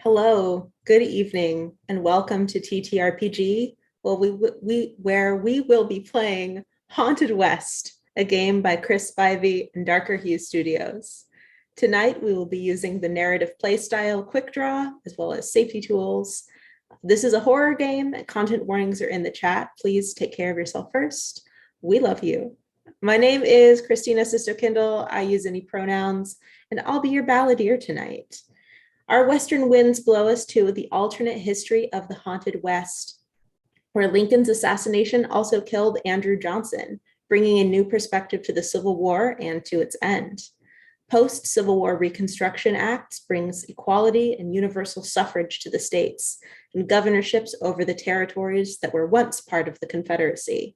Hello, good evening, and welcome to TTRPG, where we will be playing Haunted West, a game by Chris Spivey and Darker Hue Studios. Tonight, we will be using the narrative playstyle Quick Draw, as well as safety tools. This is a horror game. Content warnings are in the chat. Please take care of yourself first. We love you. My name is Christina Sisto Kindle. I use any pronouns, and I'll be your balladeer tonight. Our western winds blow us to the alternate history of the Haunted West, where Lincoln's assassination also killed Andrew Johnson, bringing a new perspective to the Civil War and to its end. Post-Civil War Reconstruction Acts brings equality and universal suffrage to the states and governorships over the territories that were once part of the Confederacy.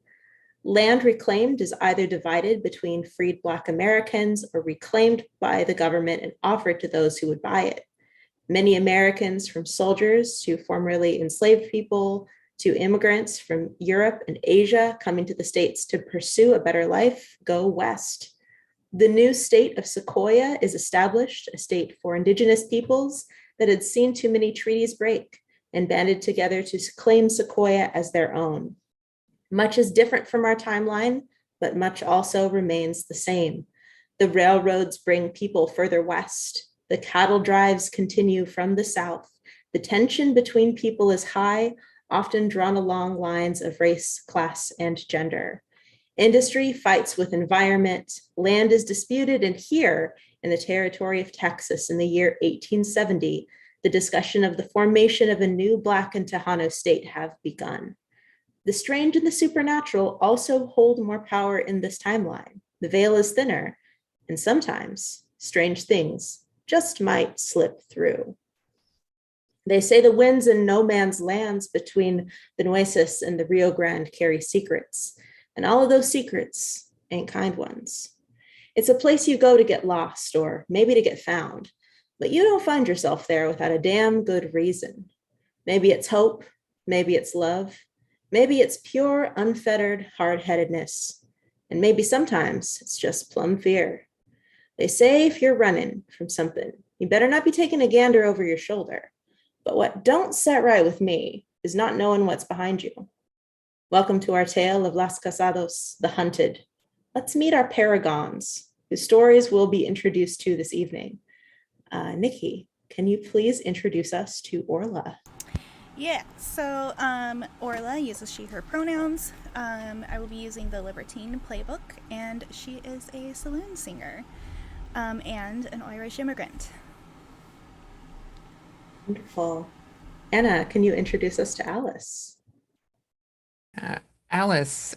Land reclaimed is either divided between freed Black Americans or reclaimed by the government and offered to those who would buy it. Many Americans, from soldiers to formerly enslaved people to immigrants from Europe and Asia coming to the States to pursue a better life, go west. The new state of Sequoia is established, a state for Indigenous peoples that had seen too many treaties break and banded together to claim Sequoia as their own. Much is different from our timeline, but much also remains the same. The railroads bring people further west. The cattle drives continue from the south. The tension between people is high, often drawn along lines of race, class, and gender. Industry fights with environment. Land is disputed, and here in the territory of Texas in the year 1870, the discussion of the formation of a new Black and Tejano state have begun. The strange and the supernatural also hold more power in this timeline. The veil is thinner, and sometimes strange things just might slip through. They say the winds in no man's lands between the Nueces and the Rio Grande carry secrets, and all of those secrets ain't kind ones. It's a place you go to get lost or maybe to get found, but you don't find yourself there without a damn good reason. Maybe it's hope, maybe it's love, maybe it's pure, unfettered hard-headedness, and maybe sometimes it's just plumb fear. They say if you're running from something, you better not be taking a gander over your shoulder. But what don't set right with me is not knowing what's behind you. Welcome to our tale of Las Cazados, the hunted. Let's meet our paragons, whose stories we'll be introduced to this evening. Nikki, can you please introduce us to Orla? Yeah, so Orla uses she, her pronouns. I will be using the Libertine playbook, and she is a saloon singer. And an Irish immigrant. Wonderful. Anna, can you introduce us to Alice? Alice,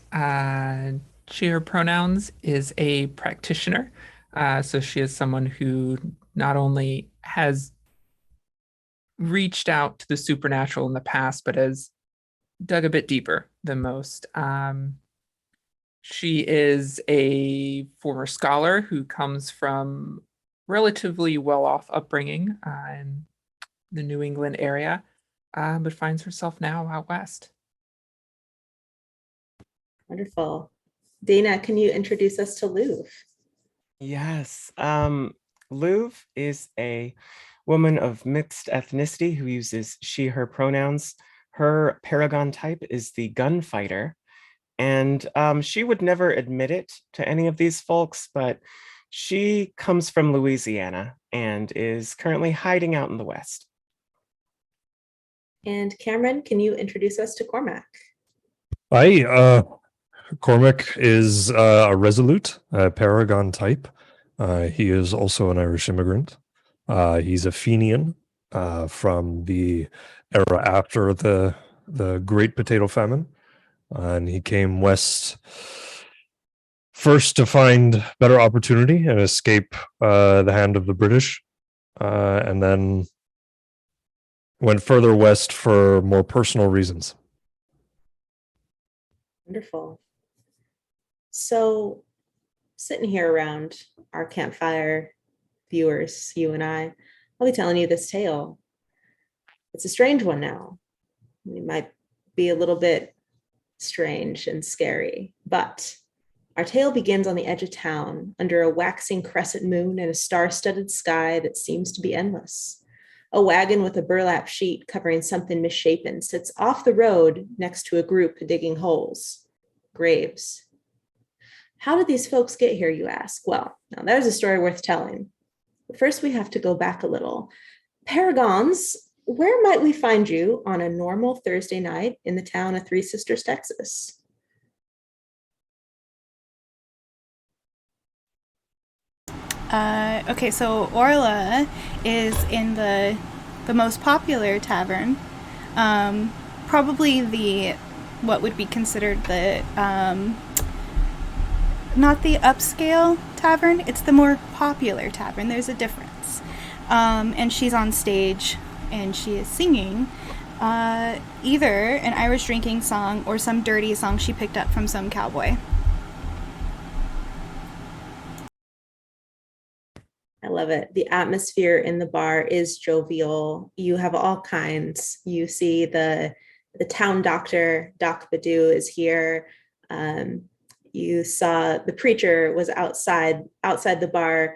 she, her pronouns, is a practitioner. So she is someone who not only has reached out to the supernatural in the past, but has dug a bit deeper than most. She is a former scholar who comes from relatively well-off upbringing in the New England area, but finds herself now out west. Wonderful. Dana, can you introduce us to Louv? Yes. Louv is a woman of mixed ethnicity who uses she, her pronouns. Her paragon type is the gunfighter. And she would never admit it to any of these folks, but she comes from Louisiana and is currently hiding out in the West. And Cameron, can you introduce us to Cormac? Hi, Cormac is a resolute, paragon type. He is also an Irish immigrant. He's a Fenian from the era after the Great Potato Famine. And he came west first to find better opportunity and escape the hand of the British, and then went further west for more personal reasons. Wonderful. So, sitting here around our campfire, viewers, you and I'll be telling you this tale. It's a strange one now. It might be a little bit strange and scary, but our tale begins on the edge of town under a waxing crescent moon and a star-studded sky that seems to be endless. A wagon with a burlap sheet covering something misshapen sits off the road next to a group digging holes, graves. How did these folks get here, you ask? Well, now there's a story worth telling. But first, we have to go back a little. Paragons, where might we find you on a normal Thursday night in the town of Three Sisters, Texas? Okay, so Orla is in the most popular tavern, probably the what would be considered the not the upscale tavern. It's the more popular tavern. There's a difference, and she's on stage and she is singing either an Irish drinking song or some dirty song she picked up from some cowboy. I love it. The atmosphere in the bar is jovial. You have all kinds. You see the town doctor, Doc Badu, is here. You saw the preacher was outside the bar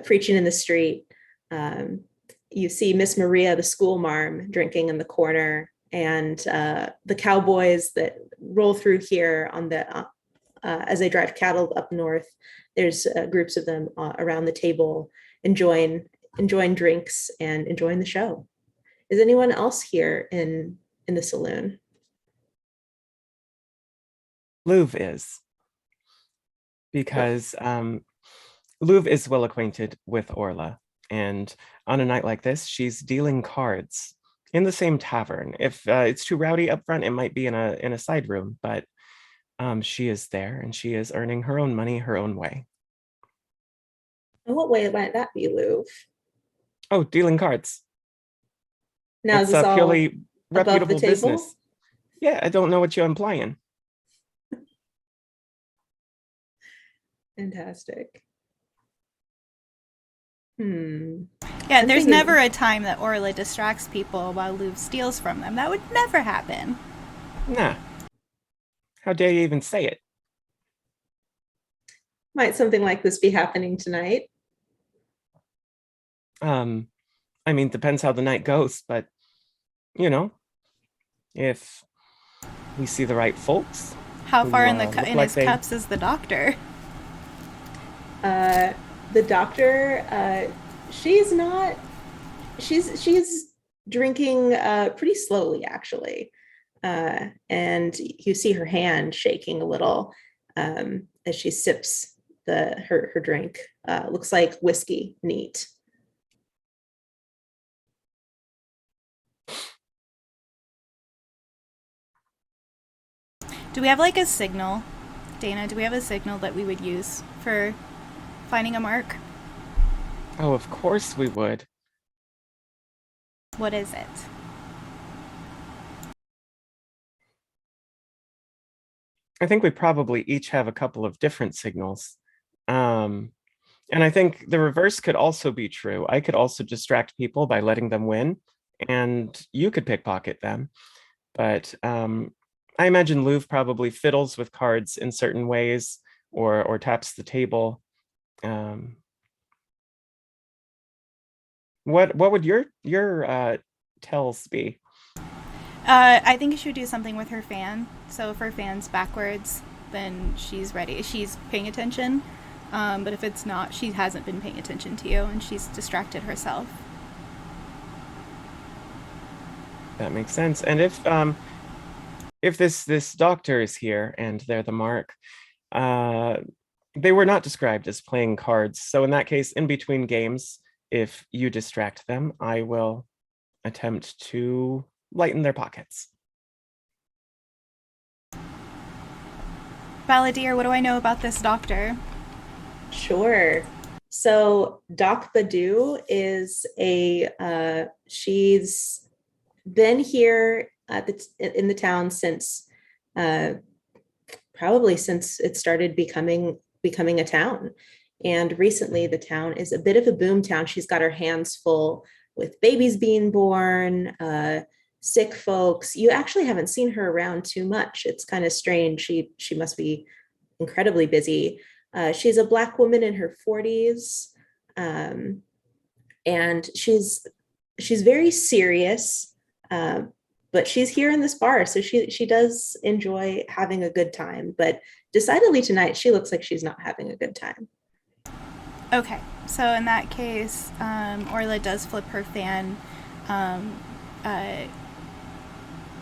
preaching in the street. You see Miss Maria, the school marm, drinking in the corner, and the cowboys that roll through here on the as they drive cattle up north. There's groups of them around the table enjoying drinks and enjoying the show. Is anyone else here in the saloon? Louv is, because Louv is well acquainted with Orla, and on a night like this, she's dealing cards in the same tavern. If it's too rowdy up front, it might be in a side room, but she is there and she is earning her own money her own way. In what way might that be, Louv? Oh, dealing cards. Now, It's is this all purely above the reputable table? business. Yeah, I don't know what you're implying. Fantastic. Yeah, I'm there's thinking- never a time that Orla distracts people while Louv steals from them. That would never happen. Nah. How dare you even say it? Might something like this be happening tonight? I mean, depends how the night goes, but you know, if we see the right folks. How who, far in look his like they- cups is the doctor? The doctor, she's not. She's drinking pretty slowly, actually, and you see her hand shaking a little as she sips her drink. Looks like whiskey neat. Do we have like a signal, Dana? Do we have a signal that we would use for finding a mark? Oh, of course we would. What is it? I think we probably each have a couple of different signals. And I think the reverse could also be true. I could also distract people by letting them win, and you could pickpocket them. But I imagine Louv probably fiddles with cards in certain ways, or taps the table. What would your tells be? I think she would do something with her fan. So if her fan's backwards, then she's ready. She's paying attention. But if it's not, she hasn't been paying attention to you, and she's distracted herself. That makes sense. And if this doctor is here and they're the mark, they were not described as playing cards. So in that case, in between games, if you distract them, I will attempt to lighten their pockets. Balladeer, what do I know about this doctor? Sure. So Doc Badu is she's been here in the town since probably since it started becoming a town. And recently the town is a bit of a boom town. She's got her hands full with babies being born, sick folks. You actually haven't seen her around too much. It's kind of strange. She must be incredibly busy. She's a Black woman in her 40s, and she's she's very serious, but she's here in this bar, so she does enjoy having a good time. But decidedly tonight, she looks like she's not having a good time. Okay, so in that case, Orla does flip her fan,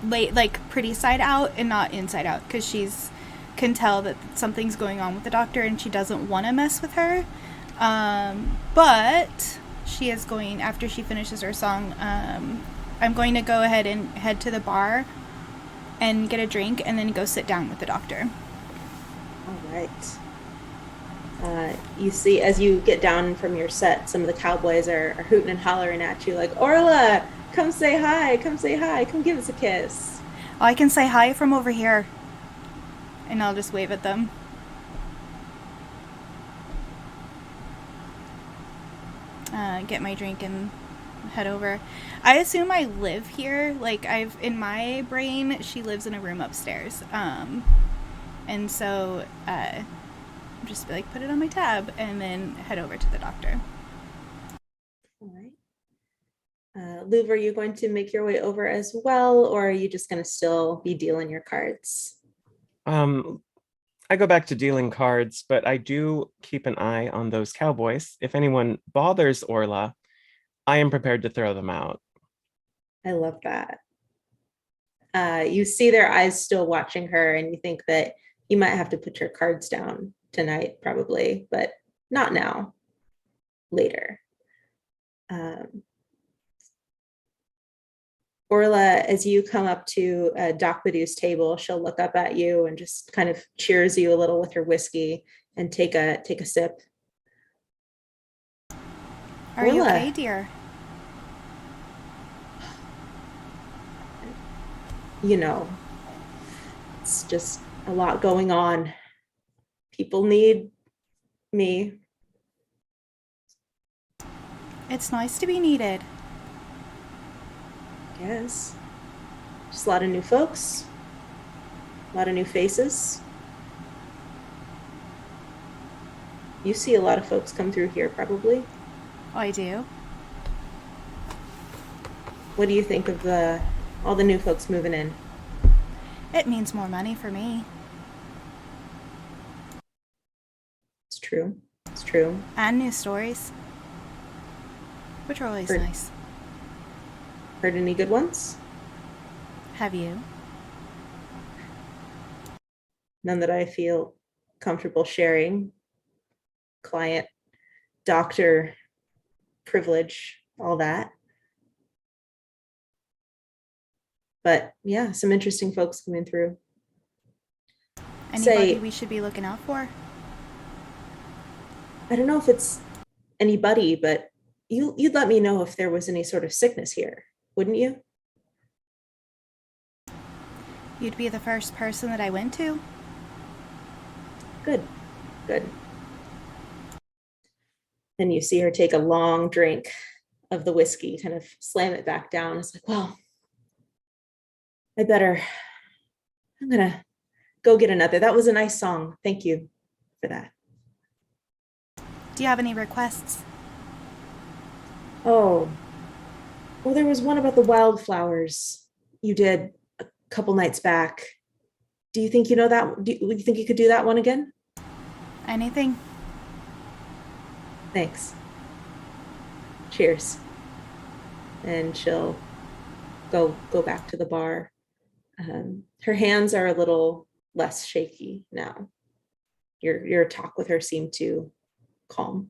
like pretty side out and not inside out, because she's can tell that something's going on with the doctor and she doesn't want to mess with her. But she is going, after she finishes her song, I'm going to go ahead and head to the bar and get a drink and then go sit down with the doctor. All right. You see, as you get down from your set, some of the cowboys are hooting and hollering at you like, Orla, come say hi, come say hi, come give us a kiss. Oh, I can say hi from over here. And I'll just wave at them. Get my drink and head over. I assume I live here. Like, in my brain, she lives in a room upstairs. And so, just like put it on my tab and then head over to the doctor. All right. Louv, are you going to make your way over as well, or are you just going to still be dealing your cards? I go back to dealing cards, but I do keep an eye on those cowboys. If anyone bothers Orla, I am prepared to throw them out. I love that. You see their eyes still watching her, and you think that you might have to put your cards down tonight, probably, but not now, later. Orla, as you come up to Doc Badoo's table, she'll look up at you and just kind of cheers you a little with her whiskey and take a sip. Are you okay, dear? You know, it's just a lot going on. People need me. It's nice to be needed. Yes. Just a lot of new folks, a lot of new faces. You see a lot of folks come through here, probably. Oh, I do? What do you think of all the new folks moving in? It means more money for me. It's true. It's true. And new stories, which are always nice. Heard any good ones? Have you? None that I feel comfortable sharing. Client, doctor, privilege, all that. But yeah, some interesting folks coming through. Anybody we should be looking out for? I don't know if it's anybody, but you'd let me know if there was any sort of sickness here, wouldn't you? You'd be the first person that I went to. Good. Then you see her take a long drink of the whiskey, kind of slam it back down. It's like, well, I'm gonna go get another. That was a nice song. Thank you for that. Do you have any requests? Oh, well, there was one about the wildflowers you did a couple nights back. Do you think you know that? Do you think you could do that one again? Anything? Thanks. Cheers. And she'll go back to the bar. Her hands are a little less shaky now. Your talk with her seemed to calm.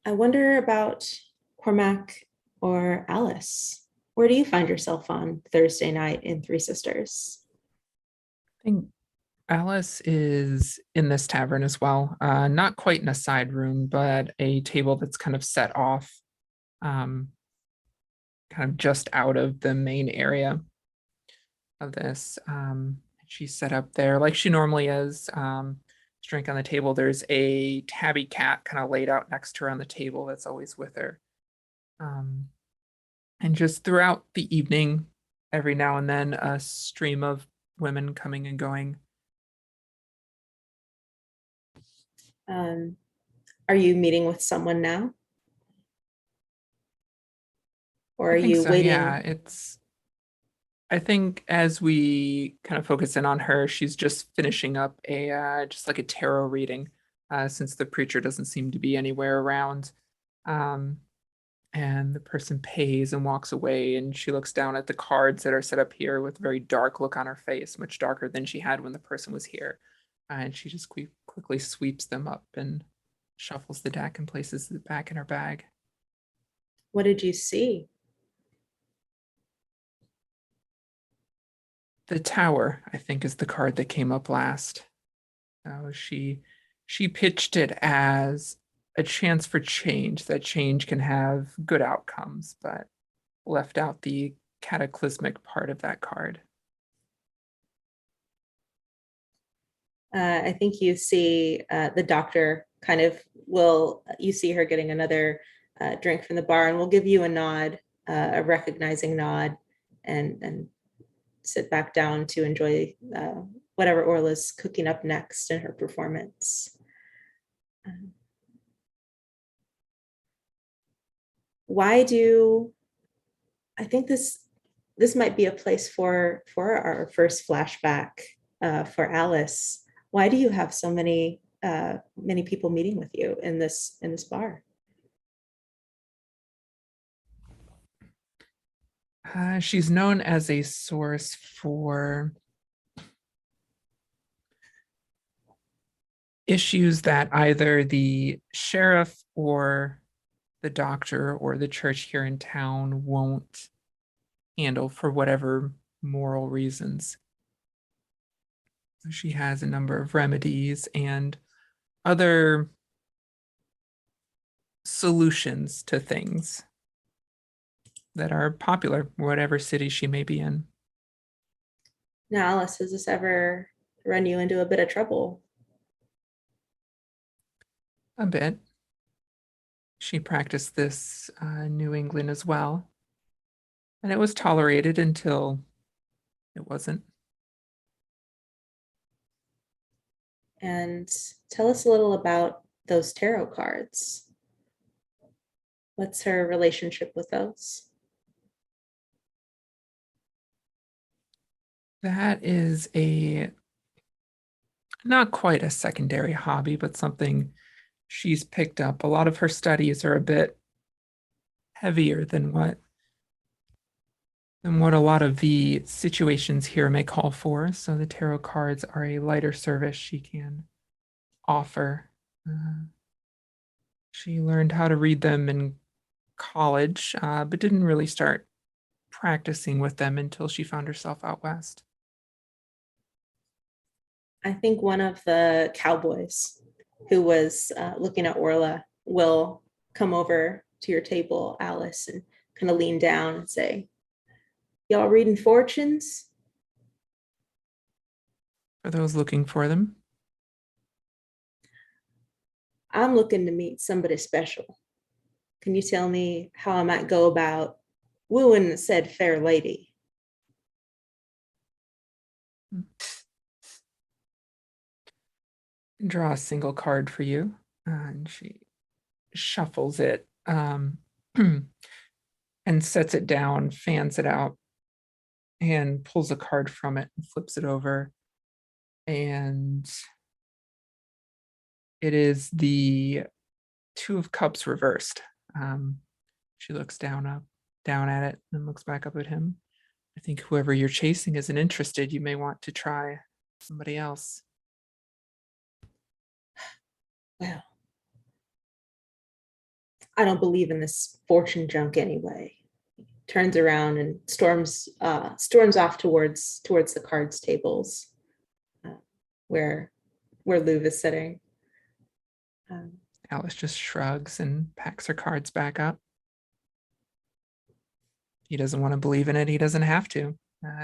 I wonder about Cormac or Alice. Where do you find yourself on Thursday night in Three Sisters? I think Alice is in this tavern as well. Not quite in a side room, but a table that's kind of set off, kind of just out of the main area of this. She's set up there like she normally is. Drink on the table. There's a tabby cat kind of laid out next to her on the table that's always with her. And just throughout the evening, every now and then, a stream of women coming and going. Are you meeting with someone now? Or are I think you so, waiting? yeah. I think as we kind of focus in on her, she's just finishing up just like a tarot reading, since the preacher doesn't seem to be anywhere around. Um, and the person pays and walks away, and she looks down at the cards that are set up here with a very dark look on her face, much darker than she had when the person was here. And she just quickly sweeps them up and shuffles the deck and places it back in her bag. What did you see? The Tower, I think, is the card that came up last. She pitched it as a chance for change, that change can have good outcomes, but left out the cataclysmic part of that card. I think you see the doctor you see her getting another drink from the bar, and we'll give you a nod, a recognizing nod, and sit back down to enjoy whatever Orla's cooking up next in her performance. I think this might be a place for our first flashback for Alice. Why do you have so many people meeting with you in this bar? She's known as a source for issues that either the sheriff or the doctor or the church here in town won't handle for whatever moral reasons. She has a number of remedies and other solutions to things that are popular, whatever city she may be in. Now, Alice, has this ever run you into a bit of trouble? A bit. She practiced this in New England as well. And it was tolerated until it wasn't. And tell us a little about those tarot cards. What's her relationship with those? That is not quite a secondary hobby, but something she's picked up. A lot of her studies are a bit heavier than what a lot of the situations here may call for. So the tarot cards are a lighter service she can offer. She learned how to read them in college, but didn't really start practicing with them until she found herself out west. I think one of the cowboys who was looking at Orla will come over to your table, Alice, and kind of lean down and say, "Y'all reading fortunes?" For those looking for them. I'm looking to meet somebody special. Can you tell me how I might go about wooing said fair lady? Draw a single card for you. And she shuffles it and sets it down, fans it out, and pulls a card from it and flips it over. And it is the Two of Cups reversed. She looks down at it, and looks back up at him. I think whoever you're chasing isn't interested. You may want to try somebody else. Well, I don't believe in this fortune junk anyway. Turns around and storms off towards the cards tables, where Louv is sitting. Alice just shrugs and packs her cards back up. He doesn't want to believe in it. He doesn't have to.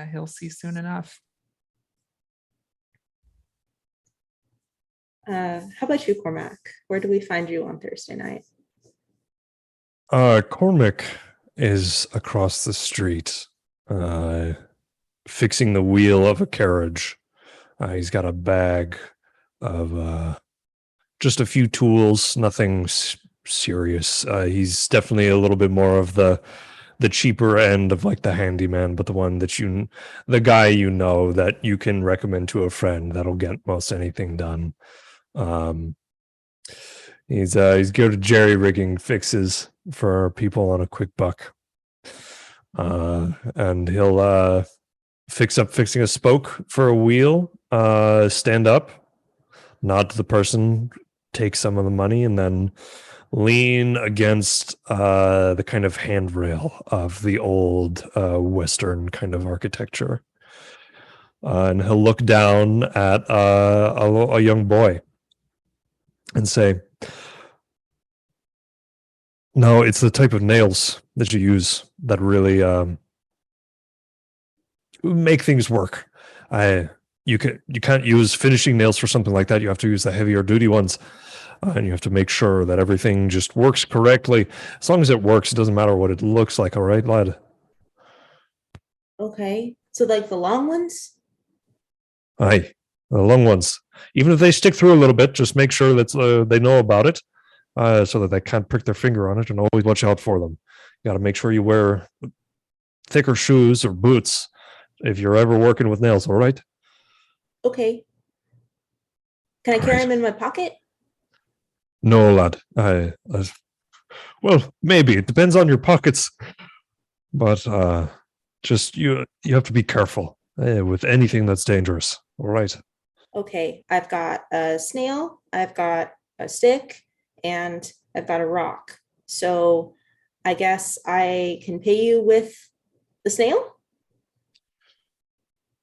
He'll see soon enough. How about you, Cormac? Where do we find you on Thursday night? Cormac is across the street, fixing the wheel of a carriage. He's got a bag of just a few tools, nothing serious. He's definitely a little bit more of the cheaper end of like the handyman, but the one that the guy that you can recommend to a friend that'll get most anything done. He's good at jerry rigging fixes for people on a quick buck. And he'll fixing a spoke for a wheel, stand up, nod to the person, take some of the money, and then lean against the kind of handrail of the old Western kind of architecture. And he'll look down at a young boy and say, "No, it's the type of nails that you use that really make things work. You can't use finishing nails for something like that. You have to use the heavier duty ones, and you have to make sure that everything just works correctly. As long as it works, it doesn't matter what it looks like. All right, lad." Okay. So like the long ones? Aye, the long ones. Even if they stick through a little bit, just make sure that they know about it, so that they can't prick their finger on it, and always watch out for them. You got to make sure you wear thicker shoes or boots if you're ever working with nails. All right. Okay. Can I carry them in my pocket? No, lad. Well, maybe it depends on your pockets, but just you have to be careful with anything that's dangerous. All right. Okay. I've got a snail, I've got a stick, and I've got a rock. So I guess I can pay you with the snail?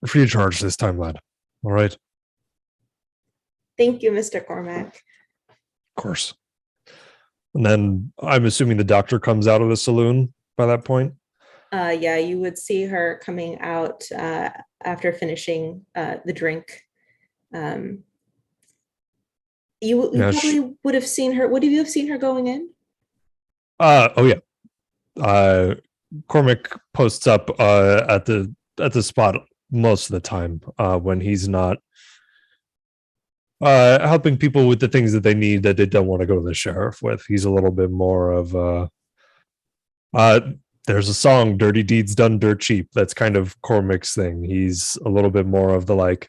We're free of charge this time, lad. All right. Thank you, Mr. Cormac. Of course. And then I'm assuming the doctor comes out of the saloon by that point. Yeah, you would see her coming out after finishing the drink. You probably would have seen her. Would you have seen her going in? Oh yeah. Cormac posts up at the spot most of the time when he's not helping people with the things that they need that they don't want to go to the sheriff with. He's a little bit more of there's a song, "Dirty Deeds Done Dirt Cheap." That's kind of Cormac's thing. He's a little bit more of the like,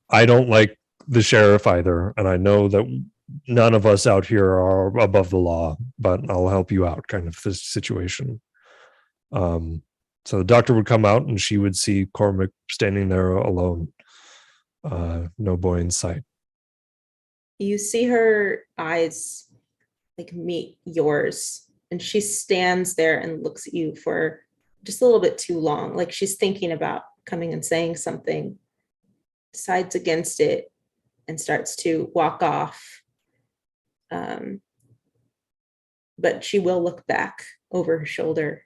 I don't like the sheriff either, and I know that none of us out here are above the law, but I'll help you out kind of this situation. So the doctor would come out and she would see Cormac standing there alone. No boy in sight. You see her eyes like meet yours, and she stands there and looks at you for just a little bit too long. Like she's thinking about coming and saying something, decides against it, and starts to walk off. But she will look back over her shoulder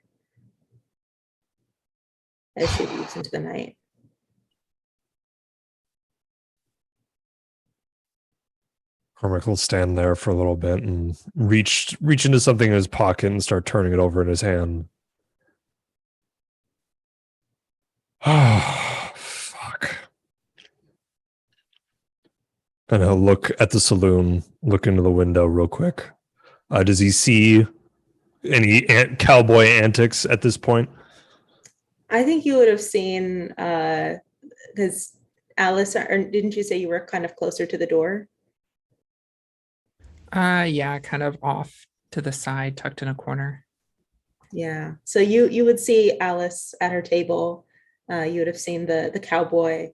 as she leaves into the night. Cormac will stand there for a little bit and reach into something in his pocket and start turning it over in his hand. Oh, fuck. And he'll look at the saloon, look into the window real quick. Does he see any cowboy antics at this point? I think you would have seen, because Alice, or didn't you say you were kind of closer to the door? Yeah, kind of off to the side, tucked in a corner. Yeah. So you would see Alice at her table. You would have seen the cowboy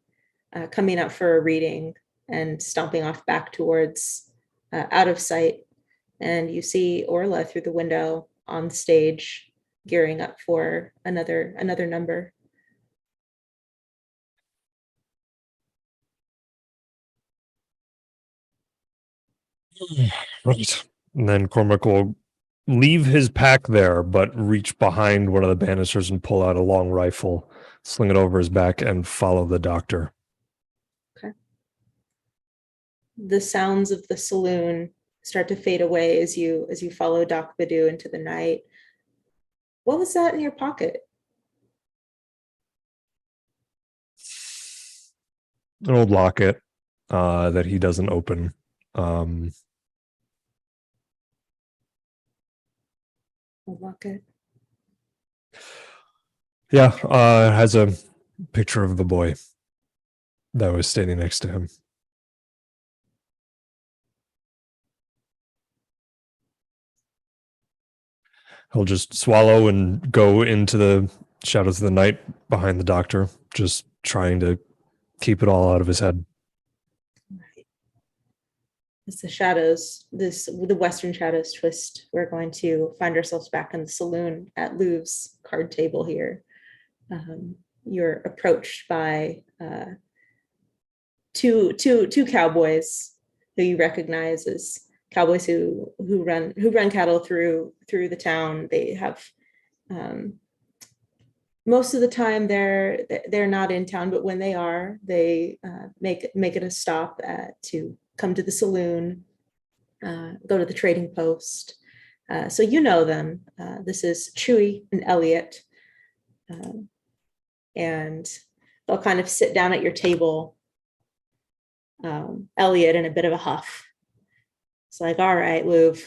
coming up for a reading and stomping off back towards out of sight. And you see Orla through the window on stage, gearing up for another number. Right. And then Cormac will leave his pack there, but reach behind one of the banisters and pull out a long rifle, sling it over his back, and follow the doctor. Okay. The sounds of the saloon start to fade away as you follow Doc Bidou into the night. What was that in your pocket? An old locket that he doesn't open. Um, I'll lock it. yeah, it has a picture of the boy that was standing next to him. He'll just swallow and go into the shadows of the night behind the doctor, just trying to keep it all out of his head. As the shadows, the Western shadows twist, we're going to find ourselves back in the saloon at Louv's card table here. You're approached by two cowboys who you recognize as cowboys who run cattle through the town. They have most of the time they're not in town, but when they are, they make it a stop to come to the saloon, go to the trading post. So you know them. This is Chewy and Elliot, and they'll kind of sit down at your table. Elliot in a bit of a huff. It's like, all right, Louv,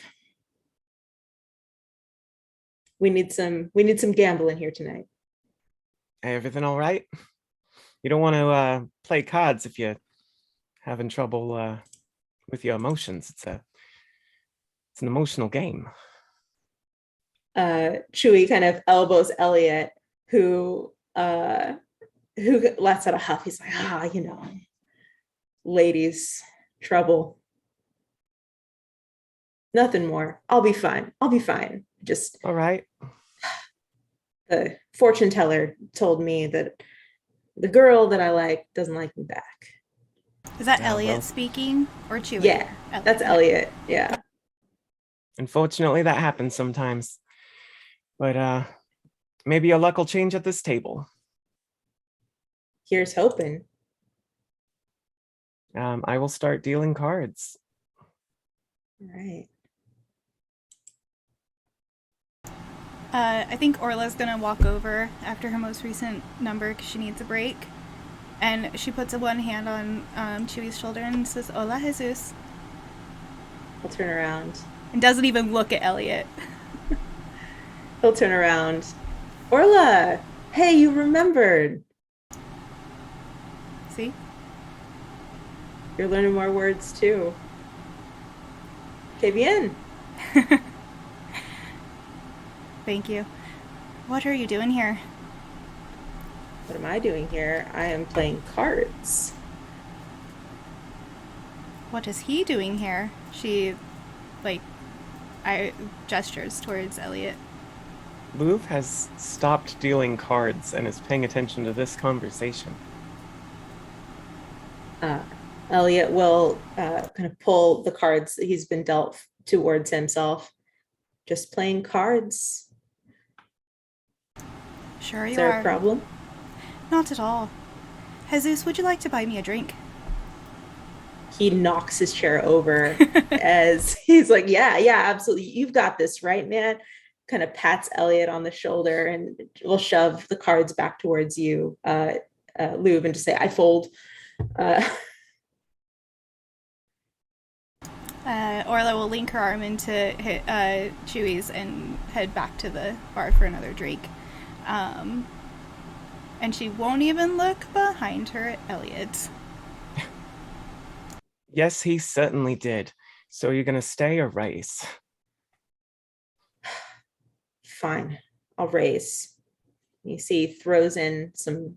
we need some gambling here tonight. Hey, everything all right? You don't want to play cards if you're having trouble with your emotions. It's an emotional game. Chewy kind of elbows Elliot, who lets out a huff. He's like, ladies, trouble. Nothing more. I'll be fine. Just all right. The fortune teller told me that the girl that I like doesn't like me back. Is that Elliot speaking or Chewy? Yeah, Elliot. That's Elliot. Yeah. Unfortunately, that happens sometimes. But maybe your luck will change at this table. Here's hoping. I will start dealing cards. All right. I think Orla's gonna walk over after her most recent number because she needs a break. And she puts one hand on Chewy's shoulder and says, "Hola, Jesus." He'll turn around. And doesn't even look at Elliot. He'll turn around. Orla, hey, you remembered. See? You're learning more words too. Que bien. Thank you. What are you doing here? What am I doing here? I am playing cards. What is he doing here? She, I gestures towards Elliot. Louv has stopped dealing cards and is paying attention to this conversation. Elliot will kind of pull the cards that he's been dealt towards himself. Just playing cards. Sure you are. Is there a problem? Not at all. Jesus, would you like to buy me a drink? He knocks his chair over as he's like, yeah, absolutely. You've got this, right, man? Kind of pats Elliot on the shoulder and will shove the cards back towards you, Louv, and just say, I fold. Orla will link her arm into Chewy's and head back to the bar for another drink. And she won't even look behind her at Elliot. Yes, he certainly did. So you're going to stay or raise? Fine, I'll raise. You see, he throws in some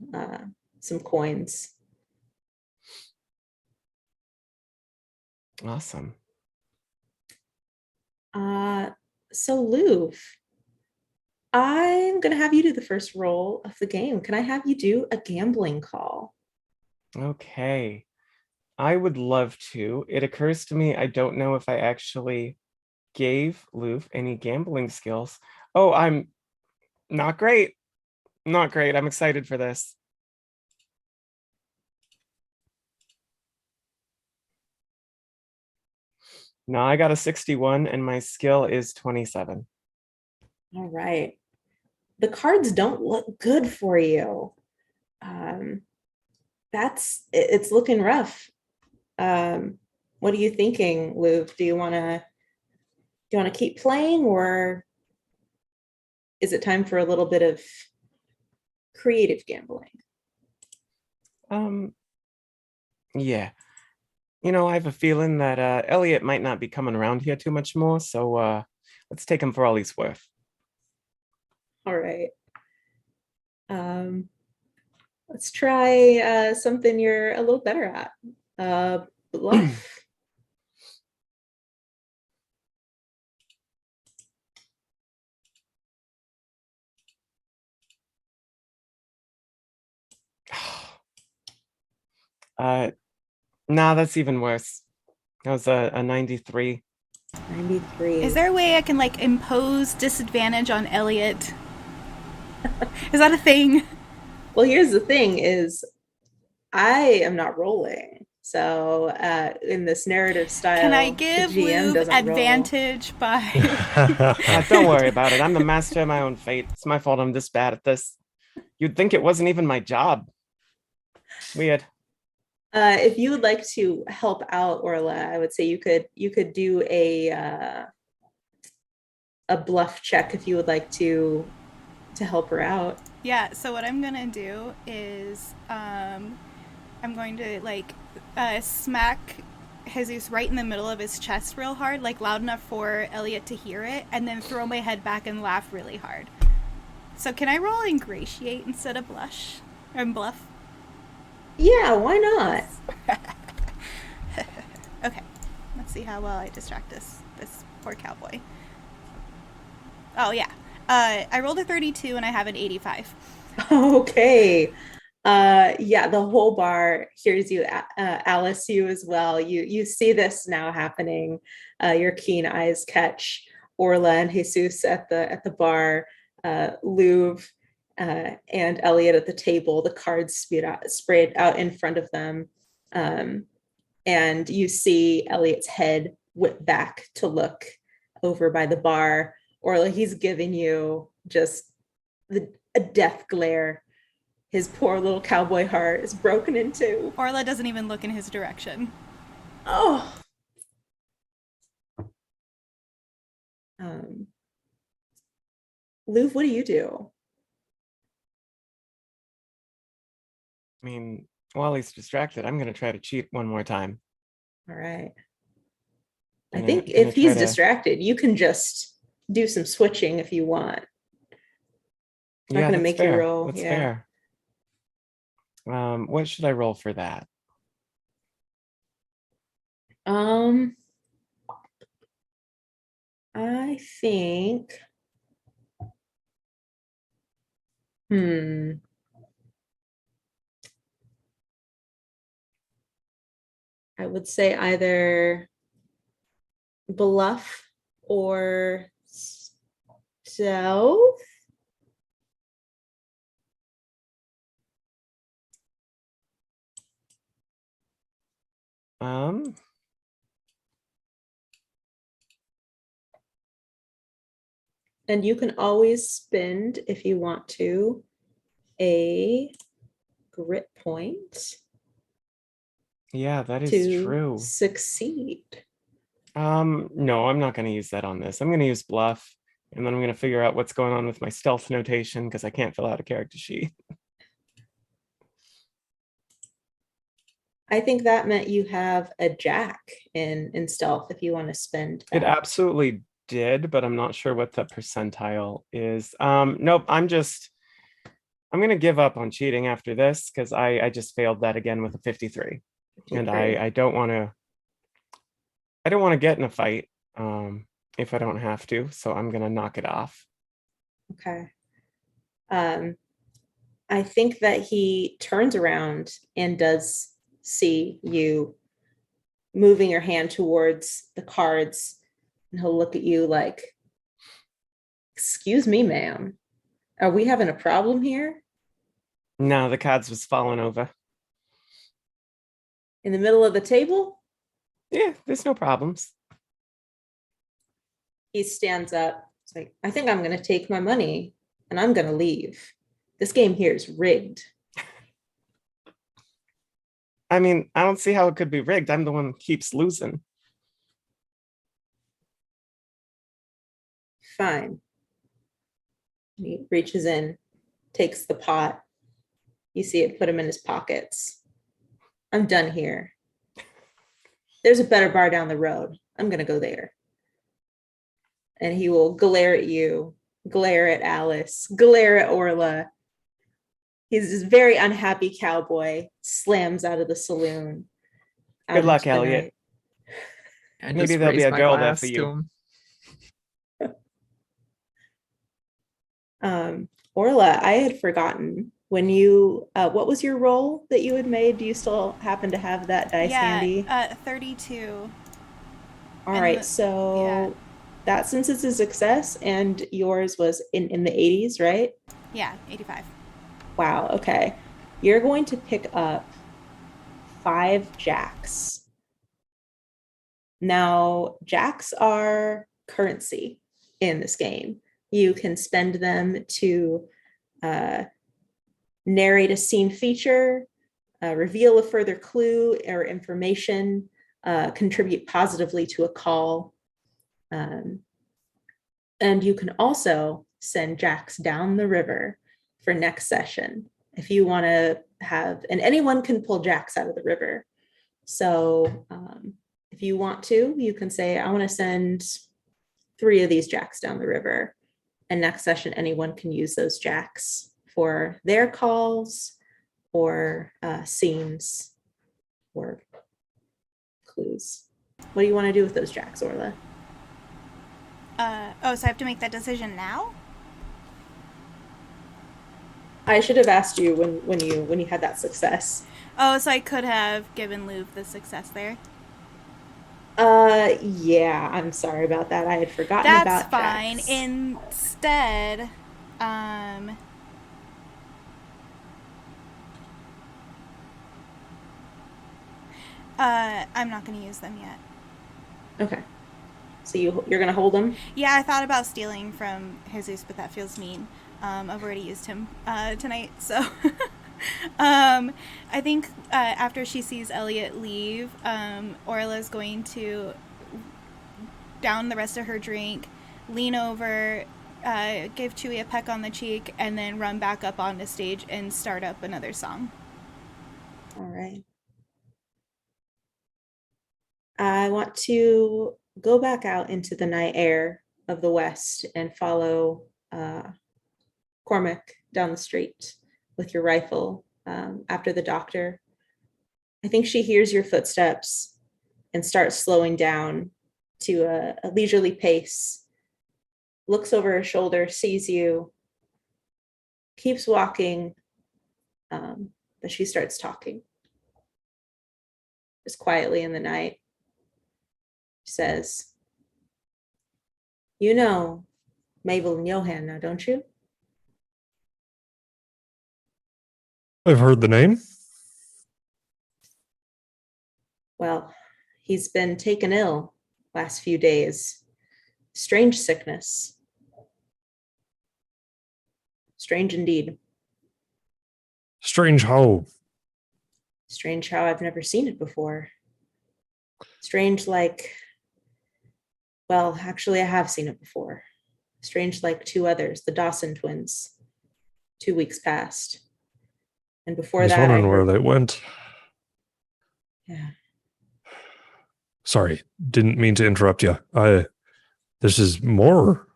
coins. Awesome. So Louv, I'm gonna have you do the first roll of the game. Can I have you do a gambling call? Okay. I would love to. It occurs to me I don't know if I actually gave Louv any gambling skills. Oh, I'm not great. Not great. I'm excited for this. No, I got a 61 and my skill is 27. All right. The cards don't look good for you. It's looking rough. What are you thinking, Luke? Do you want to keep playing, or is it time for a little bit of creative gambling? Yeah. I have a feeling that Elliot might not be coming around here too much more, so let's take him for all he's worth. All right. Let's try something you're a little better at. Bluff. Nah, that's even worse. That was a 93. 93. Is there a way I can like impose disadvantage on Elliot? Is that a thing? Well, here's the thing is I am not rolling. So in this narrative style, Can I the give GM Lube doesn't roll. advantage by Don't worry about it. I'm the master of my own fate. It's my fault I'm this bad at this. You'd think it wasn't even my job. Weird. If you would like to help out Orla, I would say you could do a bluff check if you would like to help her out. Yeah, so what I'm gonna do is I'm going to like smack Jesus right in the middle of his chest real hard, like loud enough for Elliot to hear it, and then throw my head back and laugh really hard. So can I roll ingratiate instead of blush? Or bluff? Yeah, why not? Okay, let's see how well I distract this poor cowboy. Oh yeah, I rolled a 32 and I have an 85. Okay. Yeah, the whole bar hears you, Alice, you as well. You see this now happening. Your keen eyes catch Orla and Jesus at the bar, Louv and Elliot at the table, the cards sprayed out in front of them. And you see Elliot's head whip back to look over by the bar. Orla, he's giving you just a death glare. His poor little cowboy heart is broken in two. Orla doesn't even look in his direction. Oh. Louv, what do you do? I mean, while he's distracted, I'm going to try to cheat one more time. All right. I Gonna- think gonna if he's try to- distracted, you can just do some switching if you want. I'm not Yeah, gonna that's make fair. you roll. That's Yeah. fair. What should I roll for that? I think. I would say either bluff or stealth. And you can always spend, if you want to, a grit point Yeah, that is to true. succeed. No, I'm not going to use that on this. I'm going to use bluff, and then I'm going to figure out what's going on with my stealth notation because I can't fill out a character sheet. I think that meant you have a jack in stealth if you want to spend It that. absolutely did, but I'm not sure what the percentile is. Nope, I'm going to give up on cheating after this because I just failed that again with a 53. And I don't want to get in a fight if I don't have to, so I'm going to knock it off. Okay. I think that he turns around and does see you moving your hand towards the cards, and he'll look at you like, "Excuse me, ma'am, are we having a problem here?" No, the cards was falling over. In the middle of the table? Yeah, there's no problems. He stands up. It's like, "I think I'm going to take my money and I'm going to leave. This game here is rigged." I mean, I don't see how it could be rigged. I'm the one that keeps losing. Fine. And he reaches in, takes the pot. You see it put him in his pockets. I'm done here. There's a better bar down the road. I'm going to go there. And he will glare at you, glare at Alice, glare at Orla. He's this very unhappy cowboy, slams out of the saloon. Good luck, Elliot. I Maybe just there'll be raise a my girl there glass for to you. him. Orla, I had forgotten when you, what was your roll that you had made? Do you still happen to have that dice handy? 32. All and right, the- so that since it's a success and yours was in the 80s, right? Yeah, 85. Wow, okay. You're going to pick up 5 jacks. Now, jacks are currency in this game. You can spend them to narrate a scene feature, reveal a further clue or information, contribute positively to a call. And you can also send jacks down the river for next session if you want to have, and anyone can pull jacks out of the river. So if you want to, you can say, I want to send 3 of these jacks down the river. And next session, anyone can use those jacks for their calls or scenes or clues. What do you want to do with those jacks, Orla? So I have to make that decision now? I should have asked you when you had that success. Oh, so I could have given Luv the success there. Yeah, I'm sorry about that. I had forgotten That's about fine. jacks. Instead, I'm not going to use them yet. Okay. So you're gonna hold them? Yeah, I thought about stealing from Jesus, but that feels mean. I've already used him tonight, so I think after she sees Elliot leave, Orla's going to down the rest of her drink, lean over, give Chewie a peck on the cheek, and then run back up on the stage and start up another song. All right. I want to go back out into the night air of the West and follow Cormac down the street with your rifle after the doctor. I think she hears your footsteps and starts slowing down to a leisurely pace, looks over her shoulder, sees you, keeps walking, but she starts talking. Just quietly in the night. She says, you know Mabel and Johan now, don't you? I've heard the name. Well, he's been taken ill last few days. Strange sickness. Strange indeed. Strange how. Strange how I've never seen it before. Strange like, well, actually I have seen it before. Strange like 2 others, the Dawson twins, 2 weeks past. And before I was that, wondering where they went. Yeah. Sorry, didn't mean to interrupt you. This is more.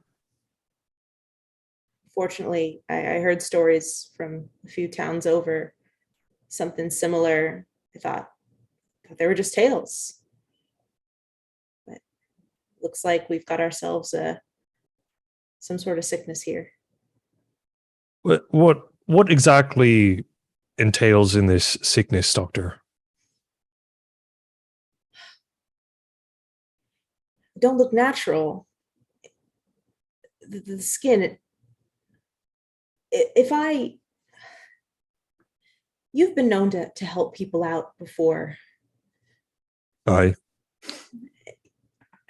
Fortunately, I heard stories from a few towns over, something similar. I thought they were just tales. But looks like we've got ourselves some sort of sickness here. What exactly entails in this sickness, Doctor? Don't look natural. The skin, you've been known to help people out before. Aye.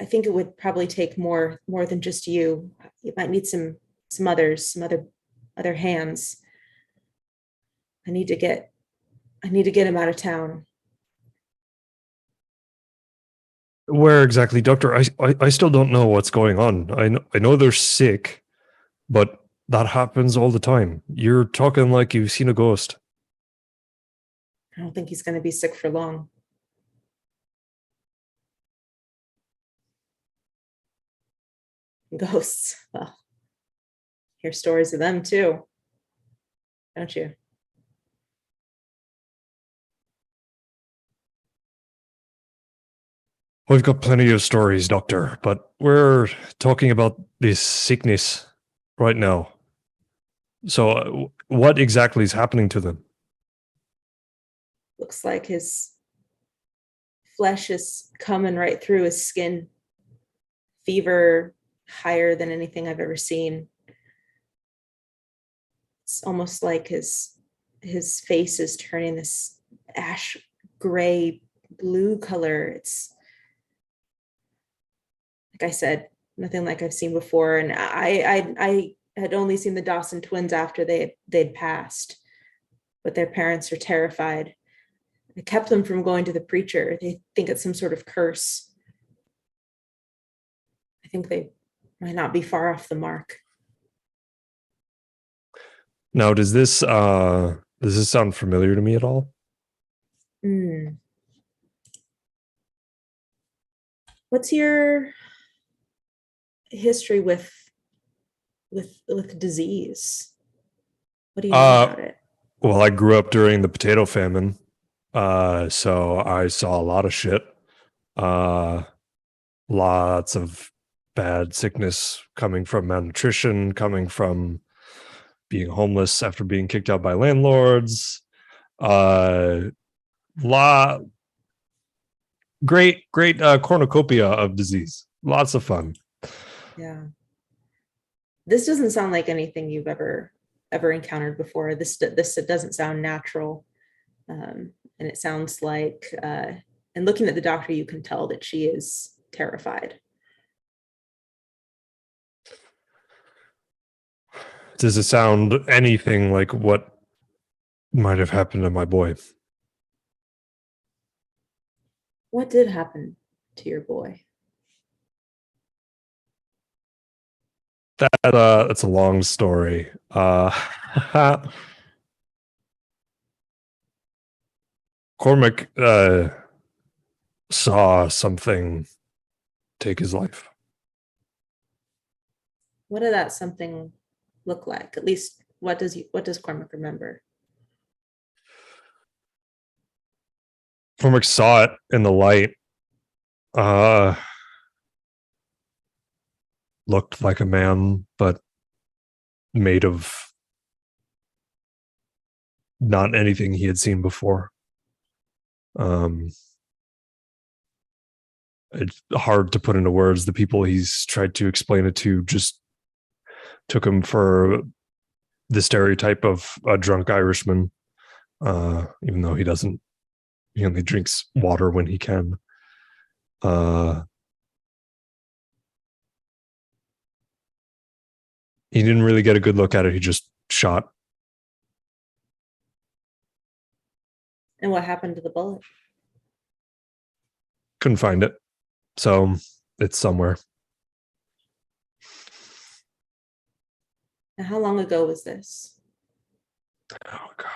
I think it would probably take more than just you. You might need some others, some other hands. I need to get him out of town. Where exactly, Doctor? I still don't know what's going on. I know they're sick, but that happens all the time. You're talking like you've seen a ghost. I don't think he's going to be sick for long. Ghosts. Well, hear stories of them too, don't you? We've got plenty of stories, Doctor, but we're talking about this sickness right now. So, what exactly is happening to them? Looks like his flesh is coming right through his skin. Fever higher than anything I've ever seen. It's almost like his face is turning this ash gray blue color. It's like I said, nothing like I've seen before. And I had only seen the Dawson twins after they'd passed, but their parents are terrified. I kept them from going to the preacher. They think it's some sort of curse. I think they might not be far off the mark. Now, does this sound familiar to me at all? What's your history with disease? What do you know about it? Well, I grew up during the potato famine, so I saw a lot of shit. Lots of bad sickness coming from malnutrition, coming from being homeless after being kicked out by landlords. Great cornucopia of disease. Lots of fun. Yeah. This doesn't sound like anything you've ever encountered before. This doesn't sound natural. And it sounds like, and looking at the doctor, you can tell that she is terrified. Does it sound anything like what might have happened to my boy? What did happen to your boy? That's a long story. Cormac saw something take his life. What did that something look like? At least what does Cormac remember? Cormac saw it in the light. Looked like a man, but made of not anything he had seen before. It's hard to put into words. The people he's tried to explain it to just took him for the stereotype of a drunk Irishman, even though he doesn't. He only drinks water when he can. He didn't really get a good look at it. He just shot. And what happened to the bullet? Couldn't find it. So it's somewhere. Now, how long ago was this? Oh, God.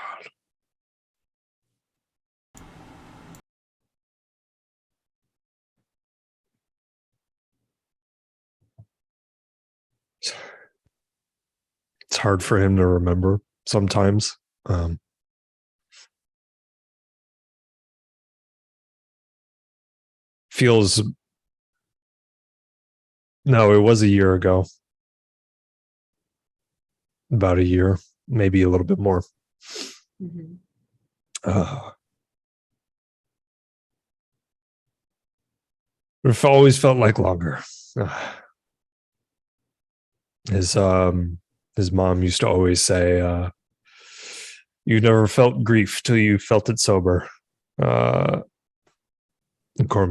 It's hard for him to remember sometimes. Feels. No, it was a year ago. About a year, maybe a little bit more. Mm-hmm. It always felt like longer. His mom used to always say, "You never felt grief till you felt it sober." And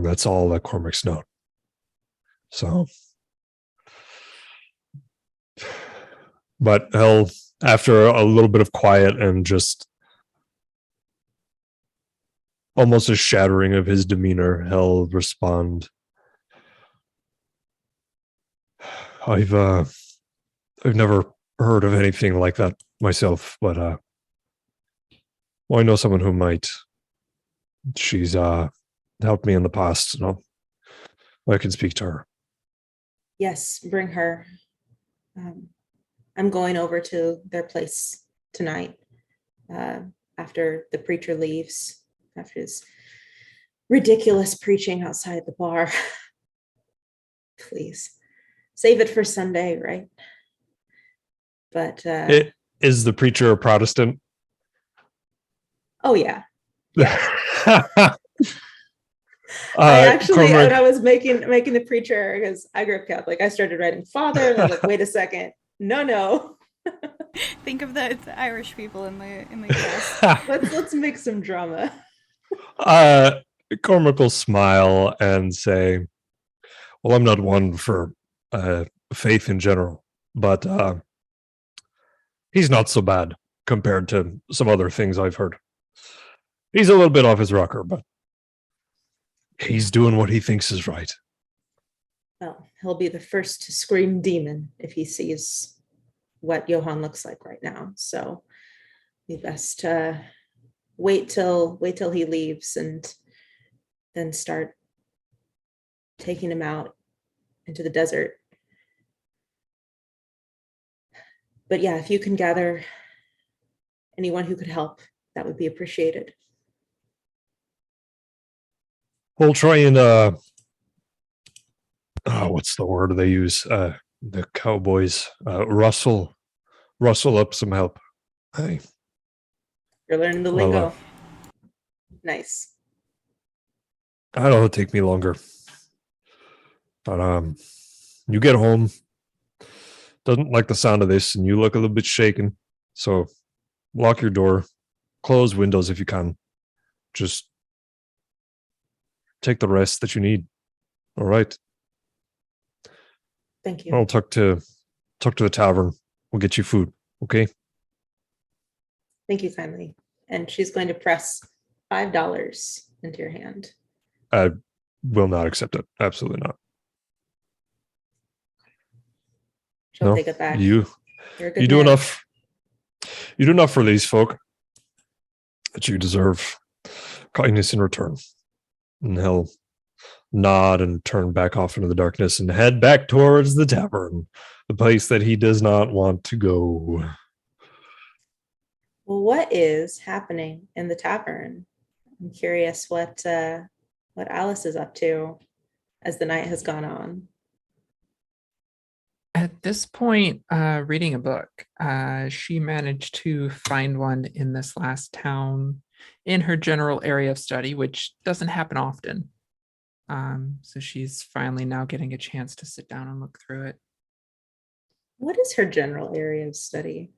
that's all that Cormac's known. So, but he'll, after a little bit of quiet and just almost a shattering of his demeanor, he'll respond, I've never heard of anything like that myself, but well, I know someone who might. She's helped me in the past, so I can speak to her. Yes, bring her. I'm going over to their place tonight after the preacher leaves, after his ridiculous preaching outside the bar. Please save it for Sunday, right? But Is the preacher a Protestant? oh yeah. I actually, when I was making the preacher, because I grew up Catholic, I started writing father, and I was like, wait a second, no. Think of the Irish people in the cast. let's make some drama. Cormac will smile and say, well, I'm not one for faith in general, but he's not so bad compared to some other things I've heard. He's a little bit off his rocker, but he's doing what he thinks is right. Well, he'll be the first to scream demon if he sees what Johann looks like right now. So we best wait till he leaves and then start taking him out into the desert. But yeah, if you can gather anyone who could help, that would be appreciated. We'll try and what's the word they use? The cowboys rustle up some help. Hey, You're learning the lingo. Nice. It'll take me longer, but you get home, doesn't like the sound of this, and you look a little bit shaken. So lock your door, close windows if you can. Just take the rest that you need. All right. Thank you. I'll talk to the tavern. We'll get you food. Okay. Thank you kindly. And she's going to press $5 into your hand. I will not accept it. Absolutely not. She'll take it back. You do enough. You do enough for these folk that you deserve kindness in return. And he'll nod and turn back off into the darkness and head back towards the tavern, the place that he does not want to go. Well, what is happening in the tavern? I'm curious what Alice is up to as the night has gone on. At this point, reading a book, she managed to find one in this last town in her general area of study, which doesn't happen often. So she's finally now getting a chance to sit down and look through it. What is her general area of study?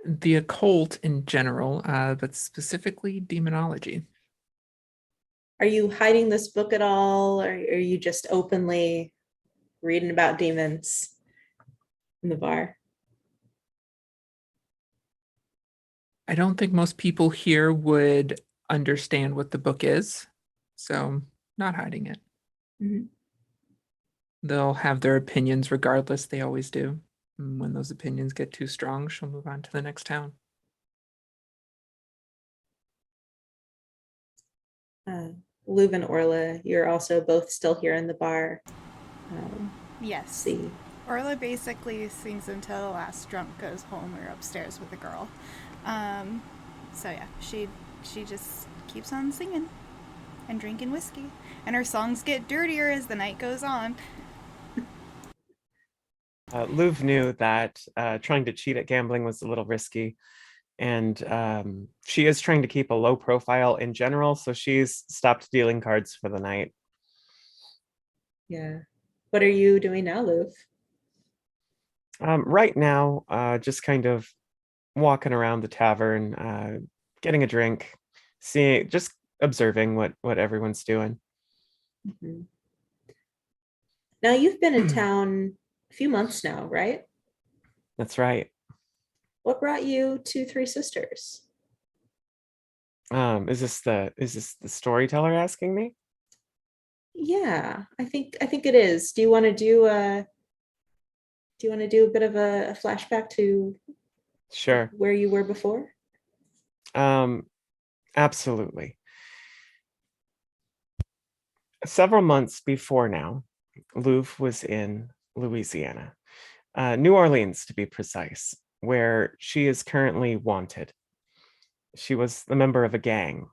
The occult in general, but specifically demonology. Are you hiding this book at all? Or are you just openly reading about demons in the bar? I don't think most people here would understand what the book is, so not hiding it. Mm-hmm. They'll have their opinions regardless. They always do. And when those opinions get too strong, she'll move on to the next town. Luv and Orla, you're also both still here in the bar. Yes. See. Orla basically sings until the last drunk goes home or upstairs with the girl. So yeah, she just keeps on singing and drinking whiskey. And her songs get dirtier as the night goes on. Luv knew that trying to cheat at gambling was a little risky, and she is trying to keep a low profile in general, so she's stopped dealing cards for the night. Yeah. What are you doing now, Luv? Right now, just kind of walking around the tavern, getting a drink, just observing what everyone's doing. Mm-hmm. Now you've been in town a few months now, right? That's right. What brought you to Three Sisters? Is this the storyteller asking me? Yeah, I think it is. Do you want to do Do you want to do a bit of a flashback to Sure. where you were before? Absolutely. Several months before now, Louvre was in Louisiana, New Orleans to be precise, where she is currently wanted. She was a member of a gang,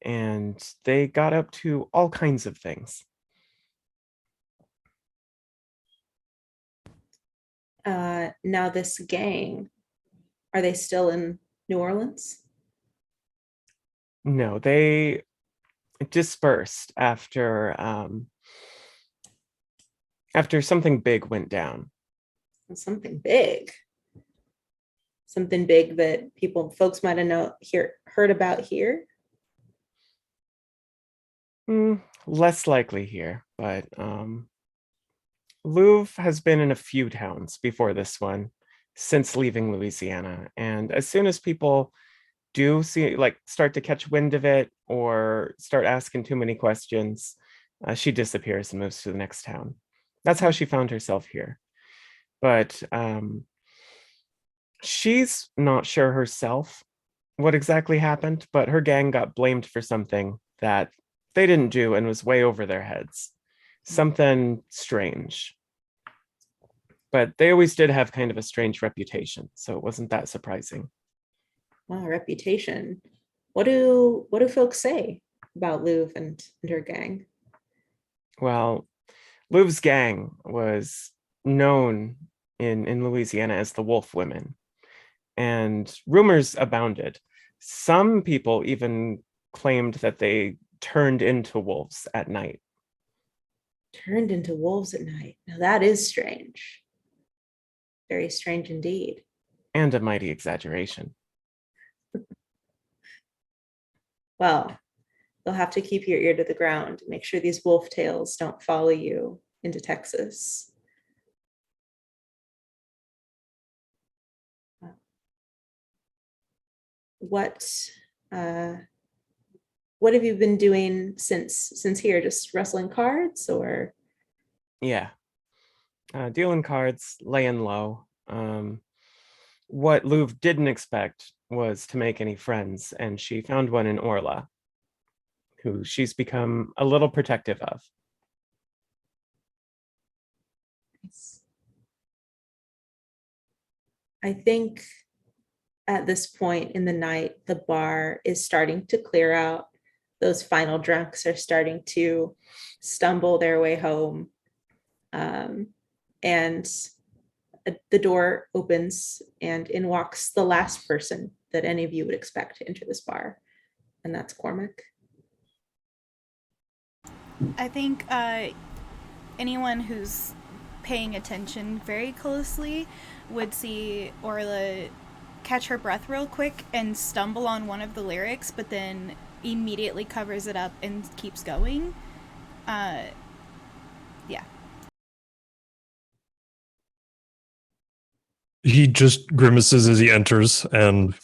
and they got up to all kinds of things. Now this gang, are they still in New Orleans? No, they dispersed after something big went down. Something big. Something big that folks might have heard about here. Less likely here, but Louvre has been in a few towns before this one since leaving Louisiana. And as soon as people do start to catch wind of it or start asking too many questions, she disappears and moves to the next town. That's how she found herself here. But she's not sure herself what exactly happened, but her gang got blamed for something that they didn't do and was way over their heads. Something strange. But they always did have kind of a strange reputation, so it wasn't that surprising. Wow, reputation. What do folks say about Louvre and her gang? Well, Louvre's gang was known in Louisiana as the Wolf Women, and rumors abounded. Some people even claimed that they turned into wolves at night. Turned into wolves at night. Now that is strange. Very strange indeed. And a mighty exaggeration. Well, you'll have to keep your ear to the ground. Make sure these wolf tales don't follow you into Texas. What have you been doing since here? Just wrestling cards, or? Yeah. Dealing cards, laying low. What Louvre didn't expect was to make any friends, and she found one in Orla, who she's become a little protective of. I think at this point in the night, the bar is starting to clear out. Those final drunks are starting to stumble their way home. And the door opens and in walks the last person that any of you would expect to enter this bar. And that's Cormac. I think anyone who's paying attention very closely would see Orla catch her breath real quick and stumble on one of the lyrics, but then immediately covers it up and keeps going. Yeah. He just grimaces as he enters and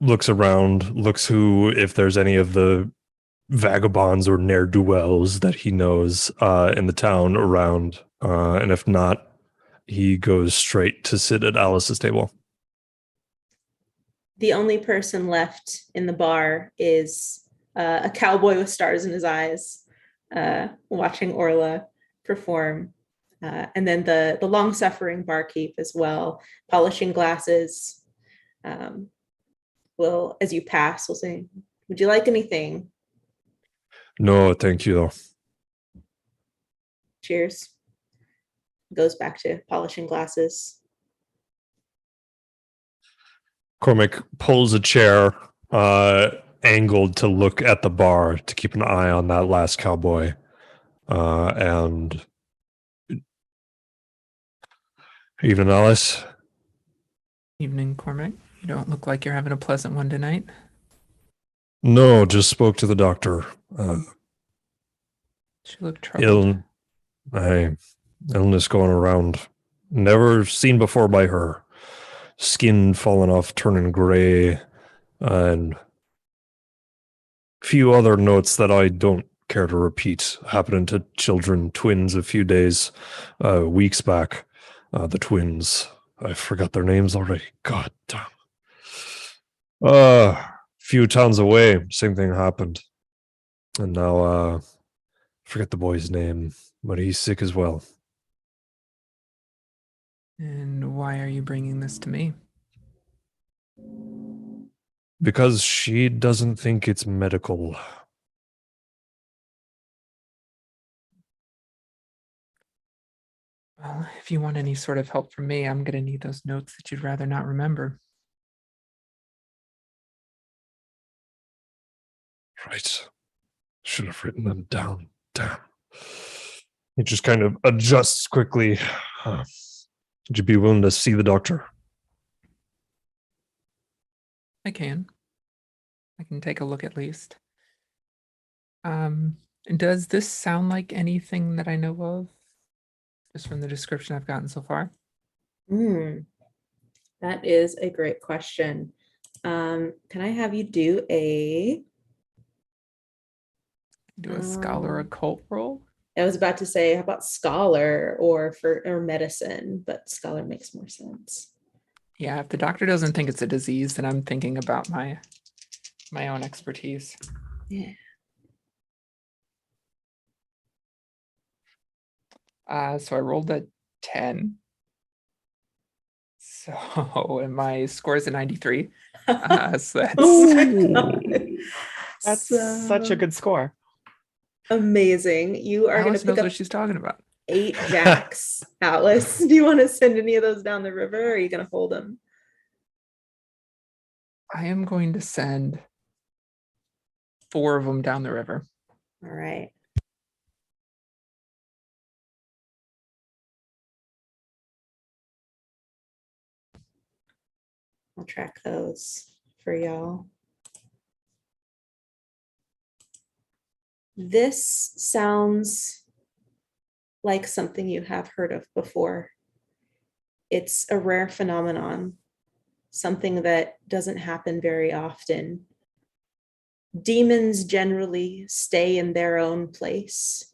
looks around, looks if there's any of the vagabonds or ne'er-do-wells that he knows in the town around. And if not, he goes straight to sit at Alice's table. The only person left in the bar is a cowboy with stars in his eyes, watching Orla perform. And then the long-suffering barkeep as well, polishing glasses. Will, as you pass, will say, "Would you like anything?" No, thank you. Cheers. Goes back to polishing glasses. Cormac pulls a chair angled to look at the bar to keep an eye on that last cowboy. And evening, Alice. Evening, Cormac. You don't look like you're having a pleasant one tonight. No, just spoke to the doctor. She looked troubled. Illness going around. Never seen before by her. Skin falling off, turning gray, and a few other notes that I don't care to repeat happening to children, twins, a few weeks back. The twins. I forgot their names already. God damn. Few towns away, same thing happened. And now, forget the boy's name, but he's sick as well. And why are you bringing this to me? Because she doesn't think it's medical. Well, if you want any sort of help from me, I'm going to need those notes that you'd rather not remember. Right. Should have written them down. Damn. It just kind of adjusts quickly. Would you be willing to see the doctor? I can take a look at least. Does this sound like anything that I know of? Just from the description I've gotten so far? That is a great question. Can I have you do a scholar occult roll? I was about to say, how about scholar or medicine, but scholar makes more sense. Yeah, if the doctor doesn't think it's a disease, then I'm thinking about my own expertise. Yeah. So I rolled a 10. So and my score is a 93. So that's Oh my God. That's such a good score. Amazing. You are going to Alice pick knows up what she's talking about. 8 jacks. Alice, do you want to send any of those down the river, or are you going to hold them? I am going to send 4 of them down the river. All right. I'll track those for y'all. This sounds like something you have heard of before. It's a rare phenomenon, something that doesn't happen very often. Demons generally stay in their own place,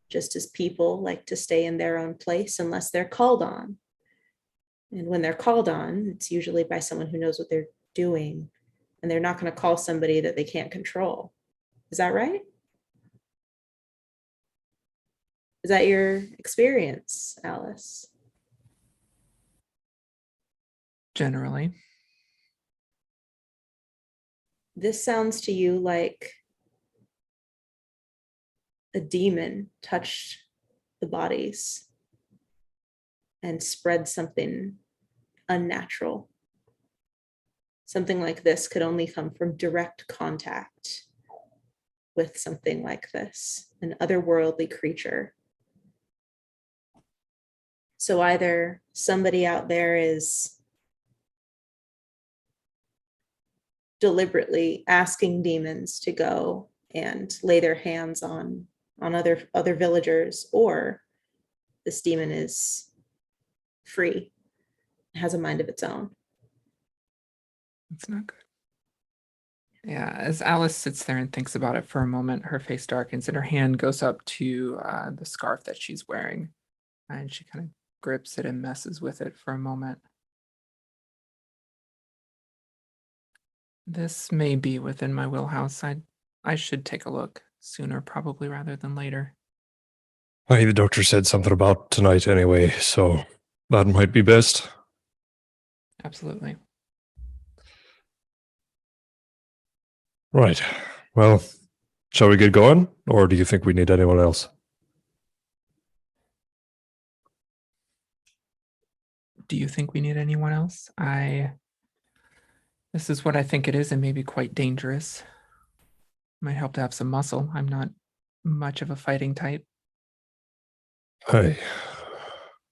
just as people like to stay in their own place unless they're called on. And when they're called on, it's usually by someone who knows what they're doing, and they're not going to call somebody that they can't control. Is that right? Is that your experience, Alice? Generally. This sounds to you like a demon touched the bodies and spread something unnatural. Something like this could only come from direct contact with something like this, an otherworldly creature. So either somebody out there is deliberately asking demons to go and lay their hands on other villagers, or this demon is free, has a mind of its own. It's not good. Yeah, as Alice sits there and thinks about it for a moment, her face darkens and her hand goes up to the scarf that she's wearing, and she kind of grips it and messes with it for a moment. This may be within my wheelhouse. I should take a look sooner, probably, rather than later. Hey, the doctor said something about tonight anyway, so that might be best. Absolutely. Right. Well, shall we get going, or do you think we need anyone else? Do you think we need anyone else? This is what I think it is, and maybe quite dangerous. Might help to have some muscle. I'm not much of a fighting type. I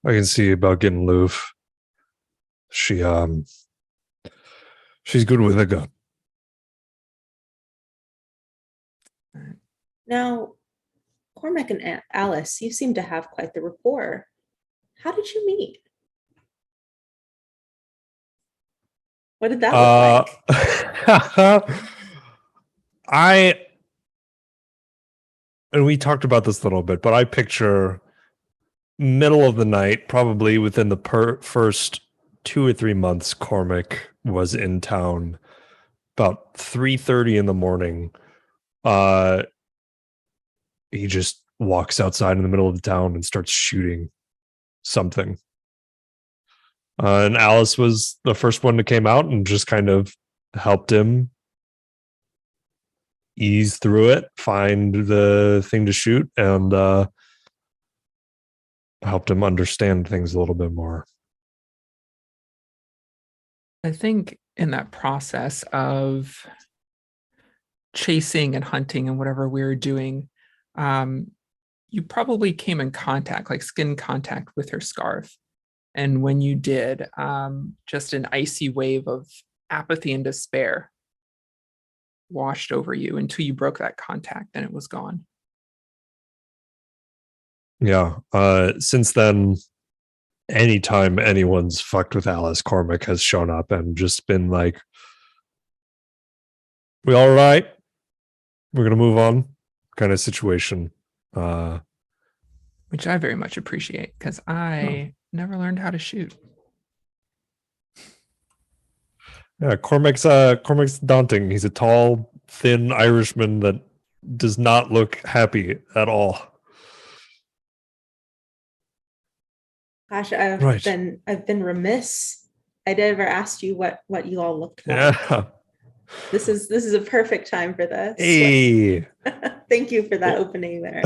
can see about getting Louv. She's good with a gun. Now, Cormac and Alice, you seem to have quite the rapport. How did you meet? What did that look like? And we talked about this a little bit, but I picture middle of the night, probably within the first 2 or 3 months, Cormac was in town about 3:30 in the morning. Uh, he just walks outside in the middle of the town and starts shooting something. And Alice was the first one to came out and just kind of helped him ease through it, find the thing to shoot, and helped him understand things a little bit more. I think in that process of chasing and hunting and whatever we were doing, you probably came in contact, like skin contact with her scarf. And when you did, just an icy wave of apathy and despair washed over you until you broke that contact, and it was gone. Yeah. Since then, anytime anyone's fucked with Alice, Cormac has shown up and just been like, "We all right? We're gonna move on," kind of situation. Which I very much appreciate because I never learned how to shoot. Yeah, Cormac's daunting. He's a tall, thin Irishman that does not look happy at all. Gosh, I've Right. been remiss. I never asked you what you all looked like. Yeah. This is a perfect time for this. Hey. Thank you for that opening there.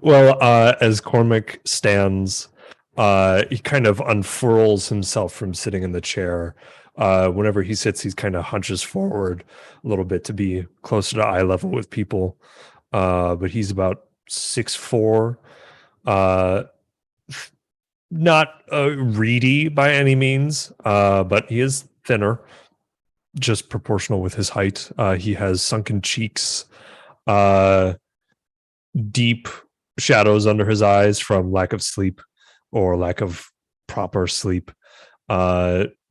Well, as Cormac stands, he kind of unfurls himself from sitting in the chair. Whenever he sits, he kind of hunches forward a little bit to be closer to eye level with people. But he's about 6'4", not reedy by any means, but he is thinner, just proportional with his height. He has sunken cheeks, deep shadows under his eyes from lack of sleep or lack of proper sleep.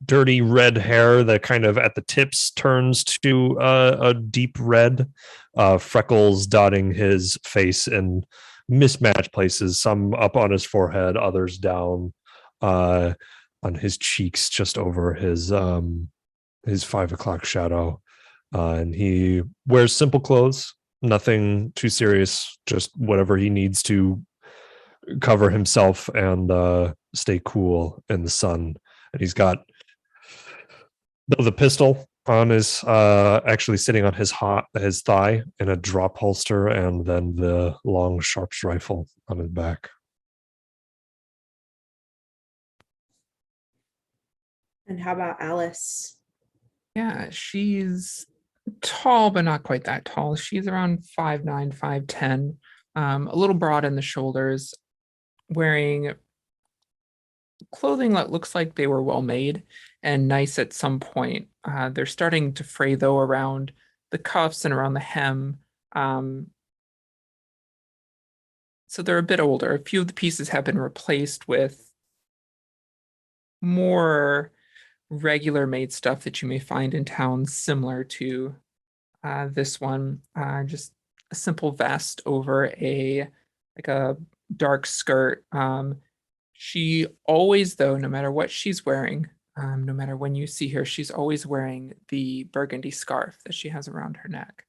Dirty red hair that kind of at the tips turns to a deep red, freckles dotting his face in mismatched places, some up on his forehead, others down on his cheeks, just over his 5 o'clock shadow. And he wears simple clothes, nothing too serious, just whatever he needs to cover himself and stay cool in the sun. And he's got the pistol on his actually sitting on his thigh in a drop holster, and then the long Sharps rifle on his back. And how about Alice? Yeah, she's tall, but not quite that tall. She's around 5'9", 5'10", a little broad in the shoulders, wearing clothing that looks like they were well made and nice at some point. They're starting to fray though around the cuffs and around the hem. So they're a bit older. A few of the pieces have been replaced with more regular made stuff that you may find in towns similar to this one. Just a simple vest over a dark skirt. She always, though, no matter what she's wearing, no matter when you see her, she's always wearing the burgundy scarf that she has around her neck.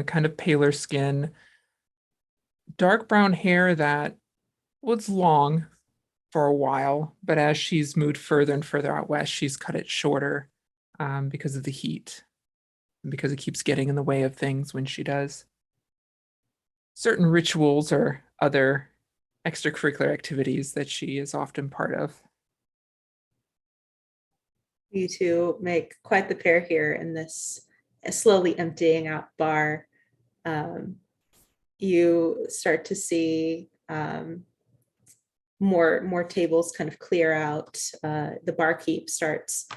Kind of paler skin, dark brown hair that was long for a while, but as she's moved further and further out west, she's cut it shorter because of the heat, and because it keeps getting in the way of things when she does certain rituals or other extracurricular activities that she is often part of. You two make quite the pair here in this slowly emptying out bar. You start to see more tables kind of clear out. The barkeep starts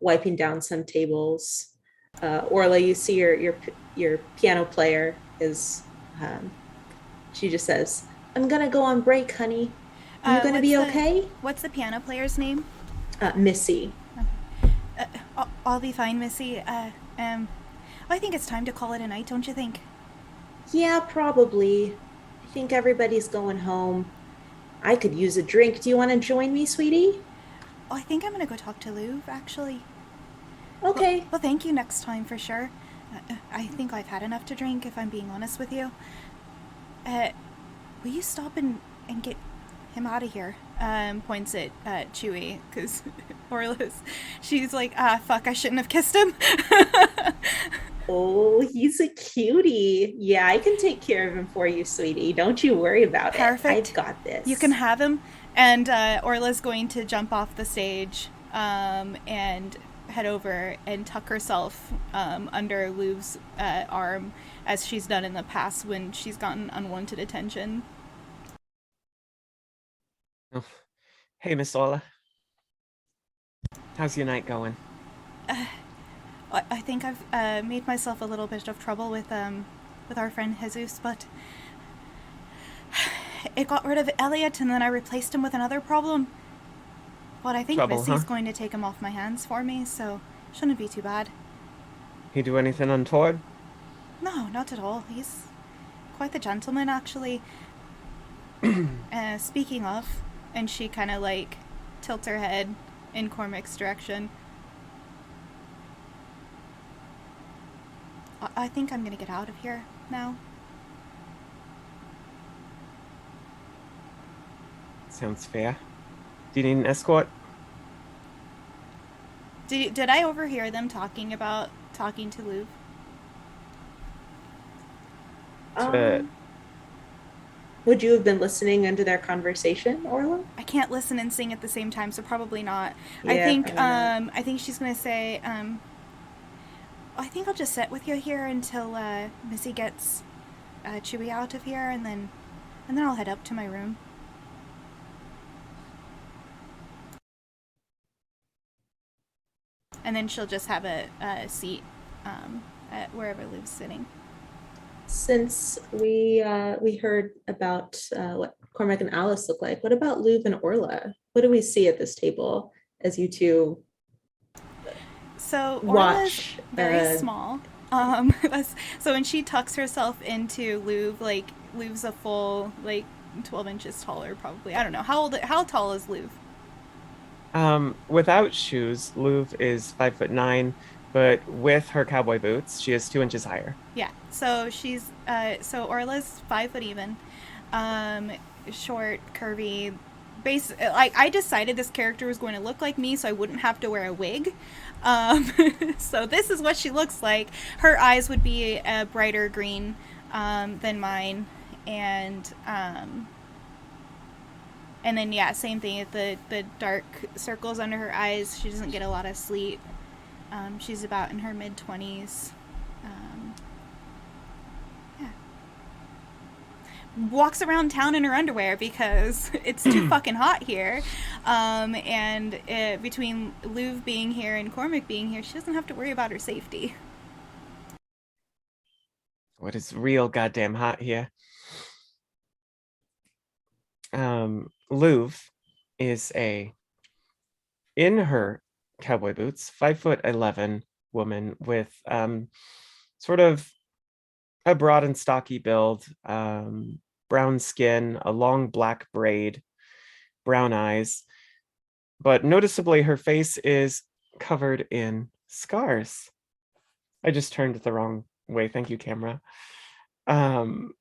wiping down some tables. Orla, you see your piano player is. She just says, "I'm gonna go on break, honey. Are you gonna be okay?" What's the piano player's name? Missy. I'll be fine, Missy. I think it's time to call it a night, don't you think? Yeah, probably. I think everybody's going home. I could use a drink. Do you want to join me, sweetie? Oh, I think I'm gonna go talk to Louvre, actually. Well, Okay. well, thank you next time for sure. I think I've had enough to drink, if I'm being honest with you. Uh, will you stop and get him out of here? Points at Chewie, because Orla's, she's like, fuck, I shouldn't have kissed him. Oh, he's a cutie. Yeah, I can take care of him for you, sweetie. Don't you worry about it. I've Perfect. got You can this. have him. And Orla's going to jump off the stage and head over and tuck herself under Louv's arm, as she's done in the past when she's gotten unwanted attention. Oh. Hey, Miss Orla. How's your night going? I think I've made myself a little bit of trouble with our friend Jesus, but it got rid of Elliot, and then I replaced him with another problem. But I think Trouble, Missy's huh? going to take him off my hands for me, so shouldn't be too bad. He do anything untoward? No, not at all. He's quite the gentleman, actually. Speaking of, and she kind of like tilts her head in Cormac's direction. I think I'm gonna get out of here now. Sounds fair. Do you need an escort? Did I overhear them talking to Louvre? To, Um, would you have been listening into their conversation, Orla? I can't listen and sing at the same time, so probably not. Yeah, probably not. I think she's gonna say, I think I'll just sit with you here until Missy gets Chewie out of here, and then I'll head up to my room. And then she'll just have a seat at wherever Louv's sitting. Since we heard about what Cormac and Alice look like, what about Louvre and Orla? What do we see at this table as you two So Orla's watch? very small. So when she tucks herself into Louvre, like Louvre's a full like 12 inches taller, probably. I don't know how tall is Louvre? without shoes, Louvre is 5'9", but with her cowboy boots, she is 2 inches higher. Yeah. So she's so Orla's 5 foot even, um, short, curvy. Like I decided this character was going to look like me, so I wouldn't have to wear a wig. Um, so this is what she looks like. Her eyes would be a brighter green than mine, and and then yeah, same thing. The dark circles under her eyes. She doesn't get a lot of sleep. She's about in her mid-20s. Um, yeah. Walks around town in her underwear because it's too fucking hot here. And between Louvre being here and Cormac being here, she doesn't have to worry about her safety. What is real goddamn hot here? Louvre is in her cowboy boots, 5'11" woman with sort of a broad and stocky build, brown skin, a long black braid, brown eyes, but noticeably her face is covered in scars. I just turned it the wrong way. Thank you, camera. Um,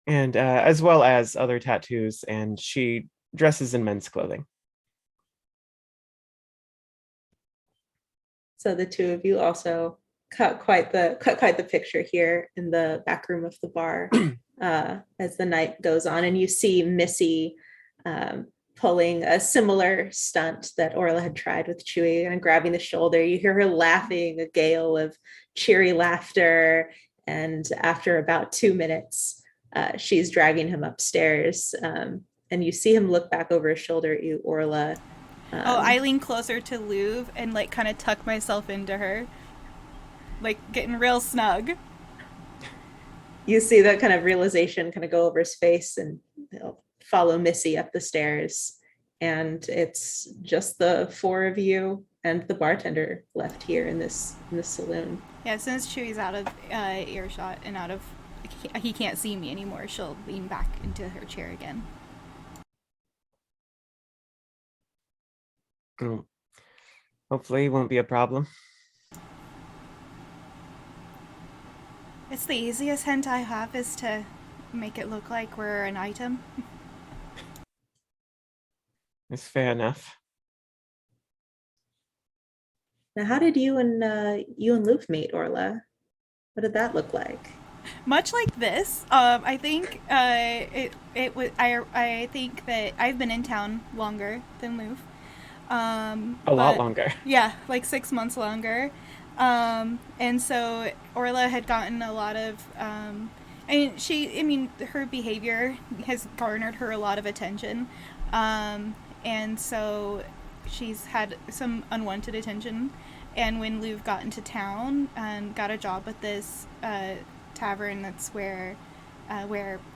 and as well as other tattoos, and she dresses in men's clothing. So the two of you also cut quite the picture here in the back room of the bar as the night goes on, and you see Missy pulling a similar stunt that Orla had tried with Chewie and grabbing the shoulder. You hear her laughing, a gale of cheery laughter, and after about 2 minutes, she's dragging him upstairs, and you see him look back over his shoulder at you, Orla. I lean closer to Louvre and like kind of tuck myself into her, like getting real snug. You see that kind of realization kind of go over his face, and he'll follow Missy up the stairs. And it's just the four of you and the bartender left here in this saloon. Yeah, as soon as Chewie's out of earshot and out of, he can't see me anymore, she'll lean back into her chair again. Hopefully it won't be a problem. It's the easiest hint I have is to make it look like we're an item. It's fair enough. Now, how did you and Luke meet, Orla? What did that look like? Much like this, I think it was. I think that I've been in town longer than Luke. A lot longer. Yeah, like 6 months longer. And so Orla had gotten a lot of. Her behavior has garnered her a lot of attention, and so she's had some unwanted attention. And when Luke got into town and got a job at this tavern that's where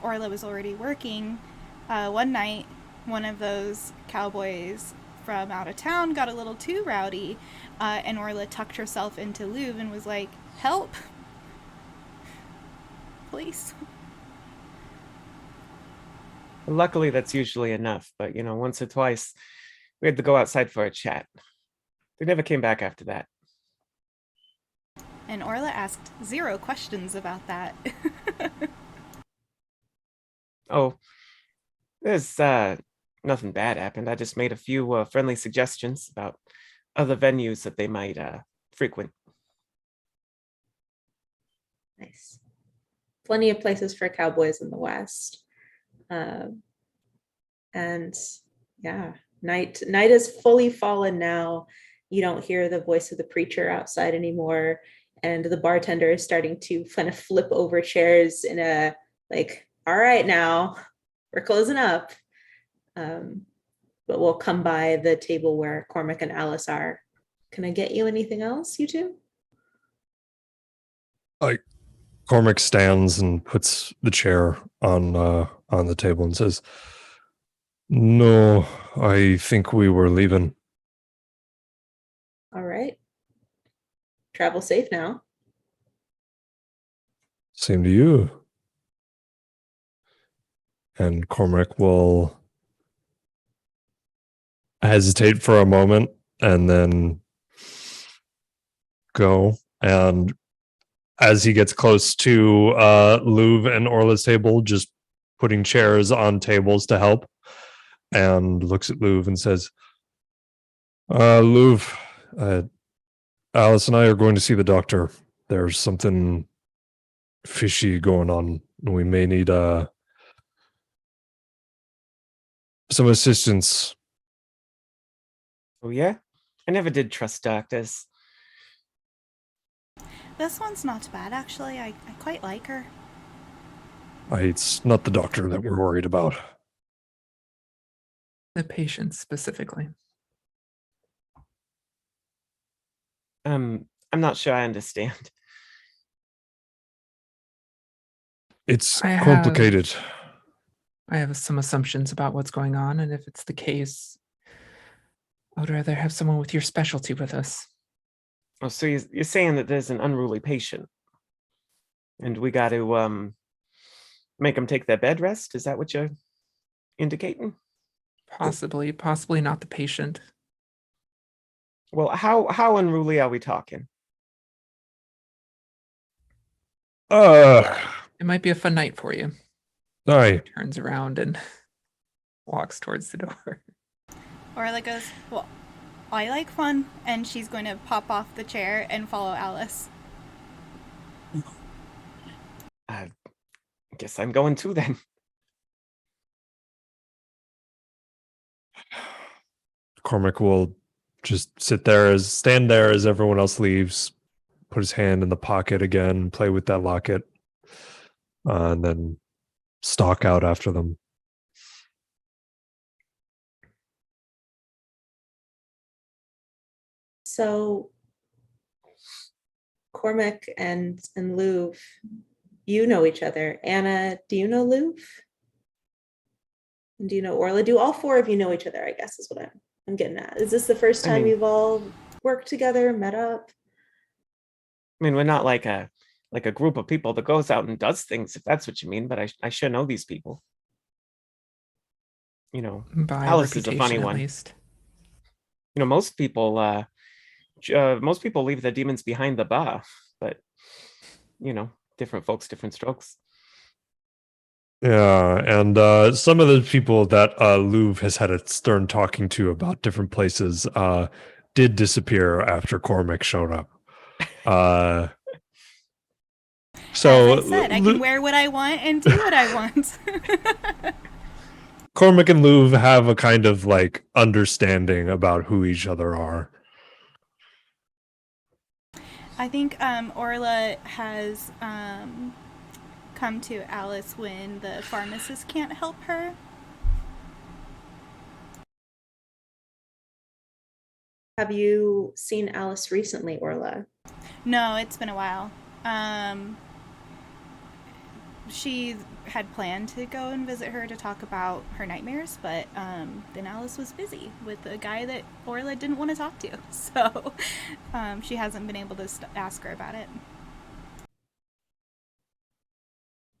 Orla was already working, one night one of those cowboys from out of town got a little too rowdy, and Orla tucked herself into Luke and was like, "Help, please." Luckily, that's usually enough, but once or twice we had to go outside for a chat. They never came back after that. And Orla asked 0 questions about that. Oh, there's nothing bad happened. I just made a few friendly suggestions about other venues that they might frequent. Nice. Plenty of places for cowboys in the West. And yeah, night is fully fallen now. You don't hear the voice of the preacher outside anymore. And the bartender is starting to kind of flip over chairs in a like, all right, now we're closing up. But we'll come by the table where Cormac and Alice are. Can I get you anything else, you two? Cormac stands and puts the chair on the table and says, "No, I think we were leaving." All right. Travel safe now. Same to you. And Cormac will hesitate for a moment and then go. And as he gets close to Louvre and Orla's table, just putting chairs on tables to help, and looks at Louvre and says, "Louvre, Alice and I are going to see the doctor. There's something fishy going on. We may need some assistance." Oh yeah? I never did trust doctors. This one's not bad, actually. I quite like her. It's not the doctor that we're worried about. The patient specifically. I'm not sure I understand. It's complicated. I have some assumptions about what's going on, and if it's the case, I would rather have someone with your specialty with us. Oh, so you're saying that there's an unruly patient, and we got to make them take their bed rest? Is that what you're indicating? Possibly not the patient. Well, how unruly are we talking? It might be a fun night for you. Aye. Turns around and walks towards the door. Orla goes, "Well, I like fun," and she's going to pop off the chair and follow Alice. I guess I'm going too then. Cormac will just stand there as everyone else leaves, put his hand in the pocket again, play with that locket, and then stalk out after them. So Cormac and Louvre, you know each other. Anna, do you know Louvre? And do you know Orla? Do all 4 of you know each other, I guess is what I'm getting at. Is this the first time you've all worked together, met up? I mean, we're not like a group of people that goes out and does things, if that's what you mean, but I should know these people. By Alice is a funny reputation, at one. least. Most people leave the demons behind the bar, but different folks, different strokes. Yeah, and some of the people that Louvre has had a stern talking to about different places did disappear after Cormac showed up. So As I said, I can wear what I want and do what I want. Cormac and Louvre have a kind of like understanding about who each other are. I think Orla has come to Alice when the pharmacist can't help her. Have you seen Alice recently, Orla? No, it's been a while. She had planned to go and visit her to talk about her nightmares, but then Alice was busy with a guy that Orla didn't want to talk to, so she hasn't been able to ask her about it.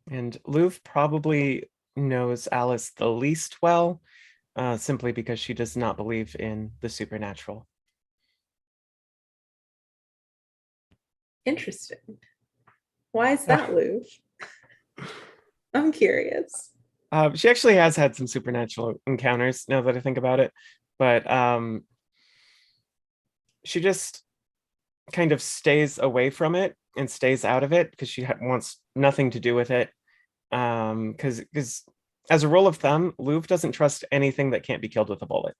And Louvre probably knows Alice the least well, simply because she does not believe in the supernatural. Interesting. Why is that, Louvre? I'm curious. She actually has had some supernatural encounters, now that I think about it, but she just kind of stays away from it and stays out of it because she wants nothing to do with it. Because as a rule of thumb, Louvre doesn't trust anything that can't be killed with a bullet.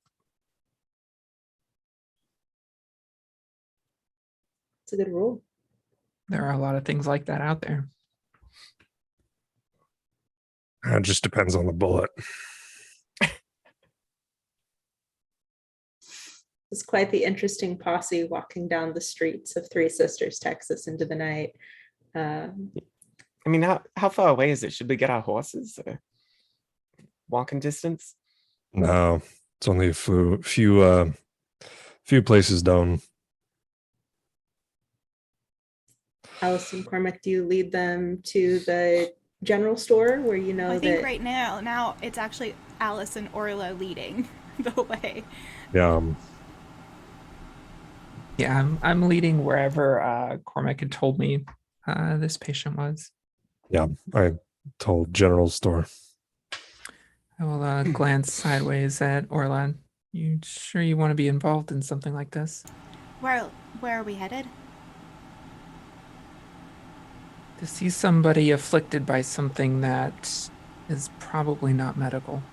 It's a good rule. There are a lot of things like that out there. It just depends on the bullet. It's quite the interesting posse walking down the streets of Three Sisters, Texas into the night. I mean, how far away is it? Should we get our horses? Walking distance? No, it's only a few places down. Alice and Cormac, do you lead them to the general store where you know I think that right now it's actually Alice and Orla leading the way. Yeah. Yeah, I'm leading wherever Cormac had told me this patient was. Yeah, I told general store. I will glance sideways at Orla. You sure you want to be involved in something like this? Where are we headed? To see somebody afflicted by something that is probably not medical.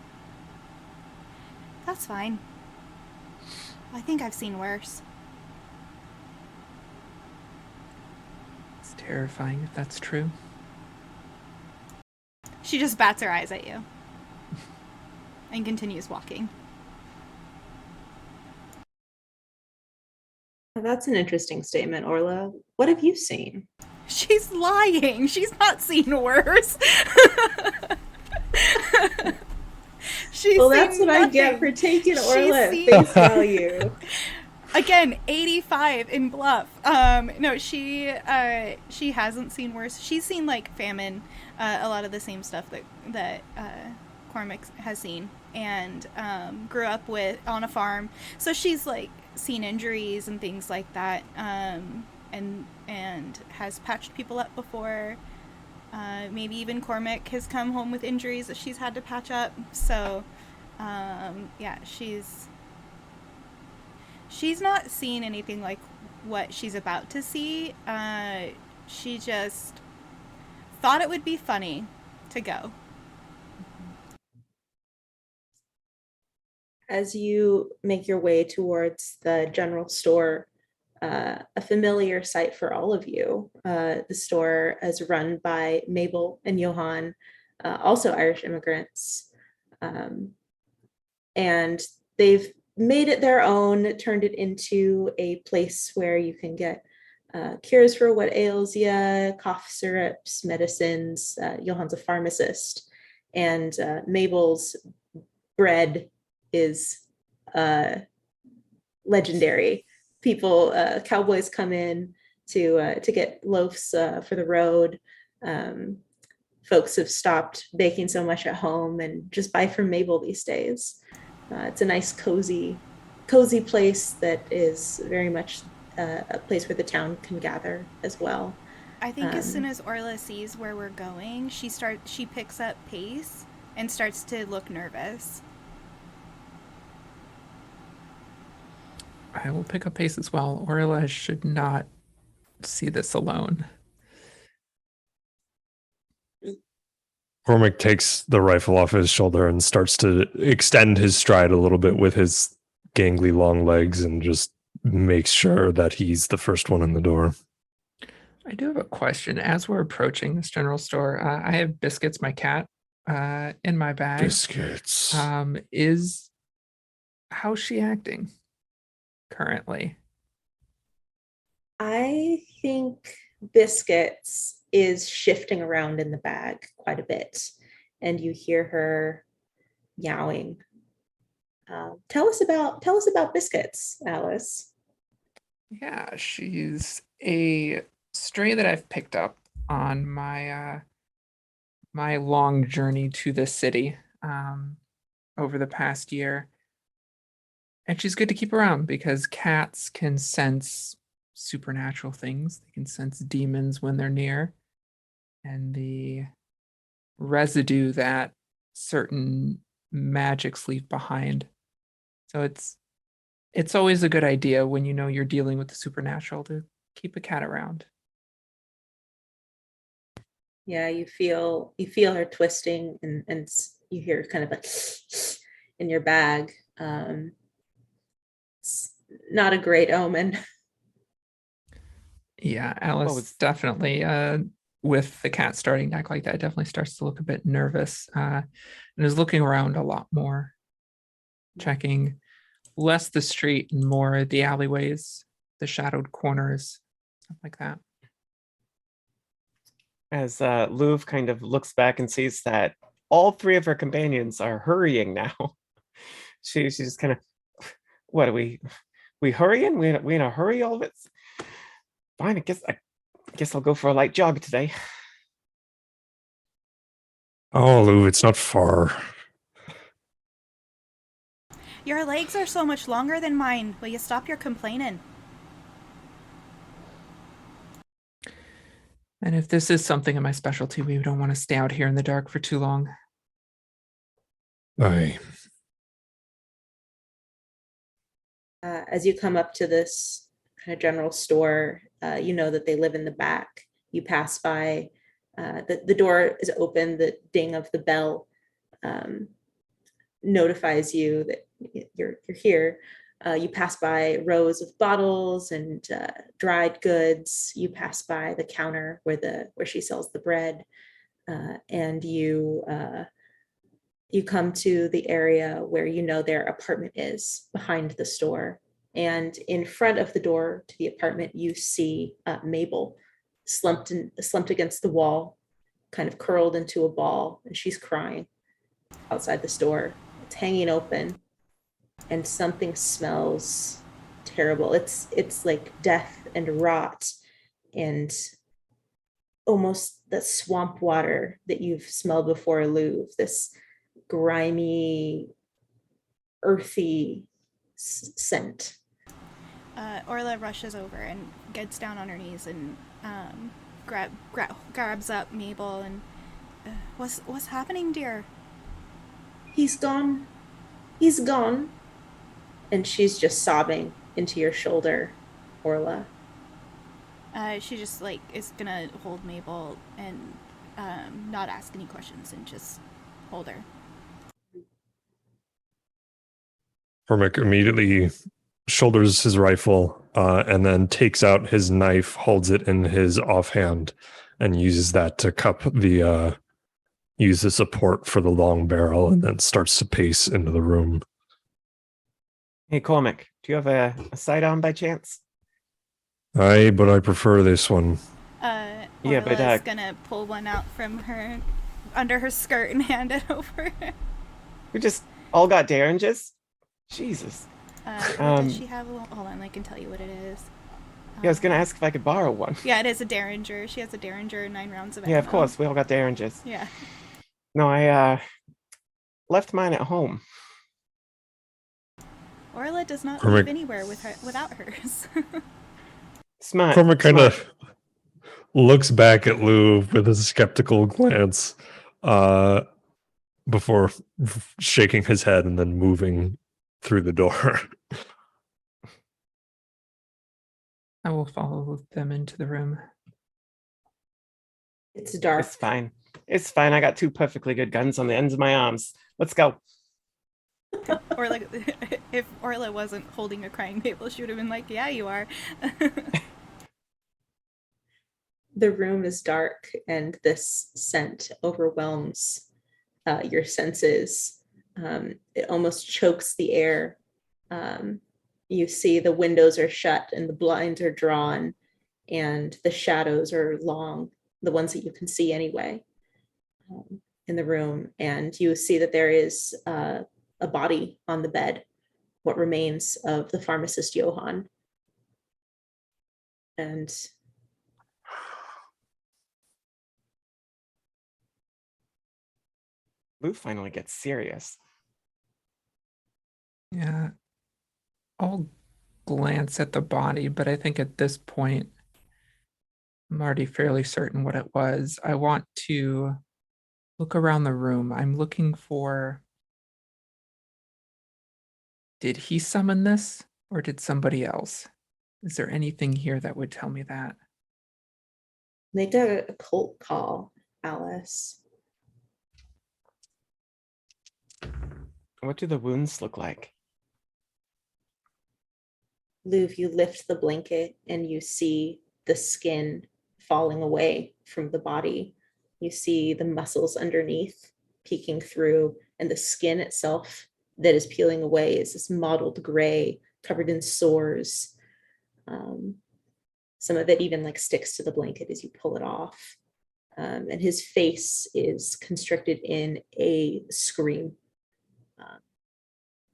That's fine. I think I've seen worse. It's terrifying if that's true. She just bats her eyes at you and continues walking. That's an interesting statement, Orla. What have you seen? She's lying. She's not seen worse. Well, that's what I get for taking Orla at face value. Again, 85 in Bluff. No, she hasn't seen worse. She's seen like famine, a lot of the same stuff that Cormac has seen, and grew up on a farm. So she's like seen injuries and things like that, and has patched people up before. Maybe even Cormac has come home with injuries that she's had to patch up. So, yeah, she's not seen anything like what she's about to see. She just thought it would be funny to go. As you make your way towards the general store, a familiar sight for all of you. The store is run by Mabel and Johan, also Irish immigrants. And they've made it their own, turned it into a place where you can get cures for what ails you, cough syrups, medicines. Johan's a pharmacist, and Mabel's bread is legendary. people, cowboys come in to get loaves for the road. Folks have stopped baking so much at home and just buy from Mabel these days. It's a nice, cozy place that is very much a place where the town can gather as well. I think as soon as Orla sees where we're going, she picks up pace and starts to look nervous. I will pick up pace as well. Orla should not see this alone. Cormac takes the rifle off his shoulder and starts to extend his stride a little bit with his gangly long legs and just makes sure that he's the first one in the door. I do have a question. As we're approaching this general store, I have Biscuits, my cat, in my bag. Biscuits. How's she acting currently? I think Biscuits is shifting around in the bag quite a bit, and you hear her yowling. Tell us about Biscuits, Alice. Yeah, she's a stray that I've picked up on my my long journey to the city over the past year. And she's good to keep around because cats can sense supernatural things. They can sense demons when they're near. And the residue that certain magics leave behind. So it's always a good idea when you know you're dealing with the supernatural to keep a cat around. Yeah, you feel her twisting, and you hear kind of a in your bag. It's not a great omen. Yeah, Alice definitely, with the cat starting to act like that, definitely starts to look a bit nervous, and is looking around a lot more, checking less the street and more the alleyways, the shadowed corners, stuff like that. As Louv kind of looks back and sees that all three of her companions are hurrying now. She's just kind of, what are we hurrying? We in a hurry all of it? Fine, I guess I'll go for a light jog today. Oh, Lou, it's not far. Your legs are so much longer than mine. Will you stop your complaining? And if this is something in my specialty, we don't want to stay out here in the dark for too long. Aye. As you come up to this kind of general store, you know that they live in the back. You pass by, the door is open, the ding of the bell notifies you that you're here. You pass by rows of bottles and dried goods. You pass by the counter where she sells the bread, and you come to the area where you know their apartment is behind the store. And in front of the door to the apartment, you see Mabel slumped against the wall, kind of curled into a ball, and she's crying outside the store. It's hanging open, and something smells terrible. It's like death and rot and almost the swamp water that you've smelled before, Louv. This grimy, earthy scent. Orla rushes over and gets down on her knees and grabs up Mabel and what's happening, dear? He's gone. And she's just sobbing into your shoulder, Orla. She just is gonna hold Mabel and not ask any questions and just hold her. Cormac immediately shoulders his rifle and then takes out his knife, holds it in his offhand, and uses that to cup use the support for the long barrel, and then starts to pace into the room. Hey, Cormac, do you have a sidearm by chance? Aye, but I prefer this one. Orla's gonna pull one out from her under her skirt and hand it over. We just all got derringes? Jesus. What does she have? Well, hold on, I can tell you what it is. Yeah, I was gonna ask if I could borrow one. Yeah, it is a Derringer. She has a Derringer, 9 rounds of ammo. Yeah, of course. We all got Derringers. Yeah. No, I left mine at home. Orla does not Cormac- leave anywhere without hers. Smart. Cormac kind smart. of looks back at Lou with a skeptical glance before shaking his head and then moving through the door. I will follow them into the room. It's dark. It's fine. It's fine. I got 2 perfectly good guns on the ends of my arms. Let's go. Or like, if Orla wasn't holding a crying Mabel, she would have been like, "Yeah, you are." The room is dark, and this scent overwhelms your senses. It almost chokes the air. You see the windows are shut and the blinds are drawn, and the shadows are long, the ones that you can see anyway, in the room. And you see that there is a body on the bed, what remains of the pharmacist Johann. And Lou finally gets serious. Yeah. I'll glance at the body, but I think at this point, I'm already fairly certain what it was. I want to look around the room. I'm looking for. Did he summon this or did somebody else? Is there anything here that would tell me that? make a occult call, Alice. What do the wounds look like? Louv, you lift the blanket and you see the skin falling away from the body. You see the muscles underneath peeking through, and the skin itself that is peeling away is this mottled gray, covered in sores. Some of it even like sticks to the blanket as you pull it off. And his face is constricted in a scream.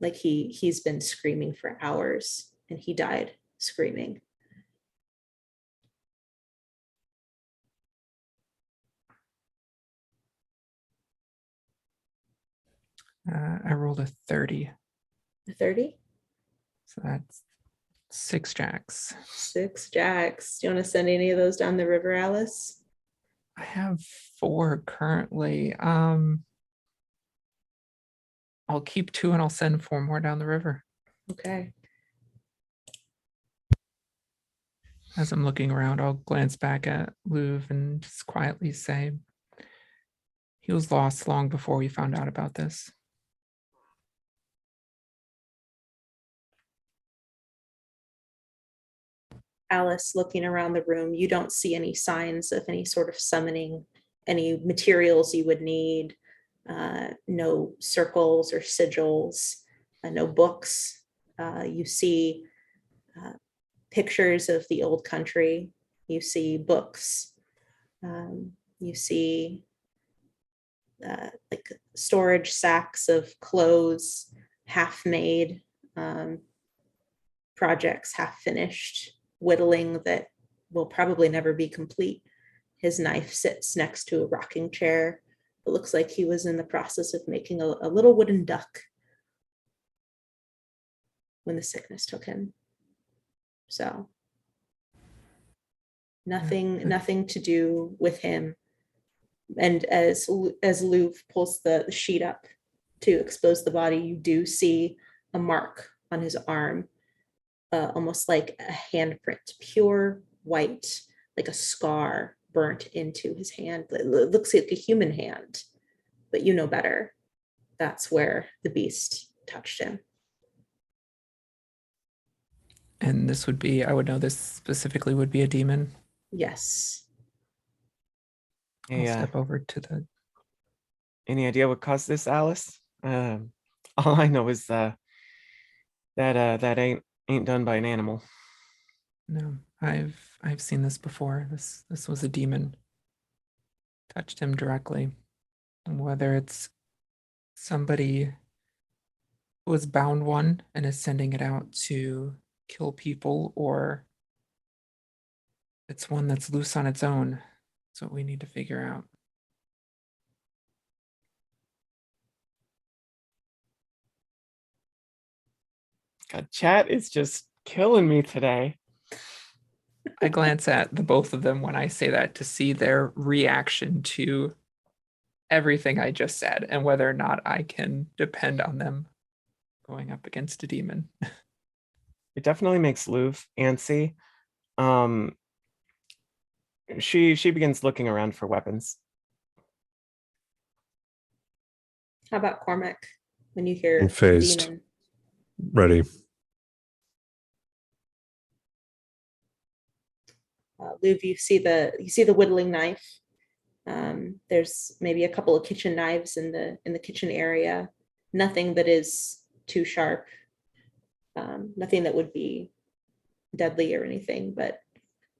Like he's been screaming for hours, and he died screaming. I rolled a 30. 30? So that's 6 jacks. 6 jacks. Do you want to send any of those down the river, Alice? I have 4 currently. I'll keep 2 and I'll send 4 more down the river. Okay. As I'm looking around, I'll glance back at Louv and just quietly say, he was lost long before we found out about this. Alice, looking around the room, you don't see any signs of any sort of summoning, any materials you would need, no circles or sigils, no books. You see pictures of the old country. You see books. You see like storage sacks of clothes, half made, projects half finished, whittling that will probably never be complete. His knife sits next to a rocking chair. It looks like he was in the process of making a little wooden duck when the sickness took him. So nothing to do with him. And as Louv pulls the sheet up to expose the body, you do see a mark on his arm, almost like a handprint, pure white, like a scar burnt into his hand. It looks like a human hand, but you know better. That's where the beast touched him. And this would be, I would know this specifically would be a demon. Yes. I'll step over to the. Any idea what caused this, Alice? All I know is that ain't done by an animal. No, I've seen this before. This was a demon. Touched him directly. And whether it's somebody was bound one and is sending it out to kill people, or it's one that's loose on its own. That's what we need to figure out. God, chat is just killing me today. I glance at the both of them when I say that to see their reaction to everything I just said and whether or not I can depend on them going up against a demon. It definitely makes Louv antsy. Um, she begins looking around for weapons. How about Cormac when you hear And phased. demon? Ready. Luv, you see the whittling knife. There's maybe a couple of kitchen knives in the kitchen area. Nothing that is too sharp. Nothing that would be deadly or anything, but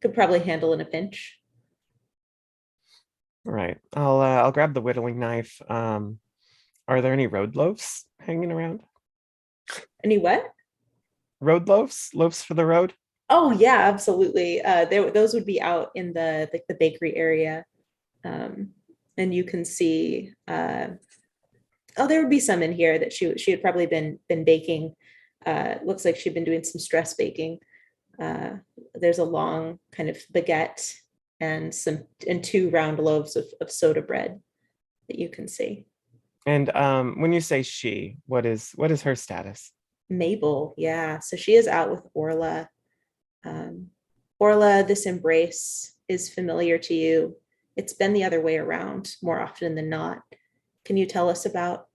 could probably handle in a pinch. All right, I'll grab the whittling knife. Are there any road loaves hanging around? Any what? Road loaves? Loaves for the road? Oh yeah, absolutely. Those would be out in the bakery area, and you can see. There would be some in here that she had probably been baking. Looks like she'd been doing some stress baking. There's a long kind of baguette and two round loaves of soda bread that you can see. And when you say she, what is her status? Mabel, yeah. So she is out with Orla. Orla, this embrace is familiar to you. It's been the other way around more often than not. Can you tell us about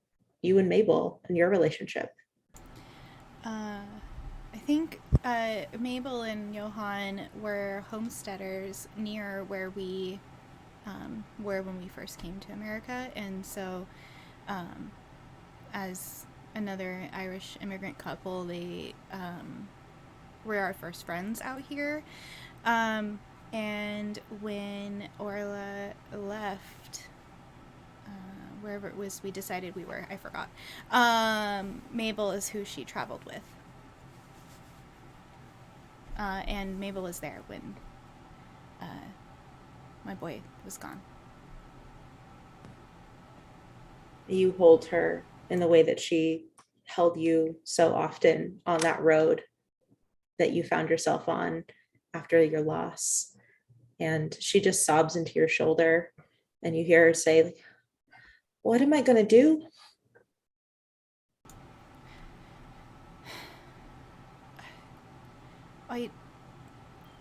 you and Mabel and your relationship? I think Mabel and Johann were homesteaders near where we were when we first came to America, and so as another Irish immigrant couple, they were our first friends out here. And when Orla left, wherever it was we decided we were, I forgot. Mabel is who she traveled with. And Mabel was there when my boy was gone. You hold her in the way that she held you so often on that road that you found yourself on after your loss. And she just sobs into your shoulder, and you hear her say, "What am I going to do?"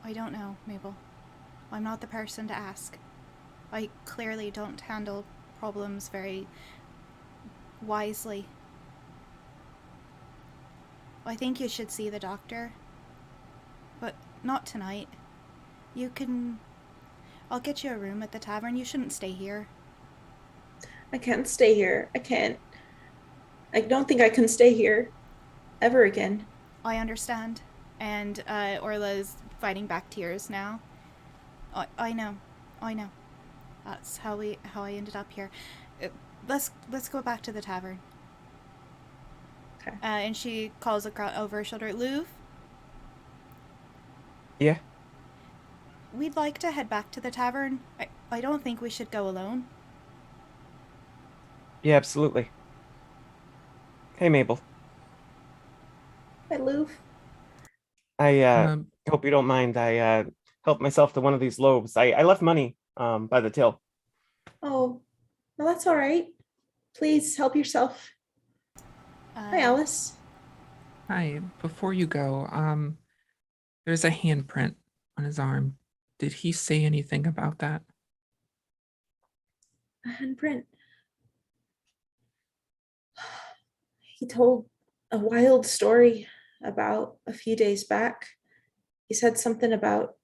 I don't know, Mabel. I'm not the person to ask. I clearly don't handle problems very wisely. I think you should see the doctor. But not tonight. I'll get you a room at the tavern. You shouldn't stay here. I can't stay here. I can't. I don't think I can stay here ever again. I understand. And Orla's fighting back tears now. I know. That's how I ended up here. Let's go back to the tavern. Okay. And she calls over her shoulder, Louv? Yeah. We'd like to head back to the tavern. I don't think we should go alone. Yeah, absolutely. Hey, Mabel. Hi, Lou. I hope you don't mind. I helped myself to one of these loaves. I left money by the till. Oh, well, that's all right. Please help yourself. Hi, Alice. Hi, before you go, there's a handprint on his arm. Did he say anything about that? A handprint. He told a wild story about a few days back. He said something about,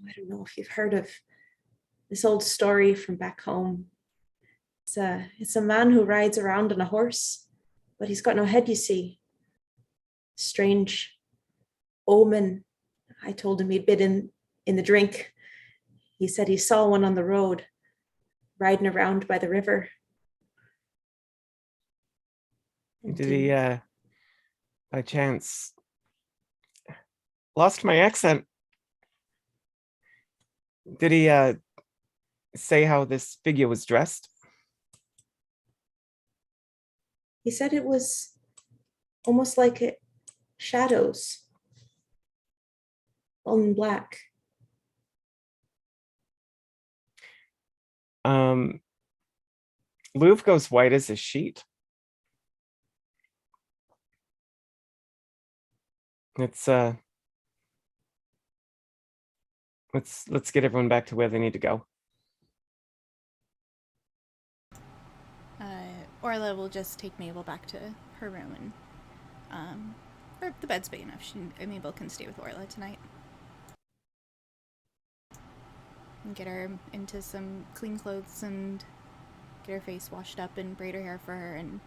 I don't know if you've heard of this old story from back home. It's a man who rides around on a horse, but he's got no head, you see. Strange omen. I told him he'd been in the drink. He said he saw one on the road riding around by the river. Did he, by chance, lost my accent? Did he say how this figure was dressed? He said it was almost like shadows, all in black. Louvre goes white as a sheet. Let's get everyone back to where they need to go. Orla will just take Mabel back to her room, and or the bed's big enough. Mabel can stay with Orla tonight. And get her into some clean clothes and get her face washed up and braid her hair for her and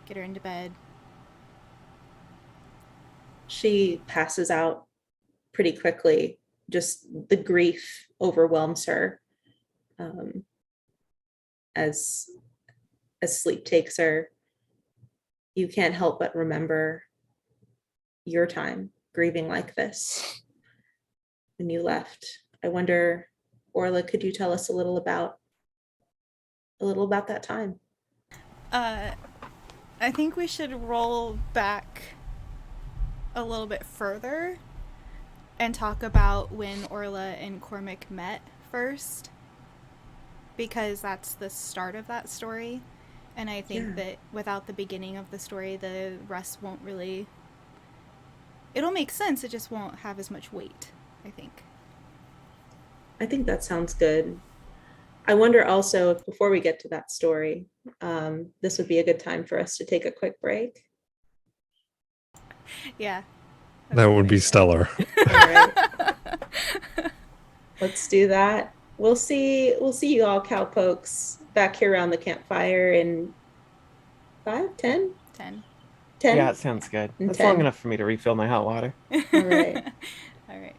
get her into bed. She passes out pretty quickly. Just the grief overwhelms her as sleep takes her. You can't help but remember your time grieving like this when you left. I wonder, Orla, could you tell us a little about that time? I think we should roll back a little bit further and talk about when Orla and Cormac met first, because that's the start of that story. And I think that without the beginning of the story, the rest won't really... It'll make sense, it just won't have as much weight, I think. I think that sounds good. I wonder also if before we get to that story, this would be a good time for us to take a quick break. Yeah. That would be stellar. All right. Let's do that. We'll see you all cowpokes back here around the campfire in 5, 10? 10. 10? Yeah, it sounds good. And That's 10. long enough for me to refill my hot water. All right. All right.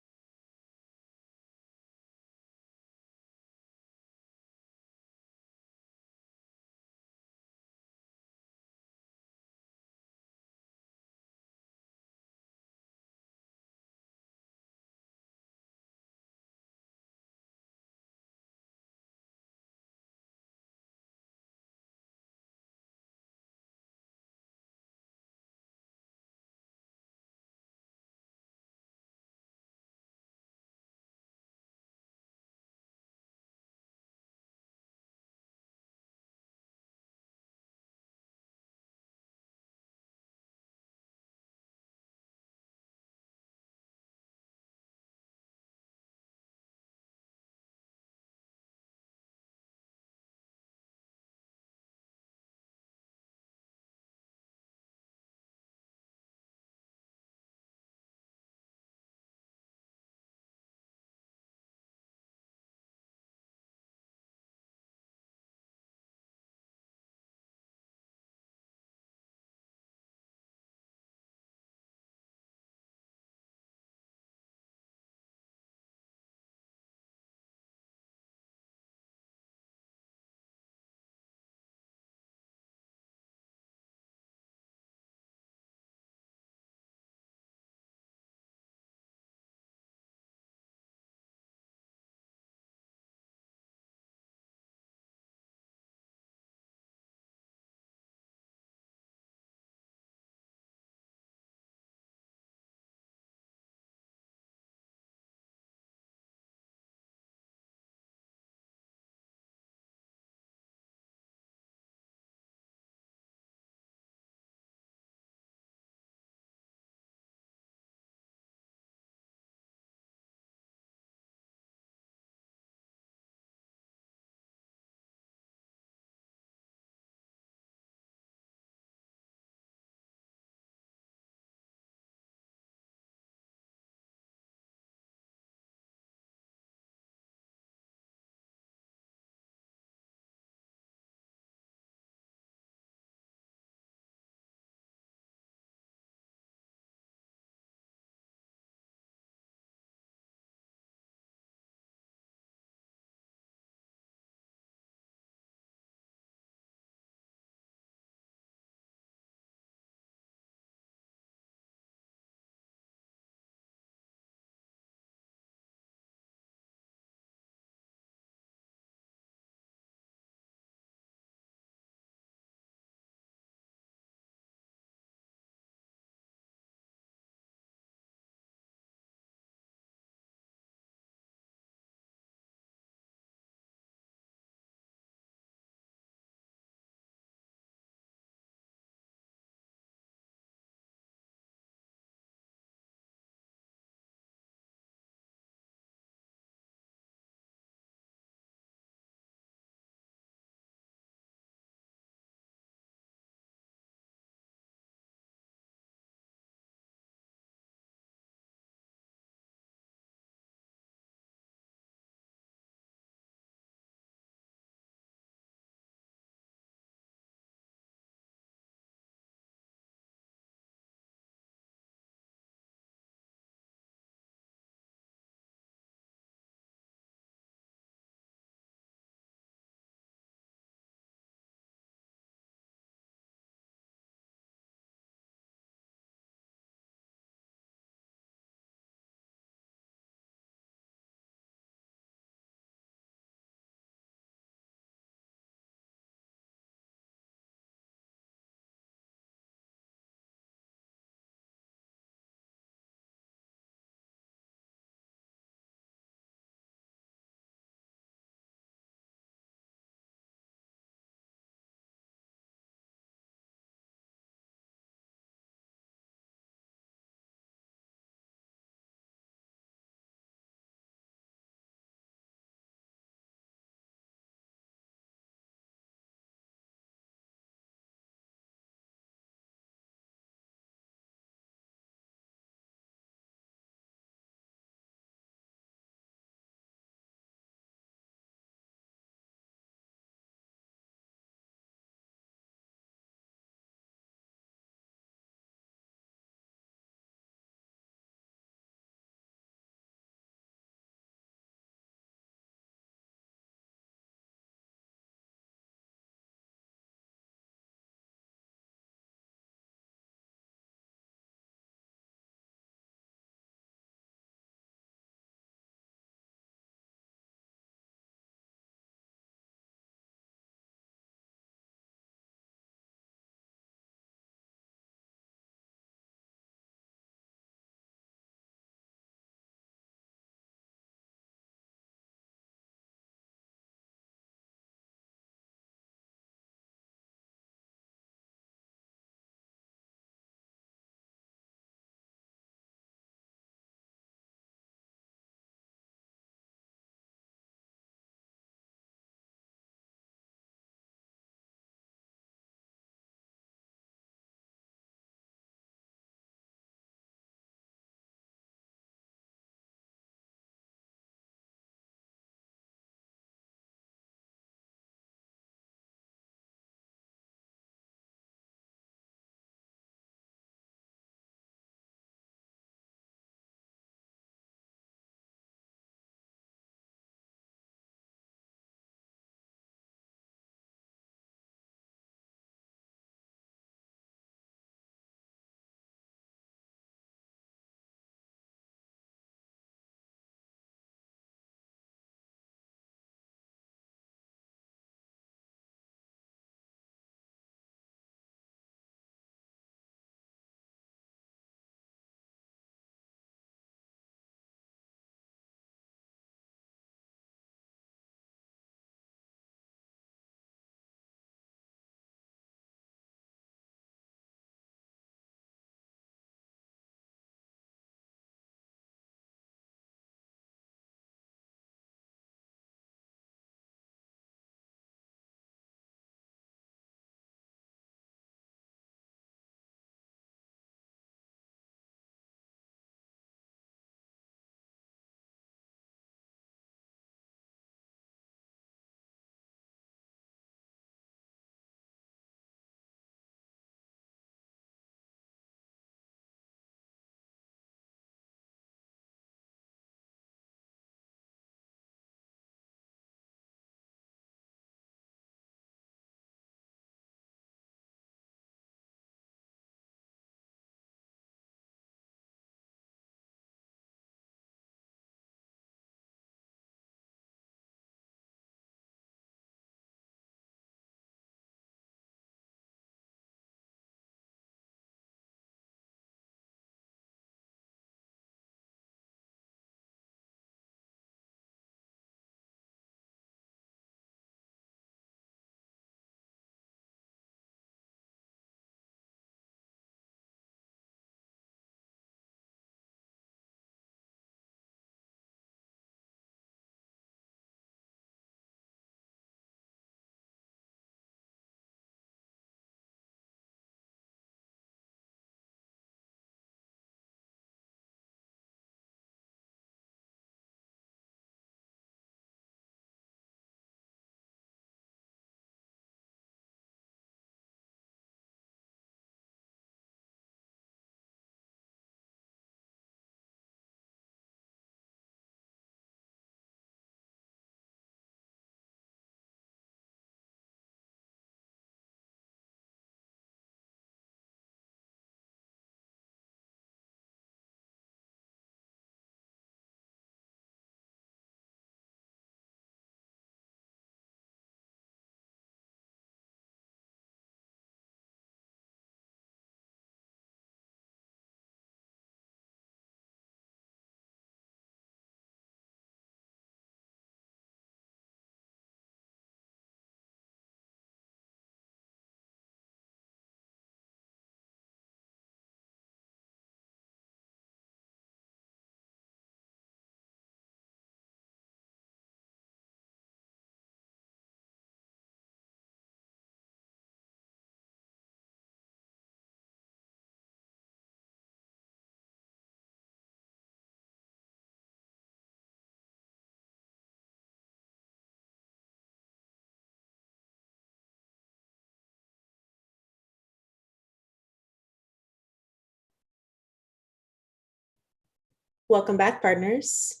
Welcome back, partners.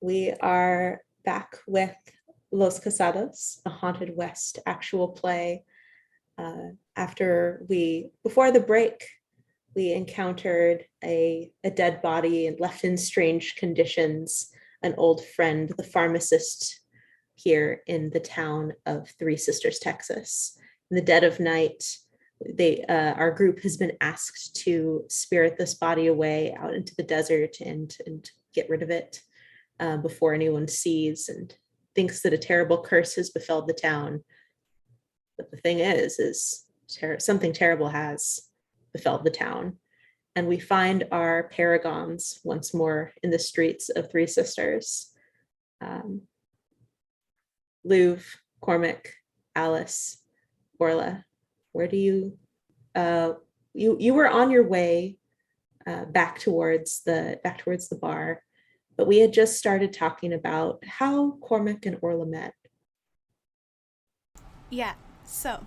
We are back with Los Cazados, a Haunted West actual play. Before the break, we encountered a dead body and left in strange conditions, an old friend, the pharmacist here in the town of Three Sisters, Texas. In the dead of night, our group has been asked to spirit this body away out into the desert and get rid of it before anyone sees and thinks that a terrible curse has befell the town. But the thing is something terrible has befell the town. And we find our paragons once more in the streets of Three Sisters. Louv, Cormac, Alice, Orla, where do you were on your way back towards the bar, but we had just started talking about how Cormac and Orla met. Yeah, so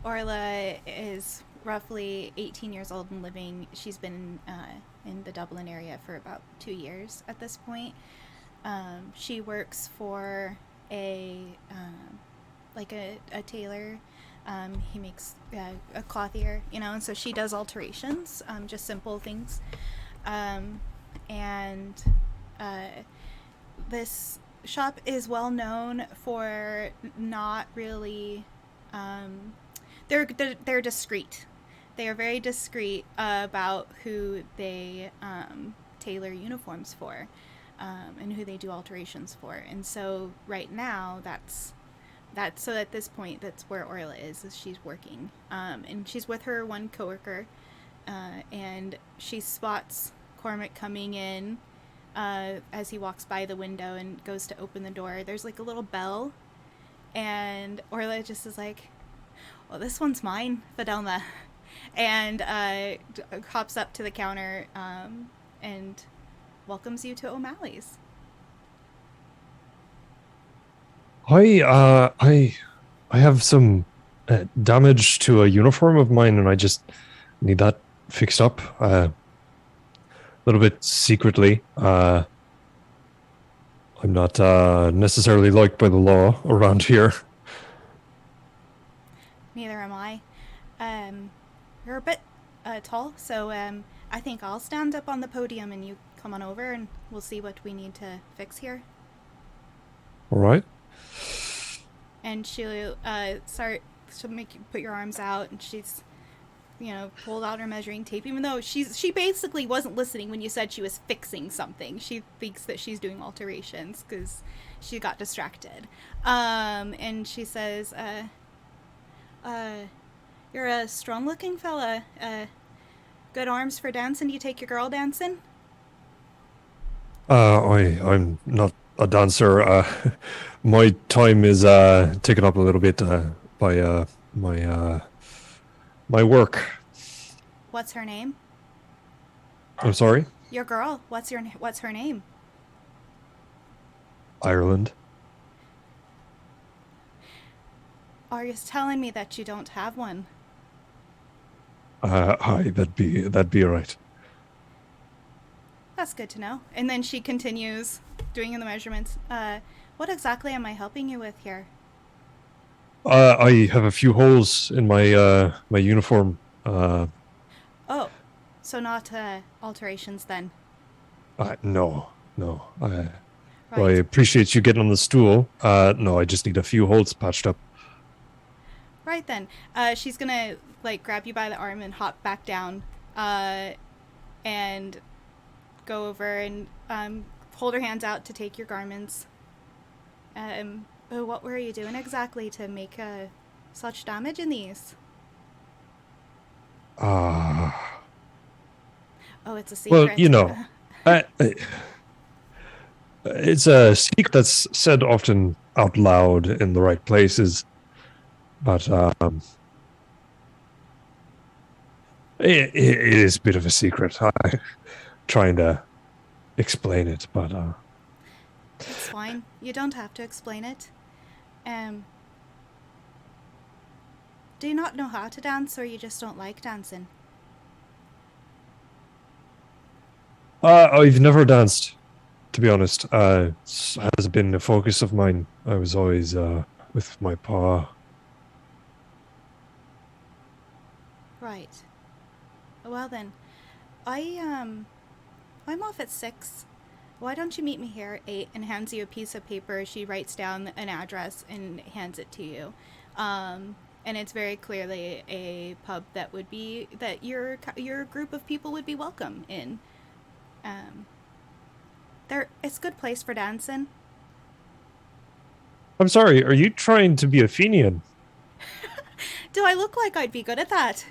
Orla is roughly 18 years old and living. She's been in the Dublin area for about 2 years at this point. She works for a tailor. He makes a clothier, and so she does alterations, just simple things. And this shop is well known for not really. They're discreet. They are very discreet about who they tailor uniforms for, and who they do alterations for. And so right now, so at this point, that's where Orla is she's working. And she's with her one coworker, and she spots Cormac coming in as he walks by the window and goes to open the door. There's like a little bell, and Orla just is like, well, this one's mine, Fidelma, and hops up to the counter and welcomes you to O'Malley's. I have some damage to a uniform of mine, and I just need that fixed up a little bit secretly. I'm not necessarily liked by the law around here. Neither am I. You're a bit tall, so I think I'll stand up on the podium and you come on over and we'll see what we need to fix here. All right. And she'll put your arms out, and she's, pulled out her measuring tape, even though she basically wasn't listening when you said she was fixing something. She thinks that she's doing alterations because she got distracted. And she says, you're a strong-looking fella. Good arms for dancing. Do you take your girl dancing? I'm not a dancer. My time is taken up a little bit by my work. What's her name? I'm sorry? Your girl. What's her name? Ireland. Are you telling me that you don't have one? Hi, that'd be right. That's good to know. And then she continues doing the measurements. What exactly am I helping you with here? I have a few holes in my my uniform. Oh, so not alterations then? No. Right. Well, I appreciate you getting on the stool. No, I just need a few holes patched up. Right then. She's gonna grab you by the arm and hop back down, and go over and hold her hands out to take your garments. What were you doing exactly to make such damage in these? Oh, it's a secret. Well, it's a secret that's said often out loud in the right places, but it is a bit of a secret. I'm trying to explain it, but it's fine. You don't have to explain it. Do you not know how to dance, or you just don't like dancing? I've never danced, to be honest. Has been a focus of mine. I was always with my pa. Right. Well then, I'm off at 6. Why don't you meet me here at 8 and hands you a piece of paper. She writes down an address and hands it to you. And it's very clearly a pub that would be that your group of people would be welcome in. Um, it's a good place for dancing. I'm sorry, are you trying to be a Fenian? Do I look like I'd be good at that?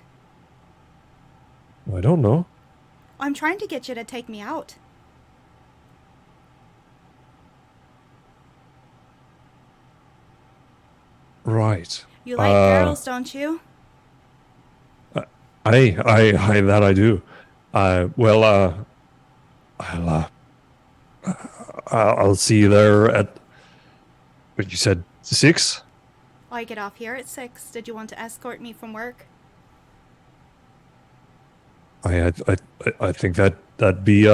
I don't know. I'm trying to get you to take me out. Right. You like girls, don't you? I that I do. Well, I'll see you there at what you said 6. I get off here at 6. Did you want to escort me from work? I think that'd be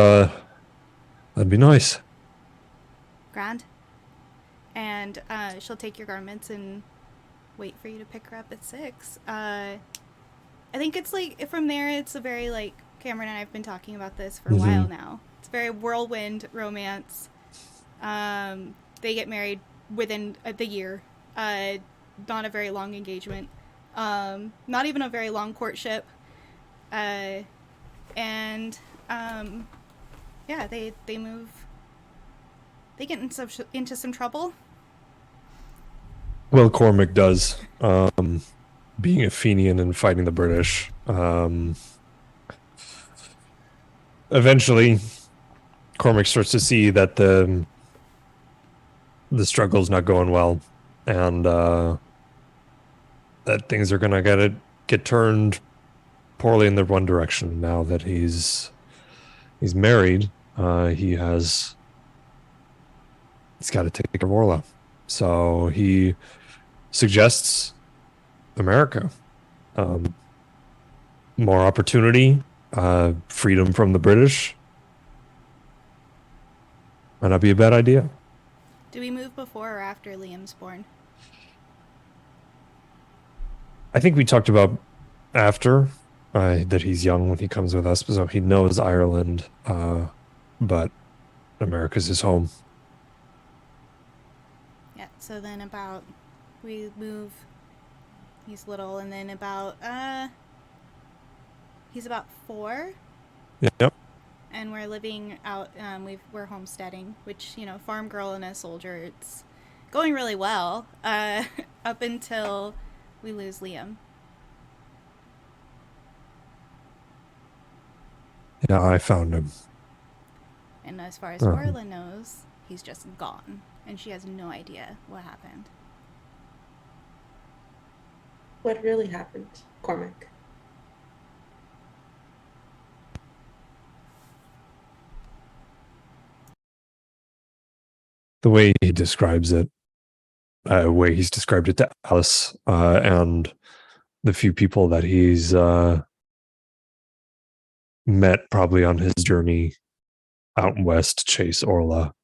nice. Grand. And she'll take your garments and wait for you to pick her up at 6. I think it's like from there. It's a very like Cameron and I've been talking about this for a while now. It's a very whirlwind romance. They get married within the year. Not a very long engagement. Not even a very long courtship. And yeah, they move. They get into some trouble. Well, Cormac does. Being a Fenian and fighting the British. Eventually, Cormac starts to see that the struggle's not going well, and that things are gonna get turned poorly in the one direction. Now that he's married, he's got to take care of Orla. So he suggests America, more opportunity, freedom from the British. Might not be a bad idea. Do we move before or after Liam's born? I think we talked about after that he's young when he comes with us, so he knows Ireland, but America's his home. Yeah, so then we move, he's little, and then he's about 4. Yep. And we're living out, we're homesteading, which, farm girl and a soldier, it's going really well, up until we lose Liam. Yeah, I found him. And as far as Orla knows, he's just gone. And she has no idea what happened. What really happened, Cormac? The way he describes it, way he's described it to Alice, and the few people that he's met probably on his journey out west to chase Orla.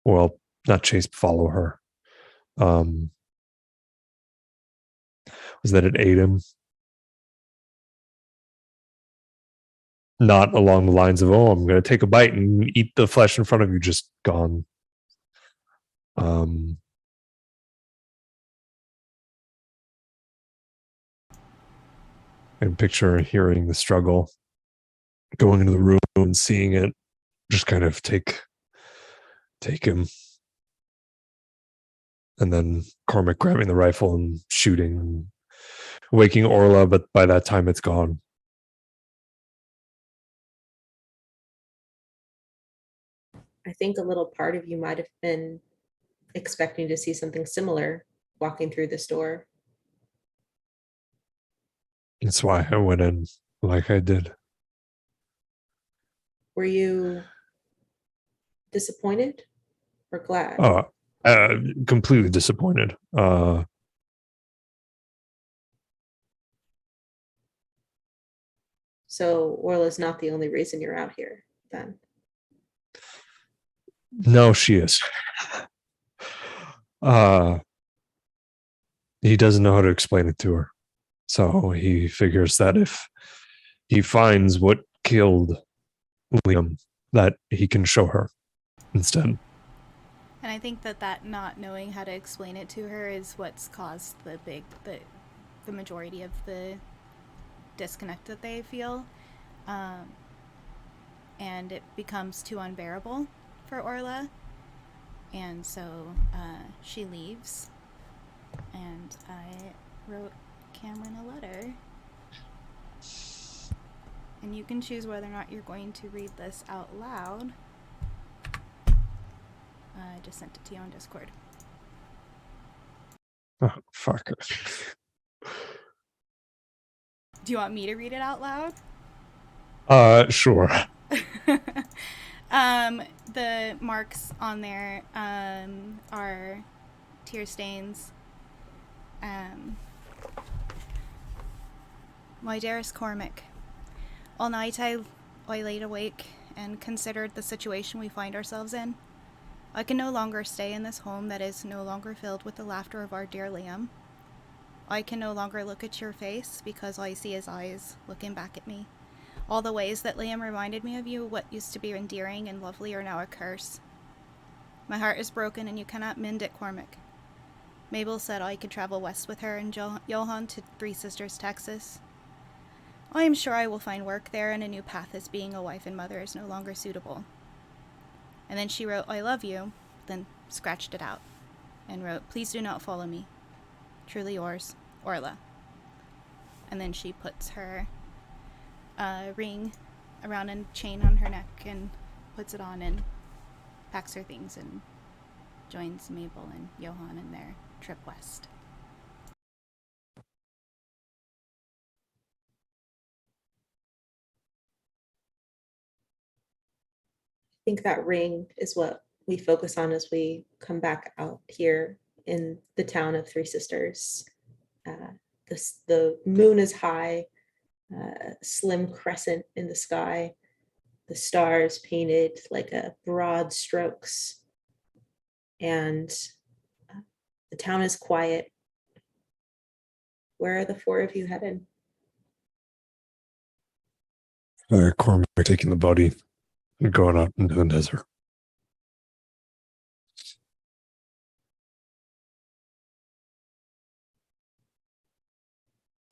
Well, not chase, follow her. Was that it ate him? Not along the lines of, oh, I'm going to take a bite and eat the flesh in front of you, just gone. And picture hearing the struggle, going into the room and seeing it just kind of take him. And then Cormac grabbing the rifle and shooting and waking Orla, but by that time it's gone. I think a little part of you might have been expecting to see something similar walking through this door. That's why I went in like I did. Were you disappointed or glad? Completely disappointed. So Orla's not the only reason you're out here, then? No, she is. He doesn't know how to explain it to her. So he figures that if he finds what killed Liam, that he can show her instead. And I think that not knowing how to explain it to her is what's caused the majority of the disconnect that they feel. And it becomes too unbearable for Orla. And so she leaves. And I wrote Cameron a letter. And you can choose whether or not you're going to read this out loud. I just sent it to you on Discord. Oh, fuck. Do you want me to read it out loud? Sure. The marks on there are tear stains. My dearest Cormac, all night I laid awake and considered the situation we find ourselves in. I can no longer stay in this home that is no longer filled with the laughter of our dear Liam. I can no longer look at your face because all I see is eyes looking back at me. All the ways that Liam reminded me of you, what used to be endearing and lovely, are now a curse. My heart is broken and you cannot mend it, Cormac. Mabel said I could travel west with her and Johan to Three Sisters, Texas. I am sure I will find work there and a new path as being a wife and mother is no longer suitable. And then she wrote, I love you, then scratched it out, and wrote, please do not follow me. Truly yours, Orla. And then she puts her ring around a chain on her neck and puts it on and packs her things and joins Mabel and Johan in their trip west. I think that ring is what we focus on as we come back out here in the town of Three Sisters. The moon is high, slim crescent in the sky, the stars painted like a broad strokes, and the town is quiet. Where are the four of you headed? Cormac taking the body and going out into the desert.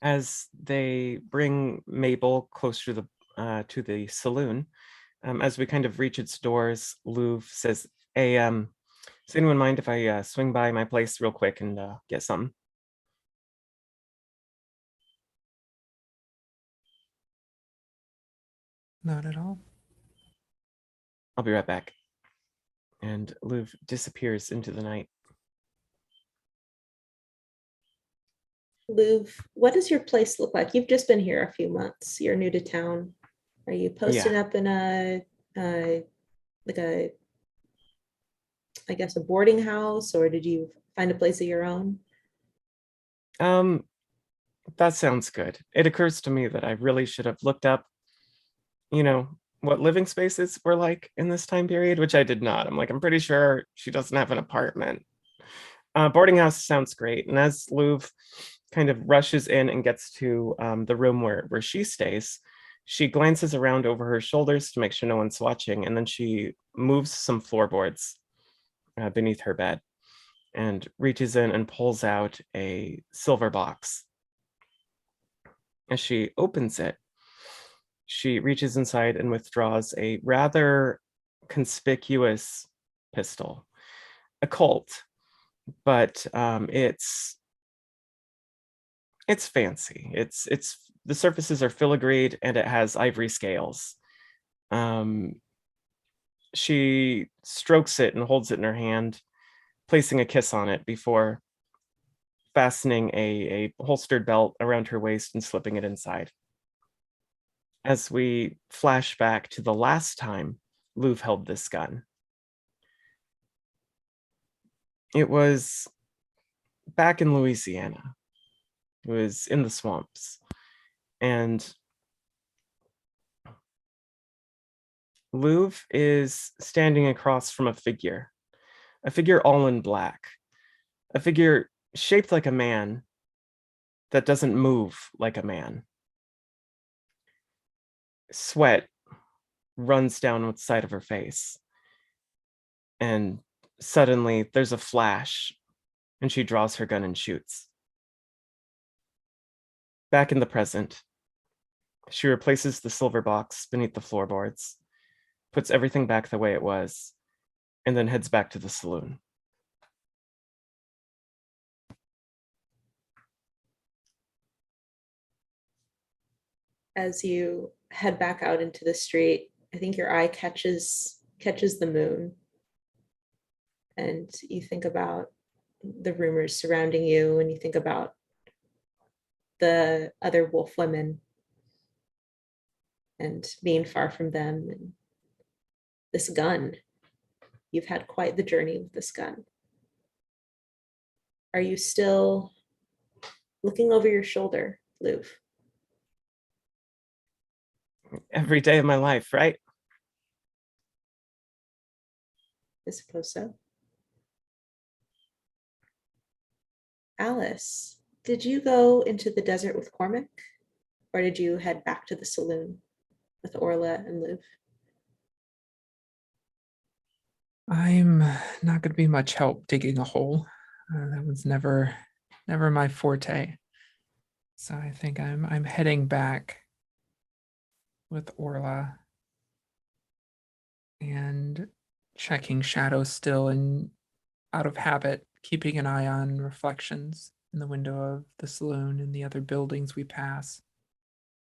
As they bring Mabel closer to the saloon, as we kind of reach its doors, Louv says, hey, does anyone mind if I swing by my place real quick and get something? Not at all. I'll be right back. And Louv disappears into the night. Louv, what does your place look like? You've just been here a few months. You're new to town. Are you posted up in a I guess a boarding house, or did you find a place of your own? That sounds good. It occurs to me that I really should have looked up, what living spaces were like in this time period, which I did not. I'm pretty sure she doesn't have an apartment. Boarding house sounds great. And as Louv kind of rushes in and gets to the room where she stays, she glances around over her shoulders to make sure no one's watching, and then she moves some floorboards beneath her bed and reaches in and pulls out a silver box. As she opens it, she reaches inside and withdraws a rather conspicuous pistol, a Colt, but it's fancy. It's the surfaces are filigreed and it has ivory scales. She strokes it and holds it in her hand, placing a kiss on it before fastening a holstered belt around her waist and slipping it inside. As we flash back to the last time Louv held this gun, it was back in Louisiana. It was in the swamps. And Louv is standing across from a figure all in black, a figure shaped like a man that doesn't move like a man. Sweat runs down the side of her face, and suddenly there's a flash, and she draws her gun and shoots. Back in the present, she replaces the silver box beneath the floorboards, puts everything back the way it was, and then heads back to the saloon. As you head back out into the street, I think your eye catches the moon, and you think about the rumors surrounding you, and you think about the other wolf women and being far from them, and this gun. You've had quite the journey with this gun. Are you still looking over your shoulder, Louv? Every day of my life, right? I suppose so. Alice, did you go into the desert with Cormac, or did you head back to the saloon with Orla and Louv? I'm not going to be much help digging a hole. That was never my forte. So I think I'm heading back with Orla and checking shadows still, and out of habit, keeping an eye on reflections in the window of the saloon and the other buildings we pass.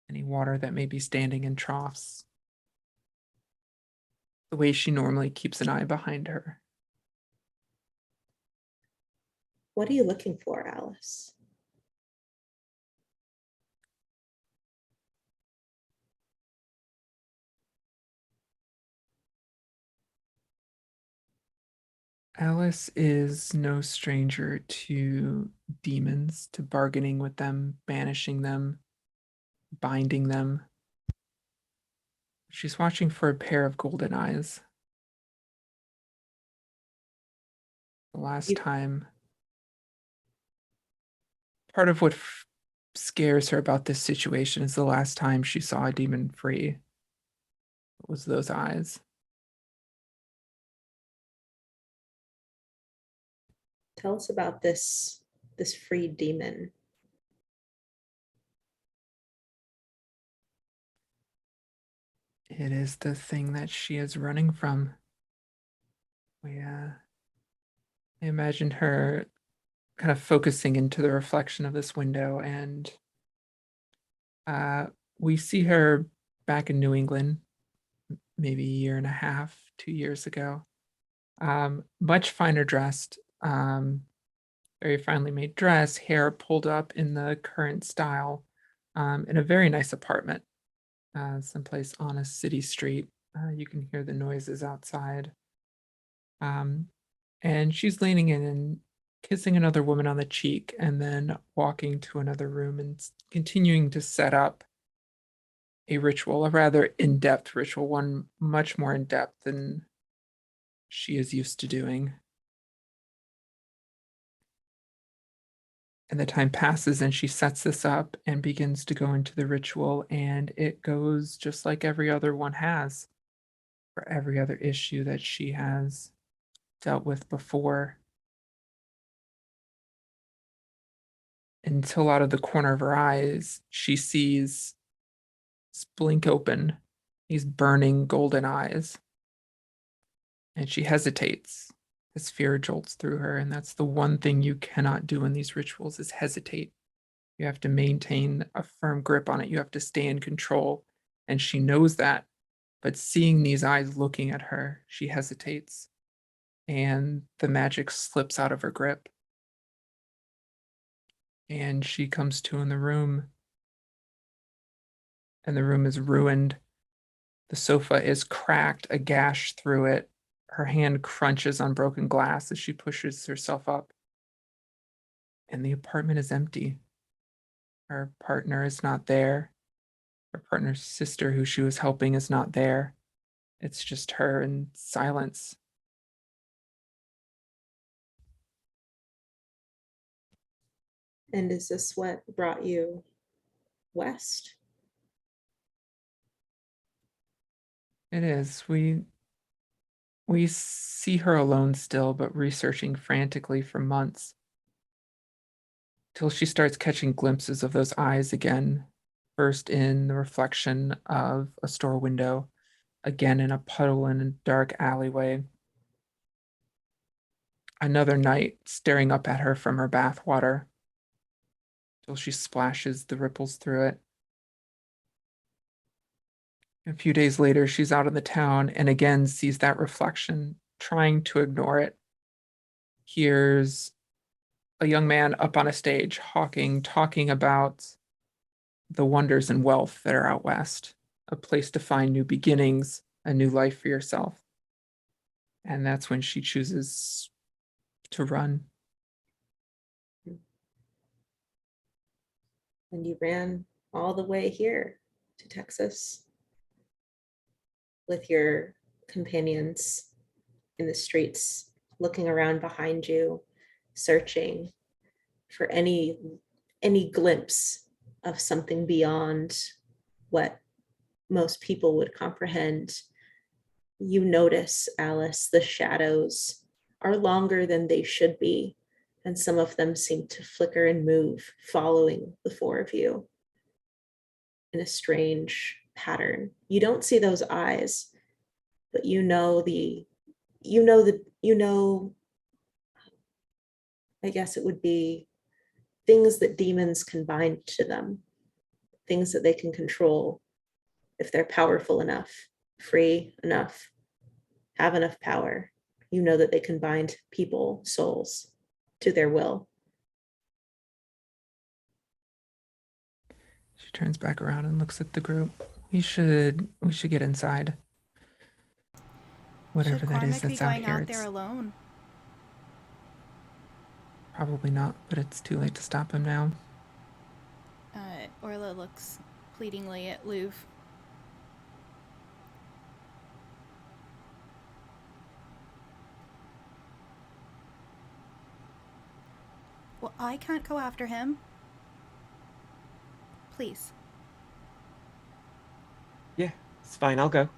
Any water that may be standing in troughs. The way she normally keeps an eye behind her. What are you looking for, Alice? Alice is no stranger to demons, to bargaining with them, banishing them, binding them. She's watching for a pair of golden eyes. The last time, part of what scares her about this situation is the last time she saw a demon free. It was those eyes. Tell us about this freed demon. It is the thing that she is running from. I imagined her kind of focusing into the reflection of this window, and we see her back in New England, maybe a year and a half, 2 years ago. Much finer dressed, very finely made dress, hair pulled up in the current style, in a very nice apartment, someplace on a city street. You can hear the noises outside. And she's leaning in and kissing another woman on the cheek, and then walking to another room and continuing to set up a ritual, a rather in-depth ritual, one much more in-depth than she is used to doing. And the time passes, and she sets this up and begins to go into the ritual, and it goes just like every other one has, for every other issue that she has dealt with before. Until out of the corner of her eyes, she sees blink open these burning golden eyes. And she hesitates as fear jolts through her. And that's the one thing you cannot do in these rituals, is hesitate. You have to maintain a firm grip on it. You have to stay in control. And she knows that. But seeing these eyes looking at her, she hesitates. And the magic slips out of her grip. And she comes to in the room. And the room is ruined. The sofa is cracked, a gash through it. Her hand crunches on broken glass as she pushes herself up. And the apartment is empty. Her partner is not there. Her partner's sister, who she was helping, is not there. It's just her in silence. And is this what brought you west? It is. We see her alone still, but researching frantically for months, till she starts catching glimpses of those eyes again, first in the reflection of a store window, again in a puddle in a dark alleyway. Another night staring up at her from her bathwater, till she splashes the ripples through it. A few days later, she's out in the town and again sees that reflection, trying to ignore it. Hears a young man up on a stage hawking, talking about the wonders and wealth that are out west, a place to find new beginnings, a new life for yourself. And that's when she chooses to run. And you ran all the way here to Texas with your companions in the streets, looking around behind you, searching for any glimpse of something beyond what most people would comprehend. You notice, Alice, the shadows are longer than they should be, and some of them seem to flicker and move, following the four of you in a strange pattern. You don't see those eyes, but you know, I guess it would be things that demons can bind to them, things that they can control if they're powerful enough, free enough, have enough power. You know that they can bind people, souls, to their will. She turns back around and looks at the group. We should get inside. Whatever Should that is Cormac be that's out going here, out there it's alone? probably not, but it's too late to stop him now. Orla looks pleadingly at Louv. Well, I can't go after him. Please. Yeah, it's fine. I'll go.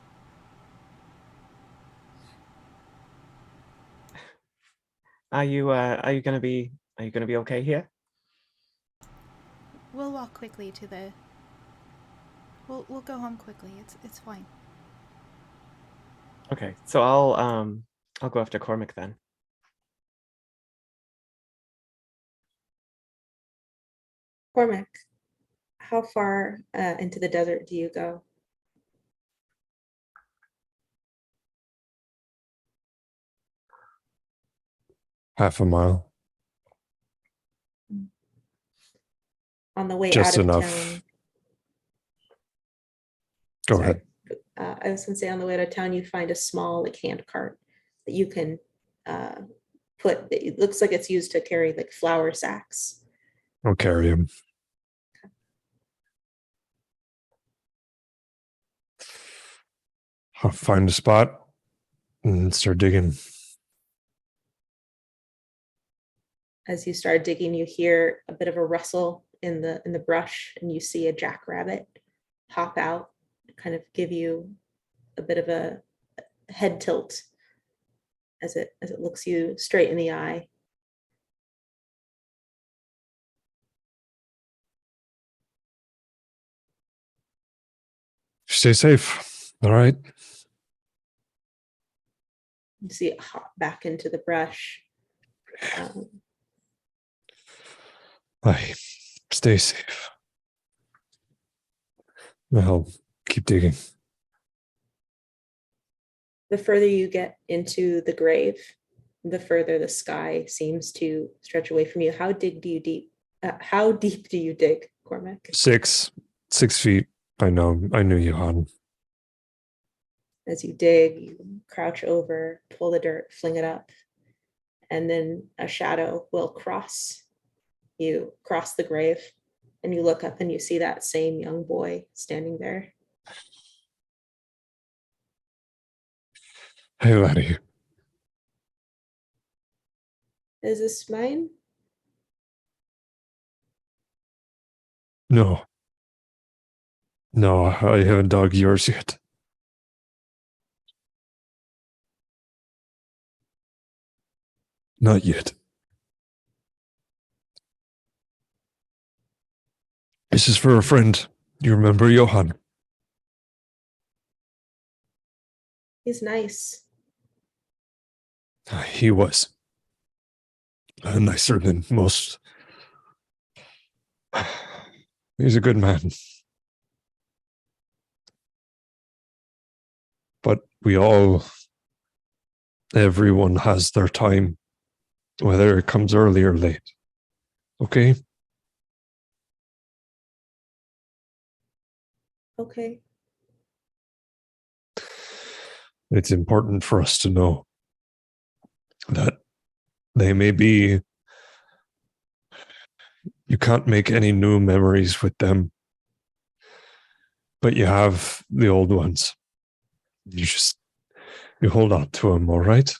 Are you gonna be okay here? We'll walk quickly to the... We'll go home quickly. It's fine. Okay, so I'll go after Cormac then. Cormac, how far into the desert do you go? Half a mile. On the way Just out of enough. town. Go Sorry. ahead. I was gonna say, on the way out of town, you find a small hand cart that you can put. It looks like it's used to carry like flour sacks. I'll carry him. I'll find a spot and start digging. As you start digging, you hear a bit of a rustle in the brush, and you see a jackrabbit hop out, kind of give you a bit of a head tilt as it looks you straight in the eye. Stay safe. All right. You see it hop back into the brush. Bye. Stay safe. I'll keep digging. The further you get into the grave, the further the sky seems to stretch away from you. How deep do you dig, Cormac? 6 feet. I knew Yeehaw. As you dig, you crouch over, pull the dirt, fling it up, and then a shadow will cross the grave, and you look up and you see that same young boy standing there. Hey, laddie. Is this mine? No. No, I haven't dug yours yet. Not yet. This is for a friend. You remember Yeehaw? He's nice. He was nicer than most. He's a good man. But everyone has their time, whether it comes early or late. Okay? Okay. It's important for us to know that they may be, you can't make any new memories with them, but you have the old ones. You hold on to them, all right?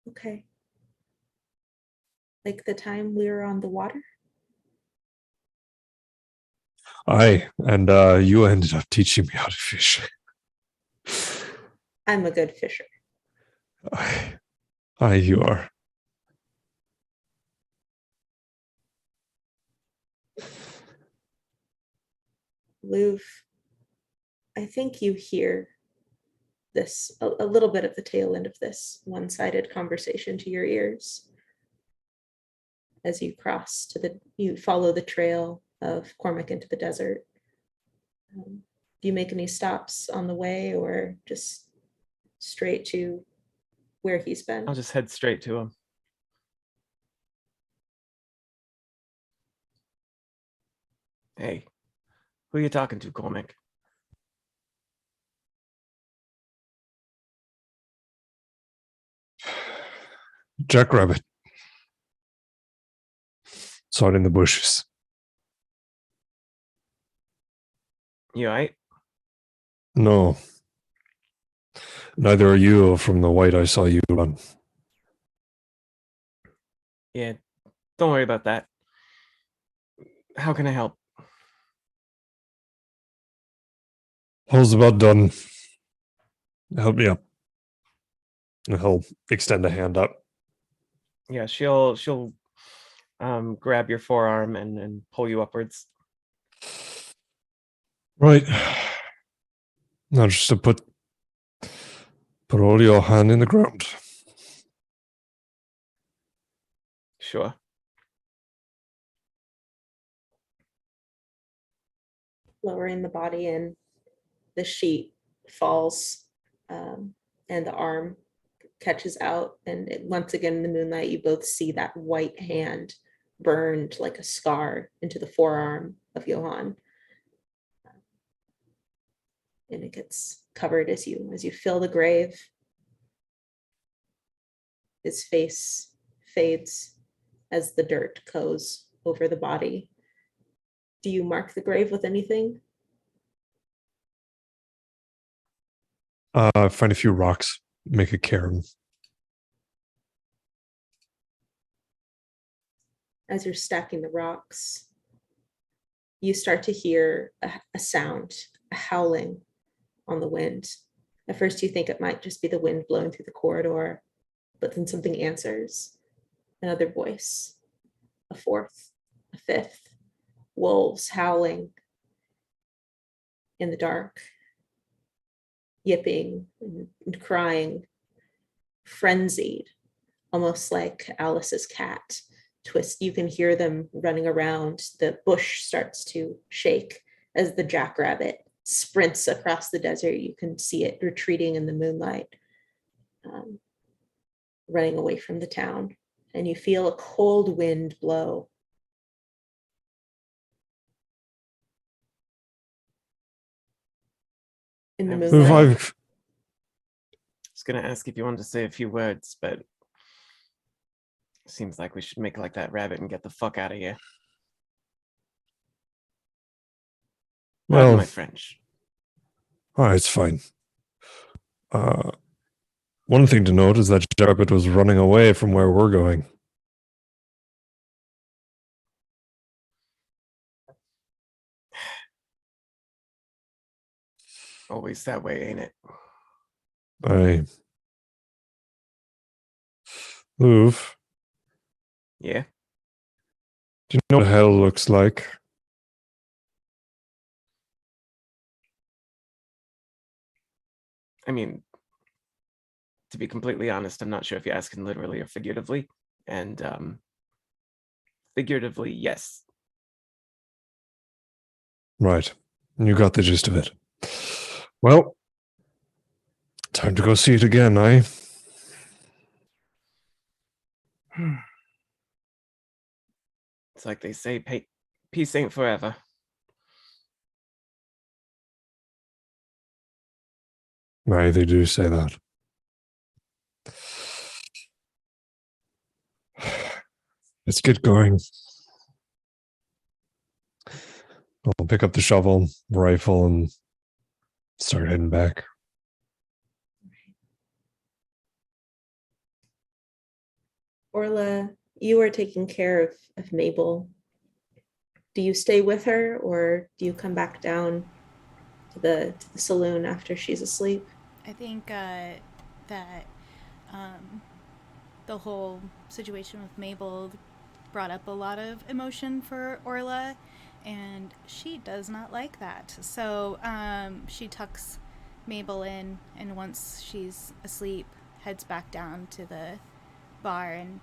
Okay. Like the time we were on the water? Aye, and you ended up teaching me how to fish. I'm a good fisher. Aye, you are. Louv, I think you hear this, a little bit of the tail end of this one-sided conversation to your ears as you follow the trail of Cormac into the desert. Do you make any stops on the way or just straight to where he's been? I'll just head straight to him. Hey, who are you talking to, Cormac? Jackrabbit. Saw it in the bushes. You all right? No. Neither are you from the white I saw you run. Yeah, don't worry about that. How can I help? All's about done. Help me up. And he'll extend a hand up. Yeah, she'll grab your forearm and pull you upwards. Right. Now just to put all your hand in the ground. Sure. Lowering the body in, the sheet falls, and the arm catches out. And once again, in the moonlight, you both see that white hand burned like a scar into the forearm of Johann. And it gets covered as you fill the grave. His face fades as the dirt goes over the body. Do you mark the grave with anything? Find a few rocks. Make a cairn. As you're stacking the rocks, you start to hear a sound, a howling on the wind. At first, you think it might just be the wind blowing through the corridor, but then something answers. Another voice, a fourth, a fifth, wolves howling in the dark, yipping and crying, frenzied, almost like Alice's cat. Twist, you can hear them running around. The bush starts to shake as the jackrabbit sprints across the desert. You can see it retreating in the moonlight, running away from the town. And you feel a cold wind blow. In the I was moonlight. I Revive. was gonna ask if you wanted to say a few words, but seems like we should make like that rabbit and get the fuck out of here. Pardon Well, my French. all right, it's fine. One thing to note is that Jacobit was running away from where we're going. Always that way, ain't it? I move. Yeah. Do you know what hell looks like? I mean, to be completely honest, I'm not sure if you're asking literally or figuratively. And figuratively, yes. Right. You got the gist of it. Well, time to go see it again, eh? It's like they say, peace ain't forever. Aye, they do say that. Let's get going. I'll pick up the shovel, rifle, and start heading back. Orla, you are taking care of Mabel. Do you stay with her, or do you come back down to the saloon after she's asleep? I think that the whole situation with Mabel brought up a lot of emotion for Orla, and she does not like that. So she tucks Mabel in, and once she's asleep, heads back down to the bar and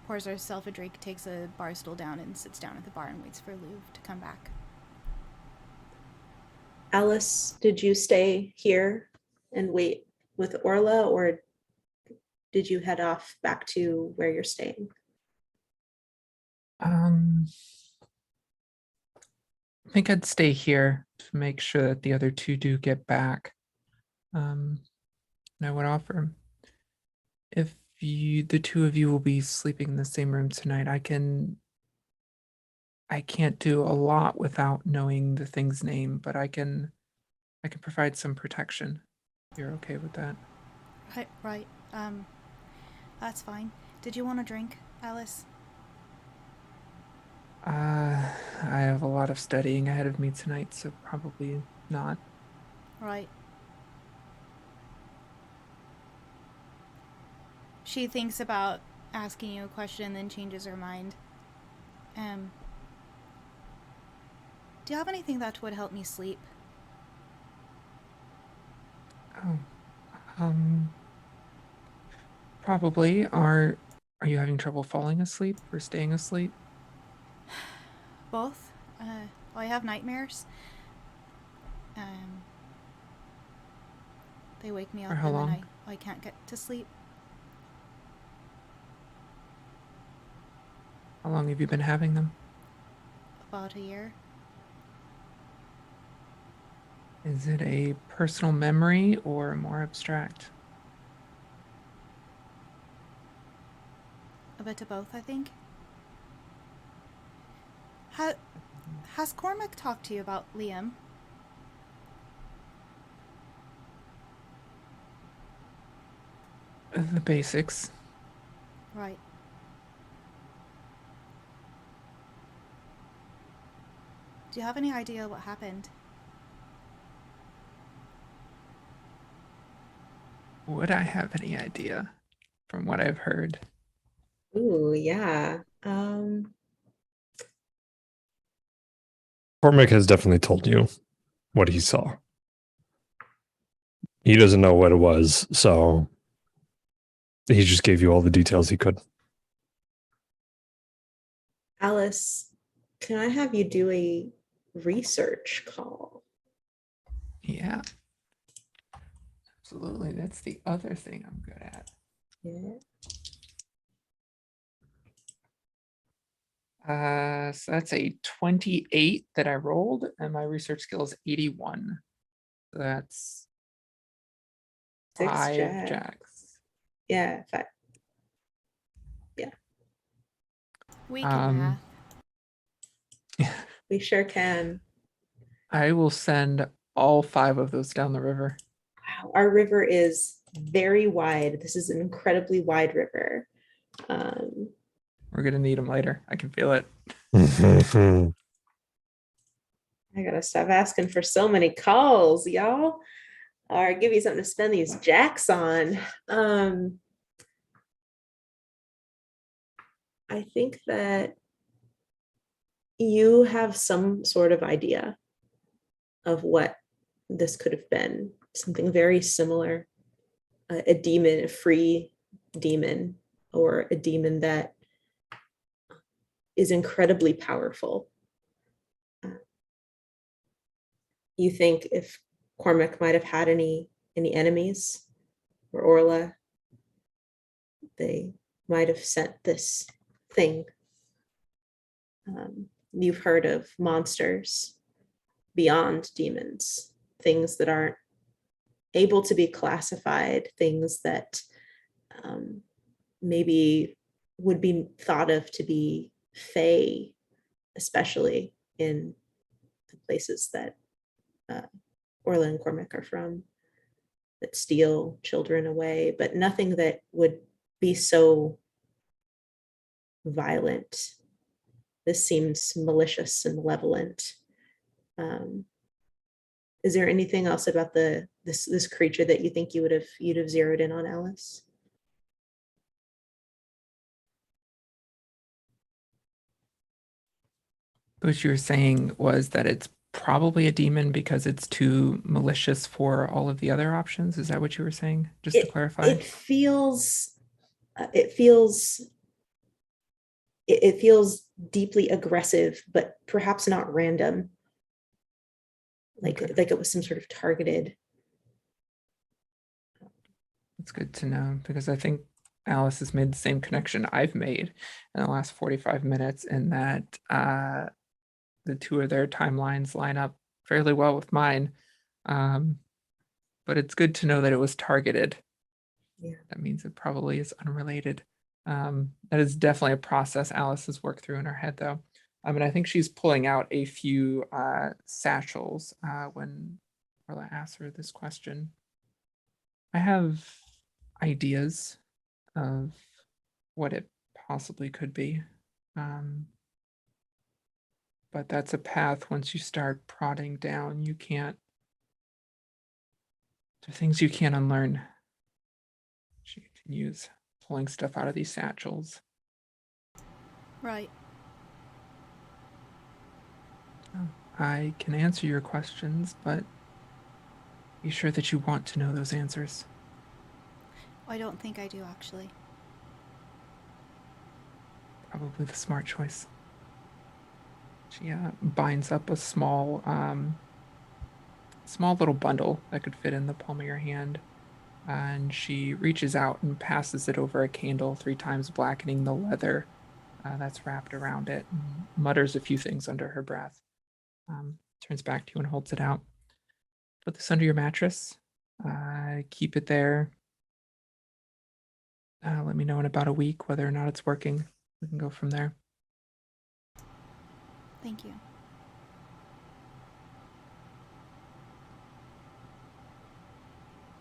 pours herself a drink, takes a bar stool down, and sits down at the bar and waits for Lou to come back. Alice, did you stay here and wait with Orla, or did you head off back to where you're staying? I think I'd stay here to make sure that the other two do get back. And I would offer, if the two of you will be sleeping in the same room tonight, I can't do a lot without knowing the thing's name, but I can provide some protection. You're okay with that? Right. That's fine. Did you want a drink, Alice? I have a lot of studying ahead of me tonight, so probably not. Right. She thinks about asking you a question, then changes her mind. Do you have anything that would help me sleep? Oh, probably. Are you having trouble falling asleep or staying asleep? Both. I have nightmares. They wake me up For how and long? then I can't get to sleep. How long have you been having them? About a year. Is it a personal memory or more abstract? A bit of both, I think. Has Cormac talked to you about Liam? The basics. Right. Do you have any idea what happened? Would I have any idea from what I've heard? Ooh, yeah. Cormac has definitely told you what he saw. He doesn't know what it was, so he just gave you all the details he could. Alice, can I have you do a research call? Yeah. Absolutely. That's the other thing I'm good at. Yeah. So that's a 28 that I rolled, and my research skill is 81. So that's 6 5 jacks. Yeah, 5. Yeah. We can math. We sure can. I will send all 5 of those down the river. wow, our river is very wide. This is an incredibly wide river. We're gonna need them later. I can feel it. I gotta stop asking for so many calls, y'all. Or give you something to spend these jacks on. I think that you have some sort of idea of what this could have been. Something very similar. A demon, a free demon, or a demon that is incredibly powerful. You think if Cormac might have had any enemies, or Orla, they might have sent this thing. You've heard of monsters beyond demons, things that aren't able to be classified, things that maybe would be thought of to be fey, especially in the places that Orla and Cormac are from, that steal children away, but nothing that would be so violent. This seems malicious and malevolent. Is there anything else about this creature that you think you'd have zeroed in on, Alice? What you were saying was that it's probably a demon because it's too malicious for all of the other options. Is that what you were saying? Just to clarify. It feels it feels deeply aggressive, but perhaps not random. Like it was some sort of targeted. It's good to know, because I think Alice has made the same connection I've made in the last 45 minutes, in that the two of their timelines line up fairly well with mine. But it's good to know that it was targeted. Yeah. That means it probably is unrelated. That is definitely a process Alice has worked through in her head, though. I mean, I think she's pulling out a few satchels when Orla asks her this question. I have ideas of what it possibly could be. But that's a path, once you start prodding down, you can't, there are things you can't unlearn. She continues pulling stuff out of these satchels. Right. I can answer your questions, but be sure that you want to know those answers. I don't think I do, actually. Probably the smart choice. She binds up a small little bundle that could fit in the palm of your hand, and she reaches out and passes it over a candle 3 times, blackening the leather that's wrapped around it, and mutters a few things under her breath. Turns back to you and holds it out. Put this under your mattress. Keep it there. Let me know in about a week whether or not it's working. We can go from there. Thank you.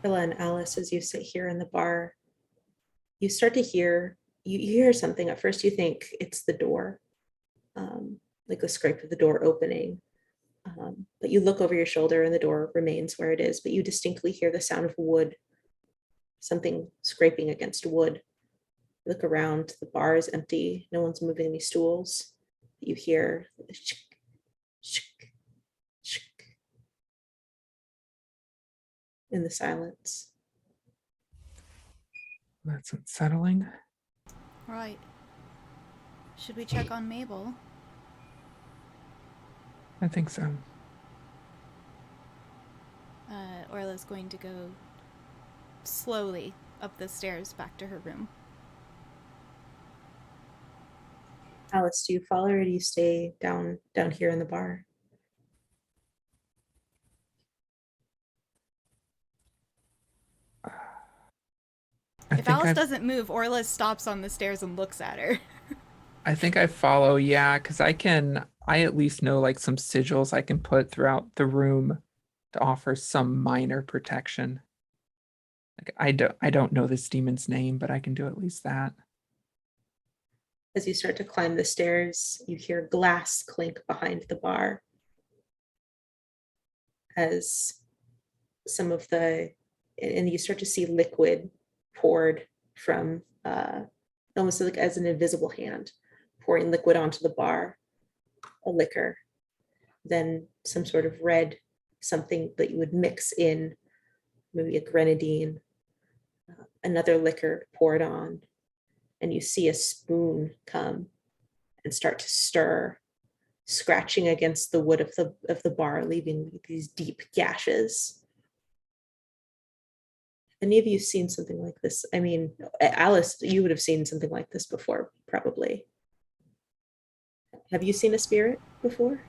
Orla and Alice, as you sit here in the bar, you start to hear, you hear something. At first you think it's the door, like the scrape of the door opening. But you look over your shoulder and the door remains where it is, but you distinctly hear the sound of wood, something scraping against wood. You look around, the bar is empty. No one's moving any stools. You hear shik, shik, shik, in the silence. That's unsettling. Right. Should we check on Mabel? I think so. Orla's going to go slowly up the stairs back to her room. Alice, do you follow or do you stay down here in the bar? If Alice doesn't move, Orla stops on the stairs and looks at her. I think I follow, yeah, because I at least know like some sigils I can put throughout the room to offer some minor protection. I don't know this demon's name, but I can do at least that. As you start to climb the stairs, you hear glass clink behind the bar as and you start to see liquid poured from almost like as an invisible hand pouring liquid onto the bar, a liquor, then some sort of red something that you would mix in, maybe a grenadine, another liquor poured on, and you see a spoon come and start to stir, scratching against the wood of the bar, leaving these deep gashes. Any of you seen something like this? I mean, Alice, you would have seen something like this before, probably. Have you seen a spirit before?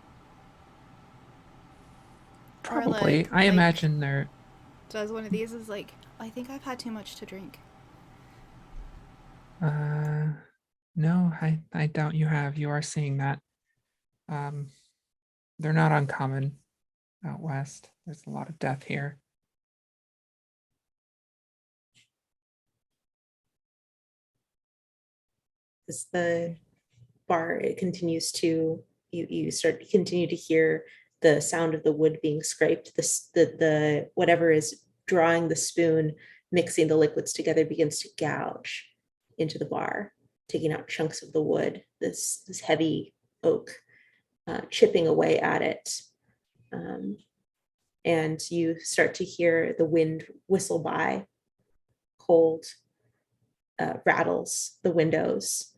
Probably. Orla, I imagine they're. does one of these is like, I think I've had too much to drink. No, I doubt you have. You are seeing that. They're not uncommon out west. There's a lot of death here. As the bar, it continues to, you continue to hear the sound of the wood being scraped. The whatever is drawing the spoon, mixing the liquids together, begins to gouge into the bar, taking out chunks of the wood, this heavy oak, chipping away at it. And you start to hear the wind whistle by, cold, rattles the windows.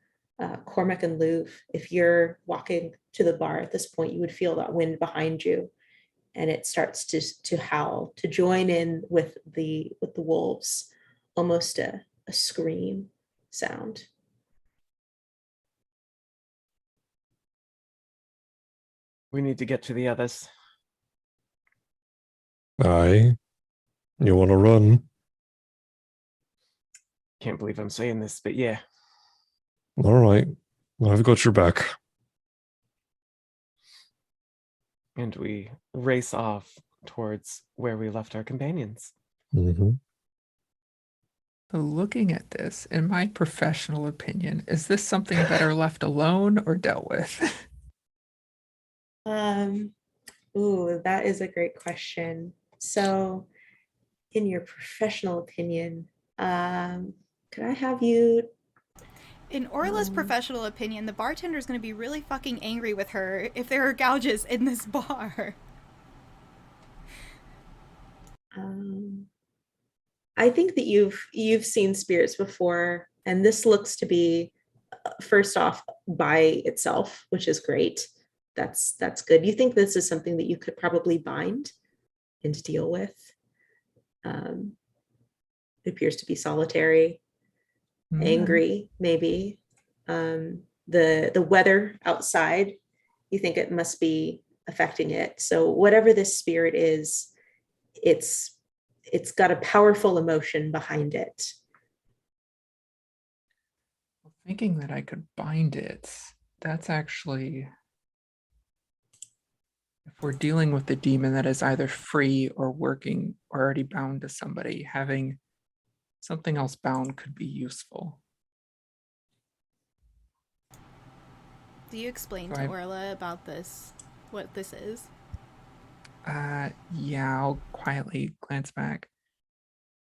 Cormac and Louv, if you're walking to the bar at this point, you would feel that wind behind you, and it starts to howl, to join in with the wolves, almost a scream sound. We need to get to the others. Aye. You want to run? Can't believe I'm saying this, but yeah. All right. I've got your back. And we race off towards where we left our companions. Mm-hmm. So looking at this, in my professional opinion, is this something better left alone or dealt with? Ooh, that is a great question. So, in your professional opinion, could I have you? In Orla's professional opinion, the bartender is going to be really fucking angry with her if there are gouges in this bar. I think that you've seen spirits before, and this looks to be, first off, by itself, which is great. That's good. You think this is something that you could probably bind and deal with? It appears to be solitary, angry, maybe. The weather outside, you think it must be affecting it. So whatever this spirit is, it's got a powerful emotion behind it. Thinking that I could bind it, that's actually, if we're dealing with the demon that is either free or working or already bound to somebody, having something else bound could be useful. Do you explain So to Orla about this, what this is? Yeah, I'll quietly glance back.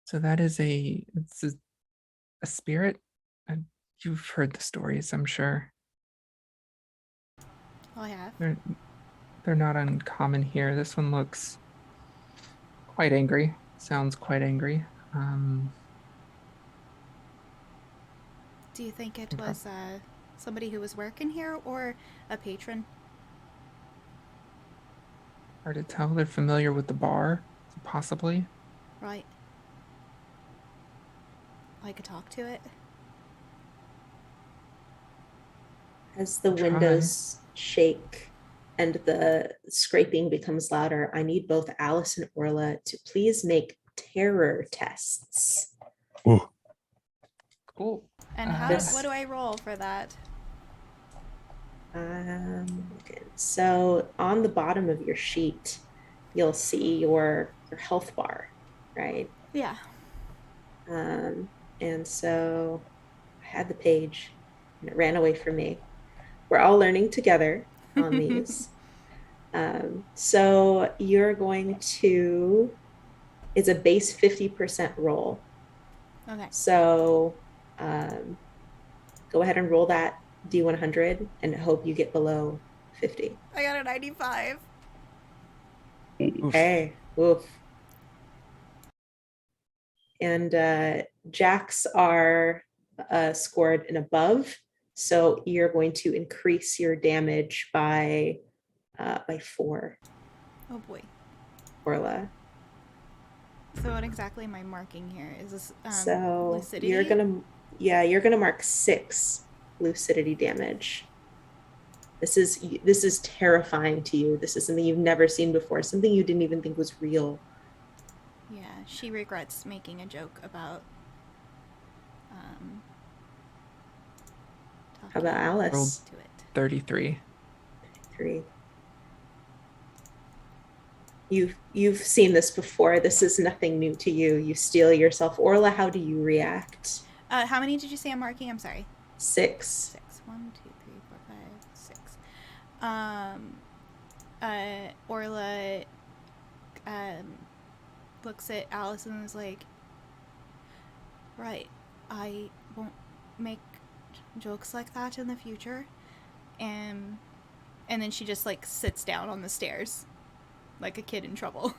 So that is it's a spirit. You've heard the stories, I'm sure. Oh, I have. They're not uncommon here. This one looks quite angry. Sounds quite angry. Do you think it was somebody who was working here or a patron? Hard to tell. They're familiar with the bar, possibly. Right. I could talk to it. As the windows shake and the scraping becomes louder, I need both Alice and Orla to please make terror tests. Oh, Cool. And what do I roll for that? Okay. So on the bottom of your sheet, you'll see your health bar, right? Yeah. And so I had the page and it ran away from me. We're all learning together on these. So you're going to, it's a base 50% roll. Okay. So go ahead and roll that D100 and hope you get below 50. I got a 95. Oof. Hey, oof. And jacks are scored and above. So you're going to increase your damage by 4, Oh boy. Orla. So what exactly am I marking here? Is this So lucidity? you're gonna mark 6 lucidity damage. This is terrifying to you. This is something you've never seen before, something you didn't even think was real. Yeah, she regrets making a joke about How about Alice? to it. 33. 3. You've seen this before. This is nothing new to you. You steel yourself. Orla, how do you react? How many did you say I'm marking? I'm sorry. 6. 6. 1, 2, 3, 4, 5, 6. Orla looks at Alice and is like, right, I won't make jokes like that in the future. And then she just like sits down on the stairs like a kid in trouble.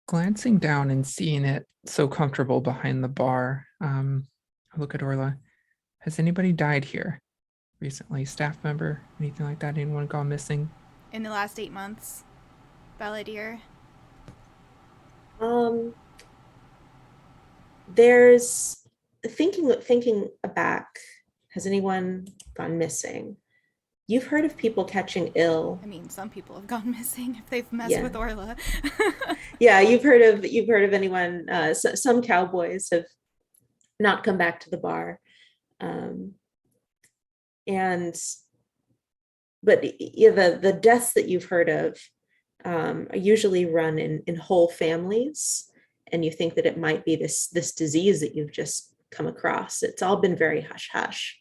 Glancing down and seeing it so comfortable behind the bar, I look at Orla. Has anybody died here recently? Staff member? Anything like that? Anyone gone missing? In the last 8 months, Balladeer. There's thinking back. Has anyone gone missing? You've heard of people catching ill. I mean, some people have gone missing if they've messed Yeah. with Orla. Yeah, you've heard of anyone. Some cowboys have not come back to the bar, but yeah, the deaths that you've heard of usually run in whole families, and you think that it might be this disease that you've just come across. It's all been very hush hush,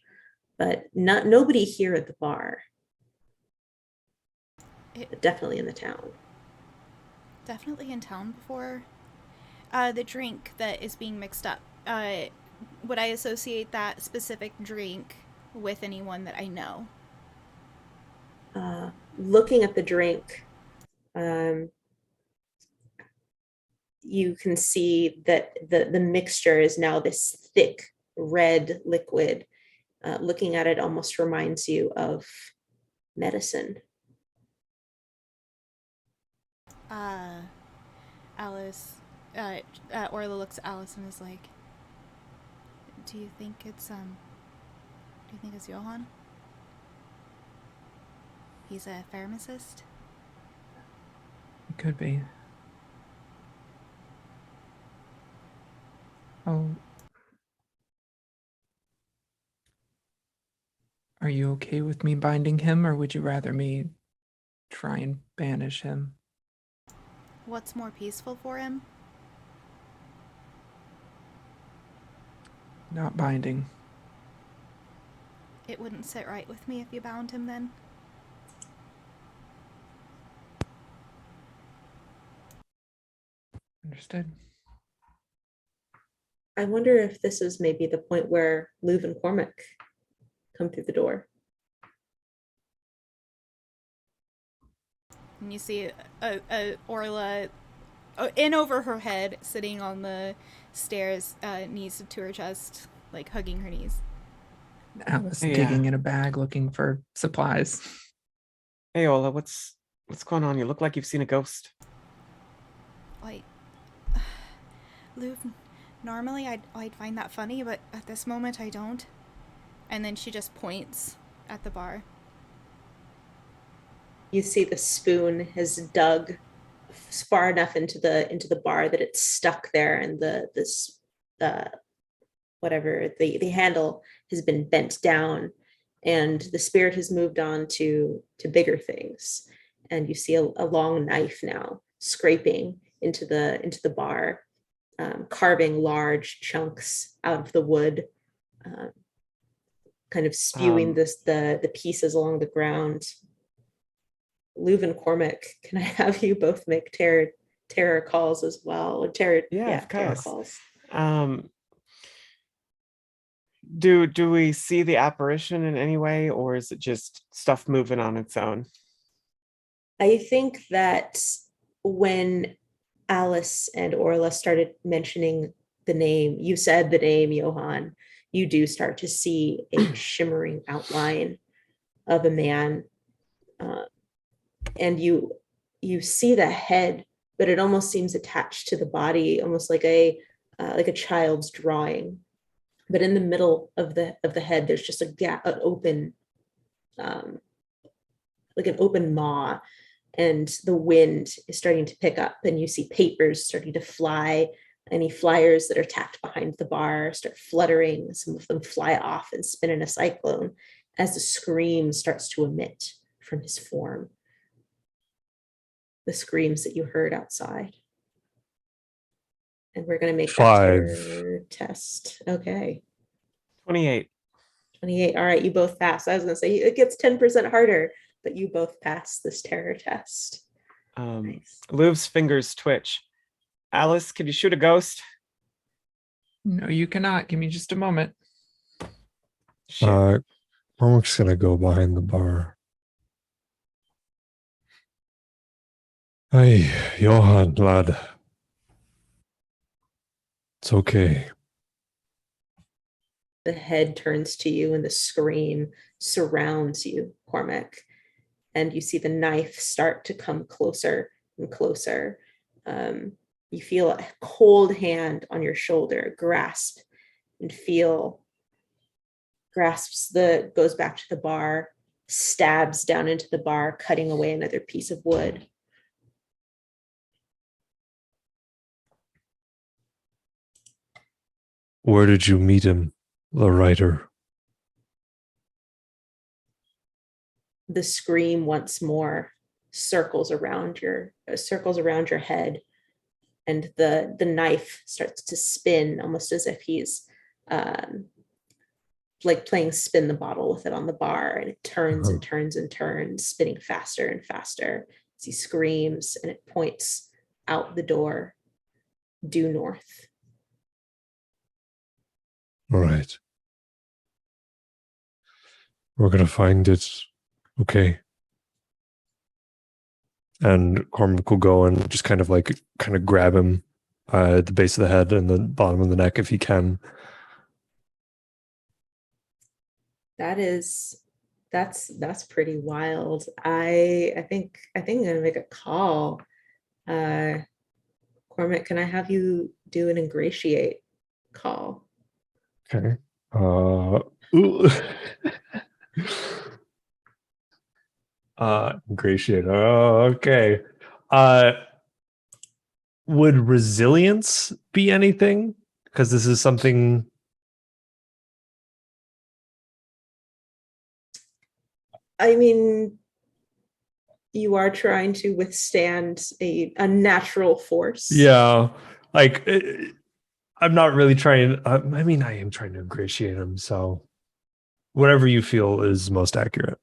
but nobody here at the bar. But definitely in the town. Definitely in town before. The drink that is being mixed up. Would I associate that specific drink with anyone that I know? Looking at the drink, you can see that the mixture is now this thick red liquid. Looking at it almost reminds you of medicine. Alice, Orla looks at Alice and is like, do you think it's Johan? He's a pharmacist? It could be. Oh. Are you okay with me binding him, or would you rather me try and banish him? What's more peaceful for him? Not binding. It wouldn't sit right with me if you bound him then. Understood. I wonder if this is maybe the point where Luv and Cormac come through the door. And you see Orla in over her head, sitting on the stairs, knees to her chest, like hugging her knees. Alice Yeah. digging in a bag looking for supplies. Hey, Ola, what's going on? You look like you've seen a ghost. Like, Luv, normally I'd find that funny, but at this moment I don't. And then she just points at the bar. You see the spoon has dug far enough into the bar that it's stuck there, and the handle has been bent down, and the spirit has moved on to bigger things. And you see a long knife now scraping into the bar, carving large chunks out of the wood, kind of spewing the pieces along the ground. Luv and Cormac, can I have you both make terror calls as well? Terror calls. Do we see the apparition in any way, or is it just stuff moving on its own? I think that when Alice and Orla started mentioning the name, you said the name Johann, you do start to see a shimmering outline of a man. And you see the head, but it almost seems attached to the body, almost like a child's drawing. But in the middle of the head, there's just an open maw, and the wind is starting to pick up, and you see papers starting to fly. Any flyers that are tacked behind the bar start fluttering. Some of them fly off and spin in a cyclone as the scream starts to emit from his form. The screams that you heard outside. And we're going to make 5. that terror test. Okay. 28. 28. All right, you both pass. I was going to say it gets 10% harder, but you both pass this terror test. Nice. Luv's fingers twitch. Alice, could you shoot a ghost? No, you cannot. Give me just a moment. Shit. Cormac's gonna go behind the bar. Hey, Johann, lad. It's okay. The head turns to you and the scream surrounds you, Cormac. And you see the knife start to come closer and closer. You feel a cold hand on your shoulder grasp and feel, goes back to the bar, stabs down into the bar, cutting away another piece of wood. Where did you meet him, the writer? The scream once more circles around your head, and the knife starts to spin almost as if he's like playing spin the bottle with it on the bar, and it turns and turns and turns, spinning faster and faster as he screams, and it points out the door due north. All right. We're gonna find it. Okay. And Cormac will go and just kind of grab him at the base of the head and the bottom of the neck if he can. That's pretty wild. I think I'm gonna make a call. Cormac, can I have you do an ingratiate call? Okay. Ingratiate. Oh, okay. Would resilience be anything? Because this is something. I mean, you are trying to withstand a natural force. Yeah, I'm not really trying. I am trying to ingratiate him. So, whatever you feel is most accurate.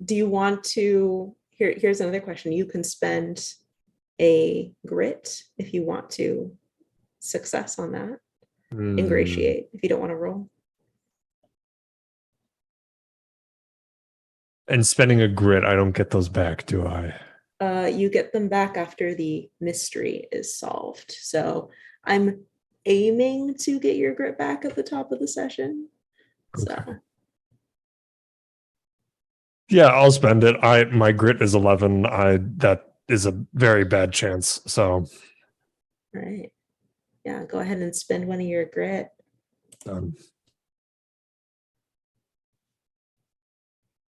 Do you want to? Here's another question. You can spend a grit if you want to success on that. Ingratiate if you don't want to roll. And spending a grit, I don't get those back, do I? You get them back after the mystery is solved. So I'm aiming to get your grit back at the top of the session. Okay. So yeah, I'll spend it. My grit is 11. That is a very bad chance. So right. Yeah, go ahead and spend one of your grit.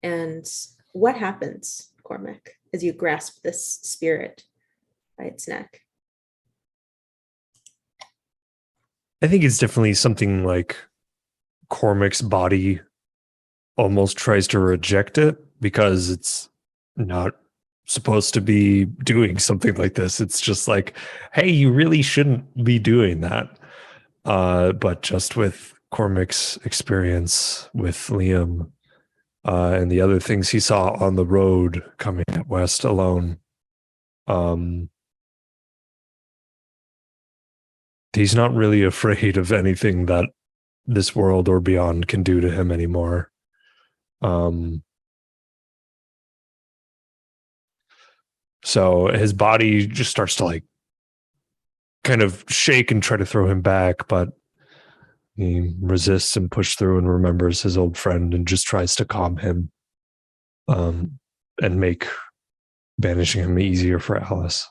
And what happens, Cormac, as you grasp this spirit by its neck? I think it's definitely something like Cormac's body almost tries to reject it because it's not supposed to be doing something like this. It's just like, hey, you really shouldn't be doing that. But just with Cormac's experience with Liam and the other things he saw on the road coming at West alone, he's not really afraid of anything that this world or beyond can do to him anymore. So his body just starts to like kind of shake and try to throw him back, but he resists and pushes through and remembers his old friend and just tries to calm him, and make banishing him easier for Alice.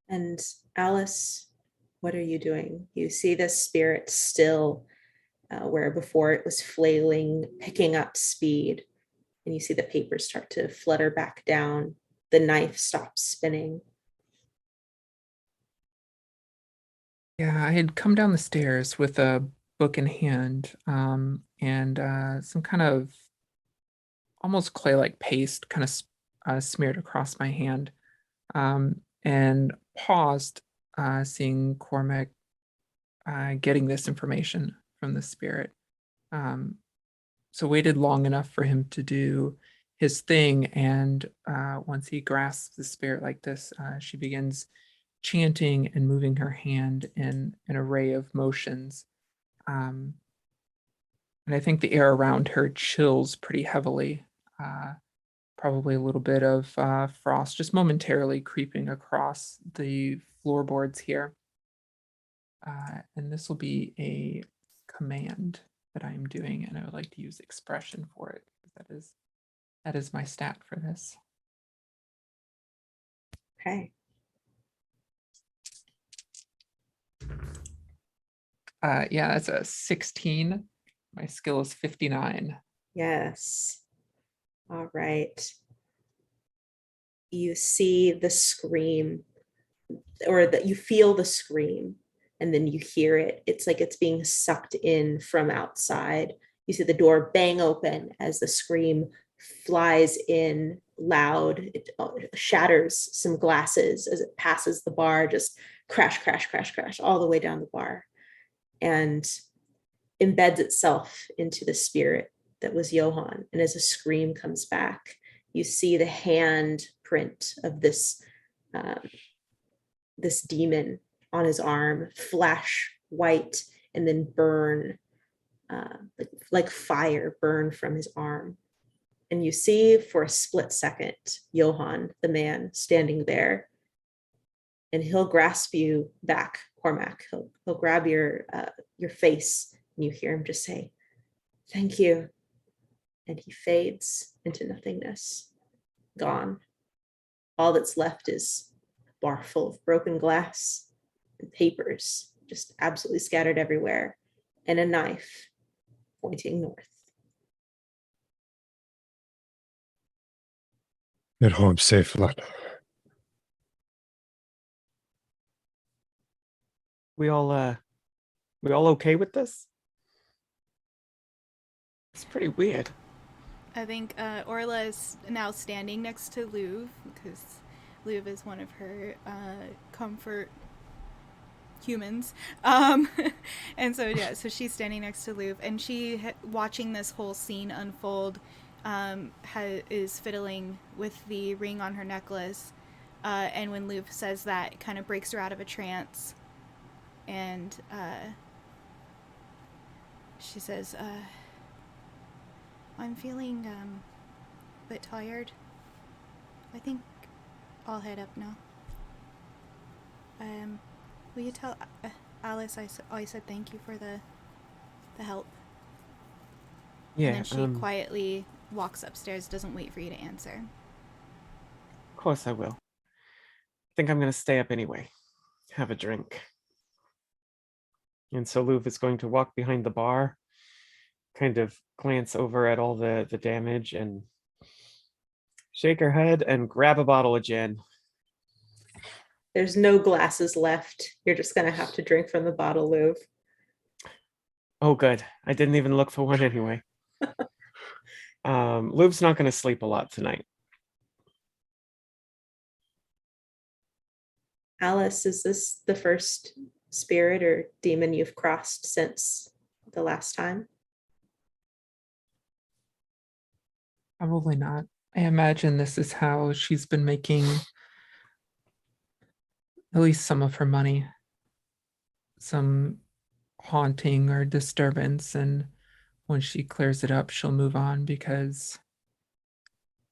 And Alice, what are you doing? You see the spirit still, where before it was flailing, picking up speed, and you see the paper start to flutter back down. The knife stops spinning. Yeah, I had come down the stairs with a book in hand, and some kind of almost clay-like paste kind of smeared across my hand, and paused, seeing Cormac getting this information from the spirit. So waited long enough for him to do his thing, and once he grasps the spirit like this, she begins chanting and moving her hand in an array of motions. And I think the air around her chills pretty heavily. Probably a little bit of frost just momentarily creeping across the floorboards here. And this will be a command that I'm doing, and I would like to use expression for it, because that is my stat for this. Okay. Yeah, that's a 16. My skill is 59. Yes. All right. You see the scream, or that you feel the scream, and then you hear it. It's like it's being sucked in from outside. You see the door bang open as the scream flies in loud. It shatters some glasses as it passes the bar, just crash, crash, crash, crash, all the way down the bar, and embeds itself into the spirit that was Johann. And as a scream comes back, you see the hand print of this this demon on his arm flash white and then burn, like fire burn from his arm. And you see for a split second Johann, the man, standing there, and he'll grasp you back, Cormac. He'll grab your face, and you hear him just say, "Thank you." And he fades into nothingness, gone. All that's left is a bar full of broken glass and papers, just absolutely scattered everywhere, and a knife pointing north. Get home safe, lad. We all okay with this? It's pretty weird. I think Orla is now standing next to Louv, because Louv is one of her comfort humans. And so, yeah, so she's standing next to Louv, and she, watching this whole scene unfold, is fiddling with the ring on her necklace. And when Louv says that, it kind of breaks her out of a trance. And she says, I'm feeling a bit tired. I think I'll head up now. Will you tell Alice I said thank you for the help? Yeah. And then she quietly walks upstairs, doesn't wait for you to answer. Of course I will. I think I'm going to stay up anyway. Have a drink. And so Louv is going to walk behind the bar, kind of glance over at all the damage and shake her head and grab a bottle of gin. There's no glasses left. You're just going to have to drink from the bottle, Louv. Oh, good. I didn't even look for one anyway. Louv's not going to sleep a lot tonight. Alice, is this the first spirit or demon you've crossed since the last time? Probably not. I imagine this is how she's been making at least some of her money. Some haunting or disturbance, and when she clears it up, she'll move on, because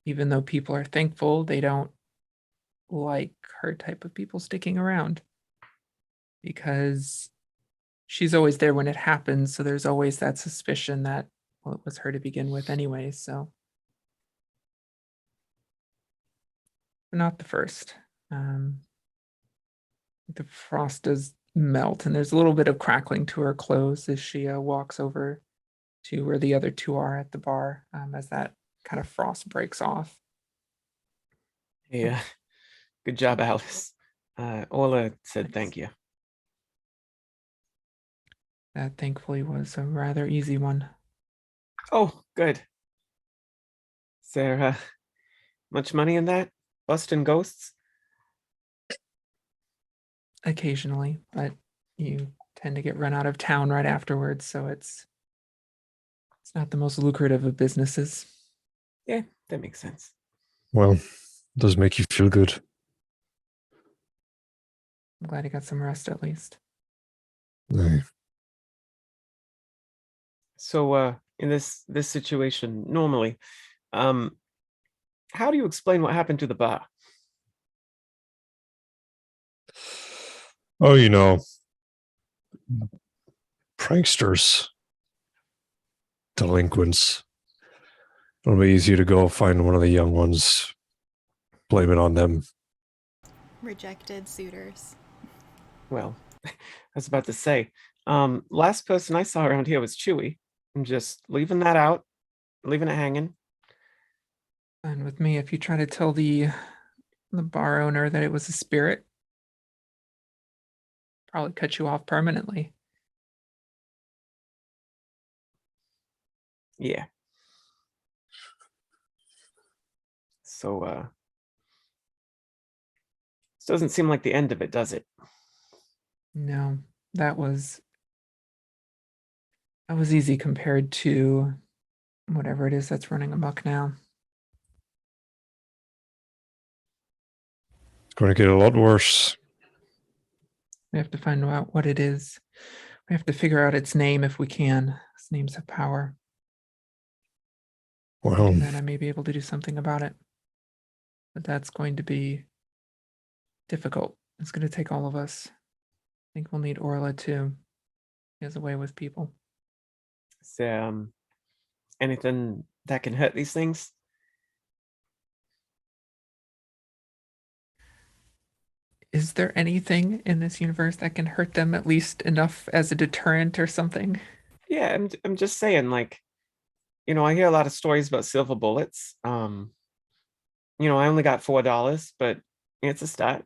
even though people are thankful, they don't like her type of people sticking around, because she's always there when it happens, so there's always that suspicion that, well, it was her to begin with anyway. So not the first. The frost does melt, and there's a little bit of crackling to her clothes as she walks over to where the other two are at the bar, as that kind of frost breaks off. Yeah, good job, Alice. Orla said Thanks. thank you. That thankfully was a rather easy one. Oh, good. Is there much money in that? Busting ghosts? Occasionally, but you tend to get run out of town right afterwards, so it's not the most lucrative of businesses. Yeah, that makes sense. Well, it does make you feel good. I'm glad you got some rest at least. Aye. So, in this situation, normally, how do you explain what happened to the bar? Oh, pranksters, delinquents. It'll be easy to go find one of the young ones, blame it on them. Rejected suitors. Well, I was about to say, last person I saw around here was Chewy. I'm just leaving that out, leaving it hanging. And with me, if you try to tell the bar owner that it was a spirit, probably cut you off permanently. Yeah. So, this doesn't seem like the end of it, does it? No, that was easy compared to whatever it is that's running amok now. It's going to get a lot worse. We have to find out what it is. We have to figure out its name if we can. Its names have power. Well, And then I may be able to do something about it. But that's going to be difficult. It's going to take all of us. I think we'll need Orla too. He has a way with people. Is there, anything that can hurt these things? Is there anything in this universe that can hurt them at least enough as a deterrent or something? Yeah, I'm just saying, like, I hear a lot of stories about silver bullets. I only got $4, but it's a start.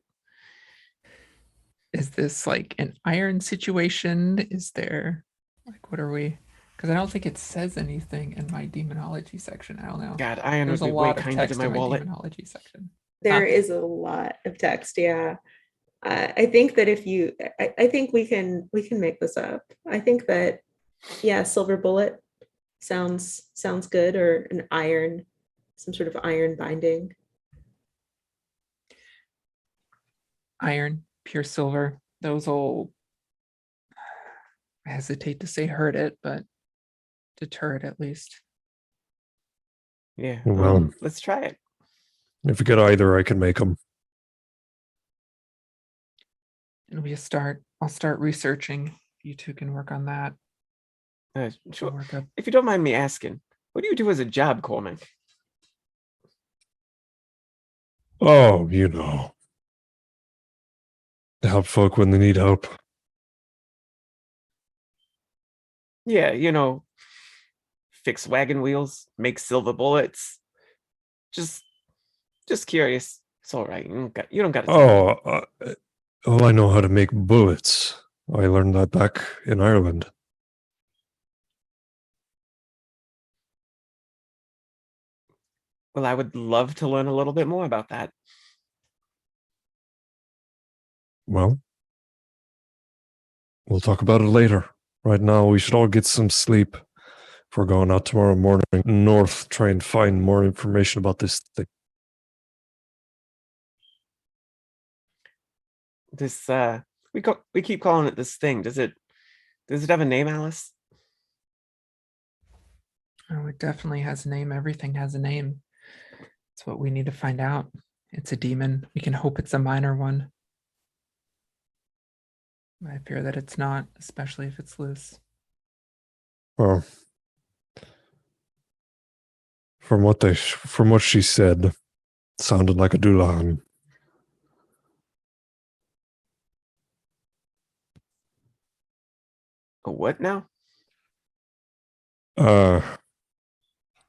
Is this like an iron situation? Is there, like, what are we? Because I don't think it says anything in my demonology section. I don't know. God, iron There's would a be way lot of kinder to text my in my wallet. demonology section. There Huh? is a lot of text, yeah. I think that if you, I think we can make this up. I think that, yeah, silver bullet sounds good, or an iron, some sort of iron binding. Iron, pure silver. Those will, I hesitate to say hurt it, but deter it at least. Yeah. Well, let's try it. if we get either, I can make them. It'll be a start. I'll start researching. You two can work on that. Sure. Work up. If you don't mind me asking, what do you do as a job, Cormac? Oh, help folk when they need help. Yeah, fix wagon wheels, make silver bullets. Just curious. It's all right. You don't got to tell me. Oh, I know how to make bullets. I learned that back in Ireland. Well, I would love to learn a little bit more about that. Well, we'll talk about it later. Right now, we should all get some sleep. If we're going out tomorrow morning north, try and find more information about this thing. This we keep calling it this thing. Does it have a name, Alice? Oh, it definitely has a name. Everything has a name. It's what we need to find out. It's a demon. We can hope it's a minor one. I fear that it's not, especially if it's loose. Well, from what she said, it sounded like a Dulan. A what now?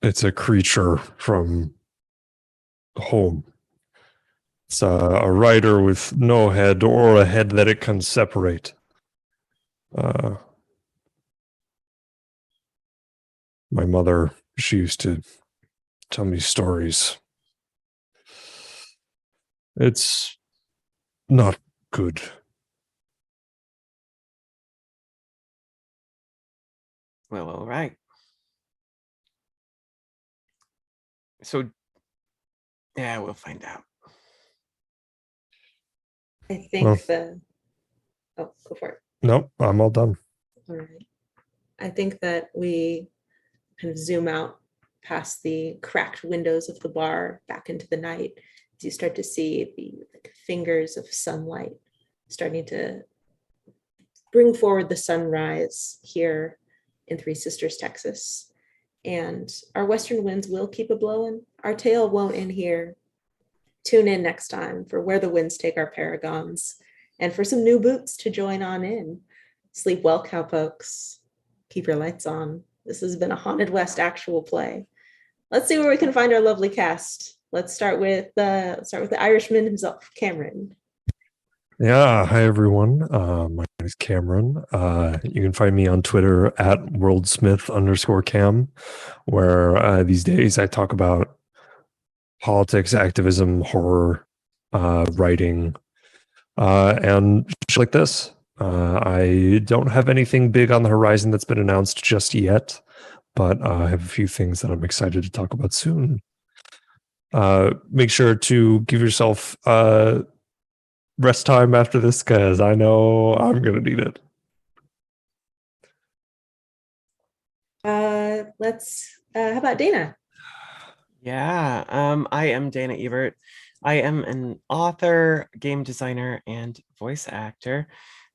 It's a creature from home. It's a rider with no head or a head that it can separate. My mother, she used to tell me stories. It's not good. Well, all right. So, yeah, we'll find out. I think oh, go for it. Nope, I'm all done. All right. I think that we kind of zoom out past the cracked windows of the bar back into the night as you start to see the fingers of sunlight starting to bring forward the sunrise here in Three Sisters, Texas. And our western winds will keep a blowing. Our tail won't in here. Tune in next time for Where the Winds Take Our Paragons and for some new boots to join on in. Sleep well, cowpokes. Keep your lights on. This has been a Haunted West actual play. Let's see where we can find our lovely cast. Let's start with the Irishman himself, Cameron. Yeah, hi everyone. My name is Cameron. You can find me on Twitter at worldsmith_cam, where these days I talk about politics, activism, horror, writing, and shit like this. I don't have anything big on the horizon that's been announced just yet, but I have a few things that I'm excited to talk about soon. Make sure to give yourself rest time after this, because I know I'm going to need it. How about Dana? Yeah, I am Dana Ebert. I am an author, game designer, and voice actor,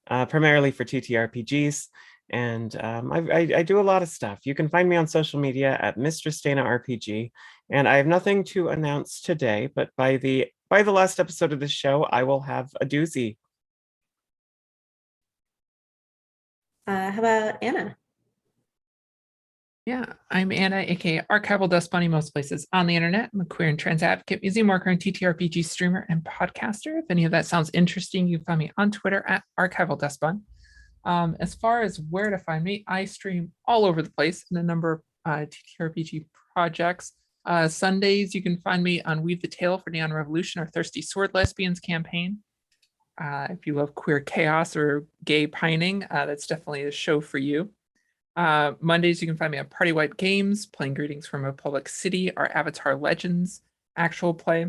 primarily for TTRPGs. And I do a lot of stuff. You can find me on social media at Mistress Dana RPG. And I have nothing to announce today, but by the last episode of this show, I will have a doozy. How about Anna? Yeah, I'm Anna, aka Archival Dust Bunny, most places on the internet. I'm a queer and trans advocate, museum worker, and TTRPG streamer and podcaster. If any of that sounds interesting, you can find me on Twitter at Archival Dust Bun. As far as where to find me, I stream all over the place in a number of TTRPG projects. Sundays, you can find me on Weave the Tale for Neon Revolution, our Thirsty Sword Lesbians campaign. If you love queer chaos or gay pining, that's definitely a show for you. Mondays, you can find me at Party Wipe Games, playing Greetings from Republic City, our Avatar Legends actual play.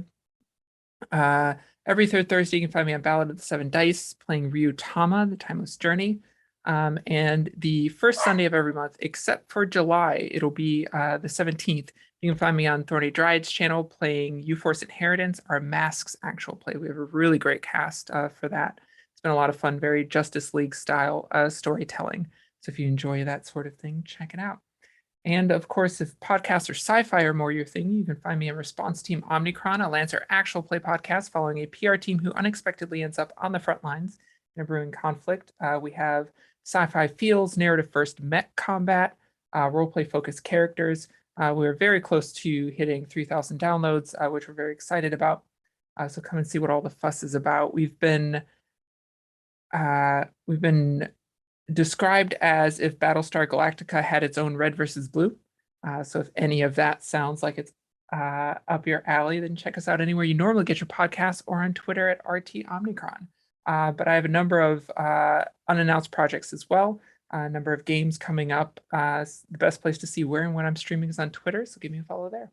Every third Thursday, you can find me on Ballad of the Seven Dice, playing Ryutama, The Timeless Journey. And the first Sunday of every month, except for July, it'll be the 17th. You can find me on Thorny Dryad's channel playing U-Force Inheritance, our Masks actual play. We have a really great cast for that. It's been a lot of fun, very Justice League style storytelling. So if you enjoy that sort of thing, check it out. And of course, if podcasts or sci-fi are more your thing, you can find me on Response Team Omnicron, a Lancer actual play podcast following a PR team who unexpectedly ends up on the front lines in a brewing conflict. We have sci-fi feels, narrative first mech combat, roleplay focused characters. We're very close to hitting 3,000 downloads, which we're very excited about. So come and see what all the fuss is about. We've been described as if Battlestar Galactica had its own red versus blue. So if any of that sounds like it's up your alley, then check us out anywhere you normally get your podcasts or on Twitter at RT Omnicron. But I have a number of unannounced projects as well, a number of games coming up. The best place to see where and when I'm streaming is on Twitter, so give me a follow there.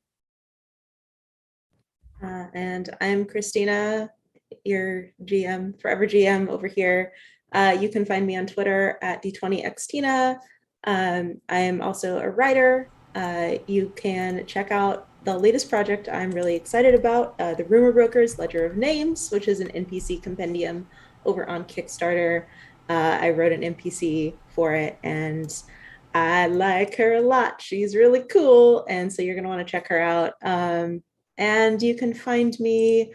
And I'm Christina, your GM, forever GM over here. You can find me on Twitter at D20xtina. I am also a writer. You can check out the latest project I'm really excited about, the Rumor Brokers Ledger of Names, which is an NPC compendium over on Kickstarter. I wrote an NPC for it, and I like her a lot. She's really cool, and so you're going to want to check her out. And you can find me,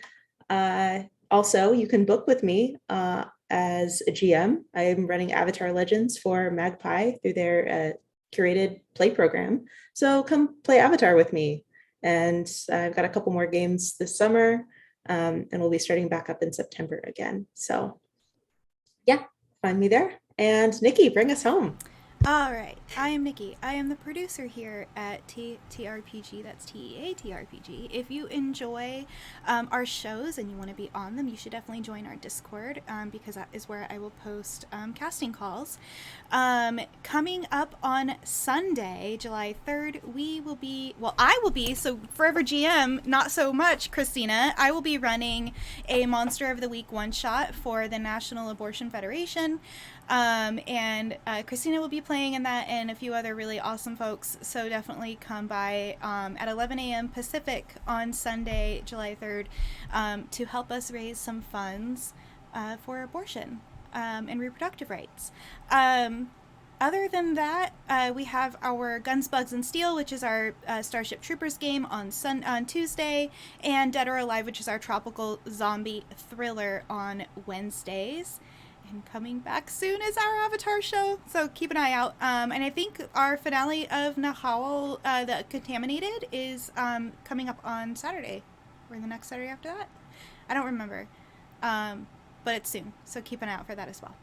also, you can book with me as a GM. I am running Avatar Legends for Magpie through their curated play program. So come play Avatar with me. And I've got a couple more games this summer, and we'll be starting back up in September again. So yeah, find me there. And Nikki, bring us home. All right, I am Nikki. I am the producer here at TRPG. That's TEATRPG. If you enjoy our shows and you want to be on them, you should definitely join our Discord, because that is where I will post casting calls. Coming up on Sunday, July 3rd, I will be, so Forever GM, not so much, Christina. I will be running a Monster of the Week one-shot for the National Abortion Federation. And Christina will be playing in that, and a few other really awesome folks, so definitely come by at 11 a.m. Pacific on Sunday, July 3rd, to help us raise some funds for abortion and reproductive rights. Other than that, we have our Guns, Bugs, and Steel, which is our Starship Troopers game on Tuesday, and Dead or Alive, which is our tropical zombie thriller on Wednesdays. And coming back soon is our Avatar show, so keep an eye out. And I think our finale of Nahal, the Contaminated, is coming up on Saturday, or the next Saturday after that. I don't remember, but it's soon, so keep an eye out for that as well.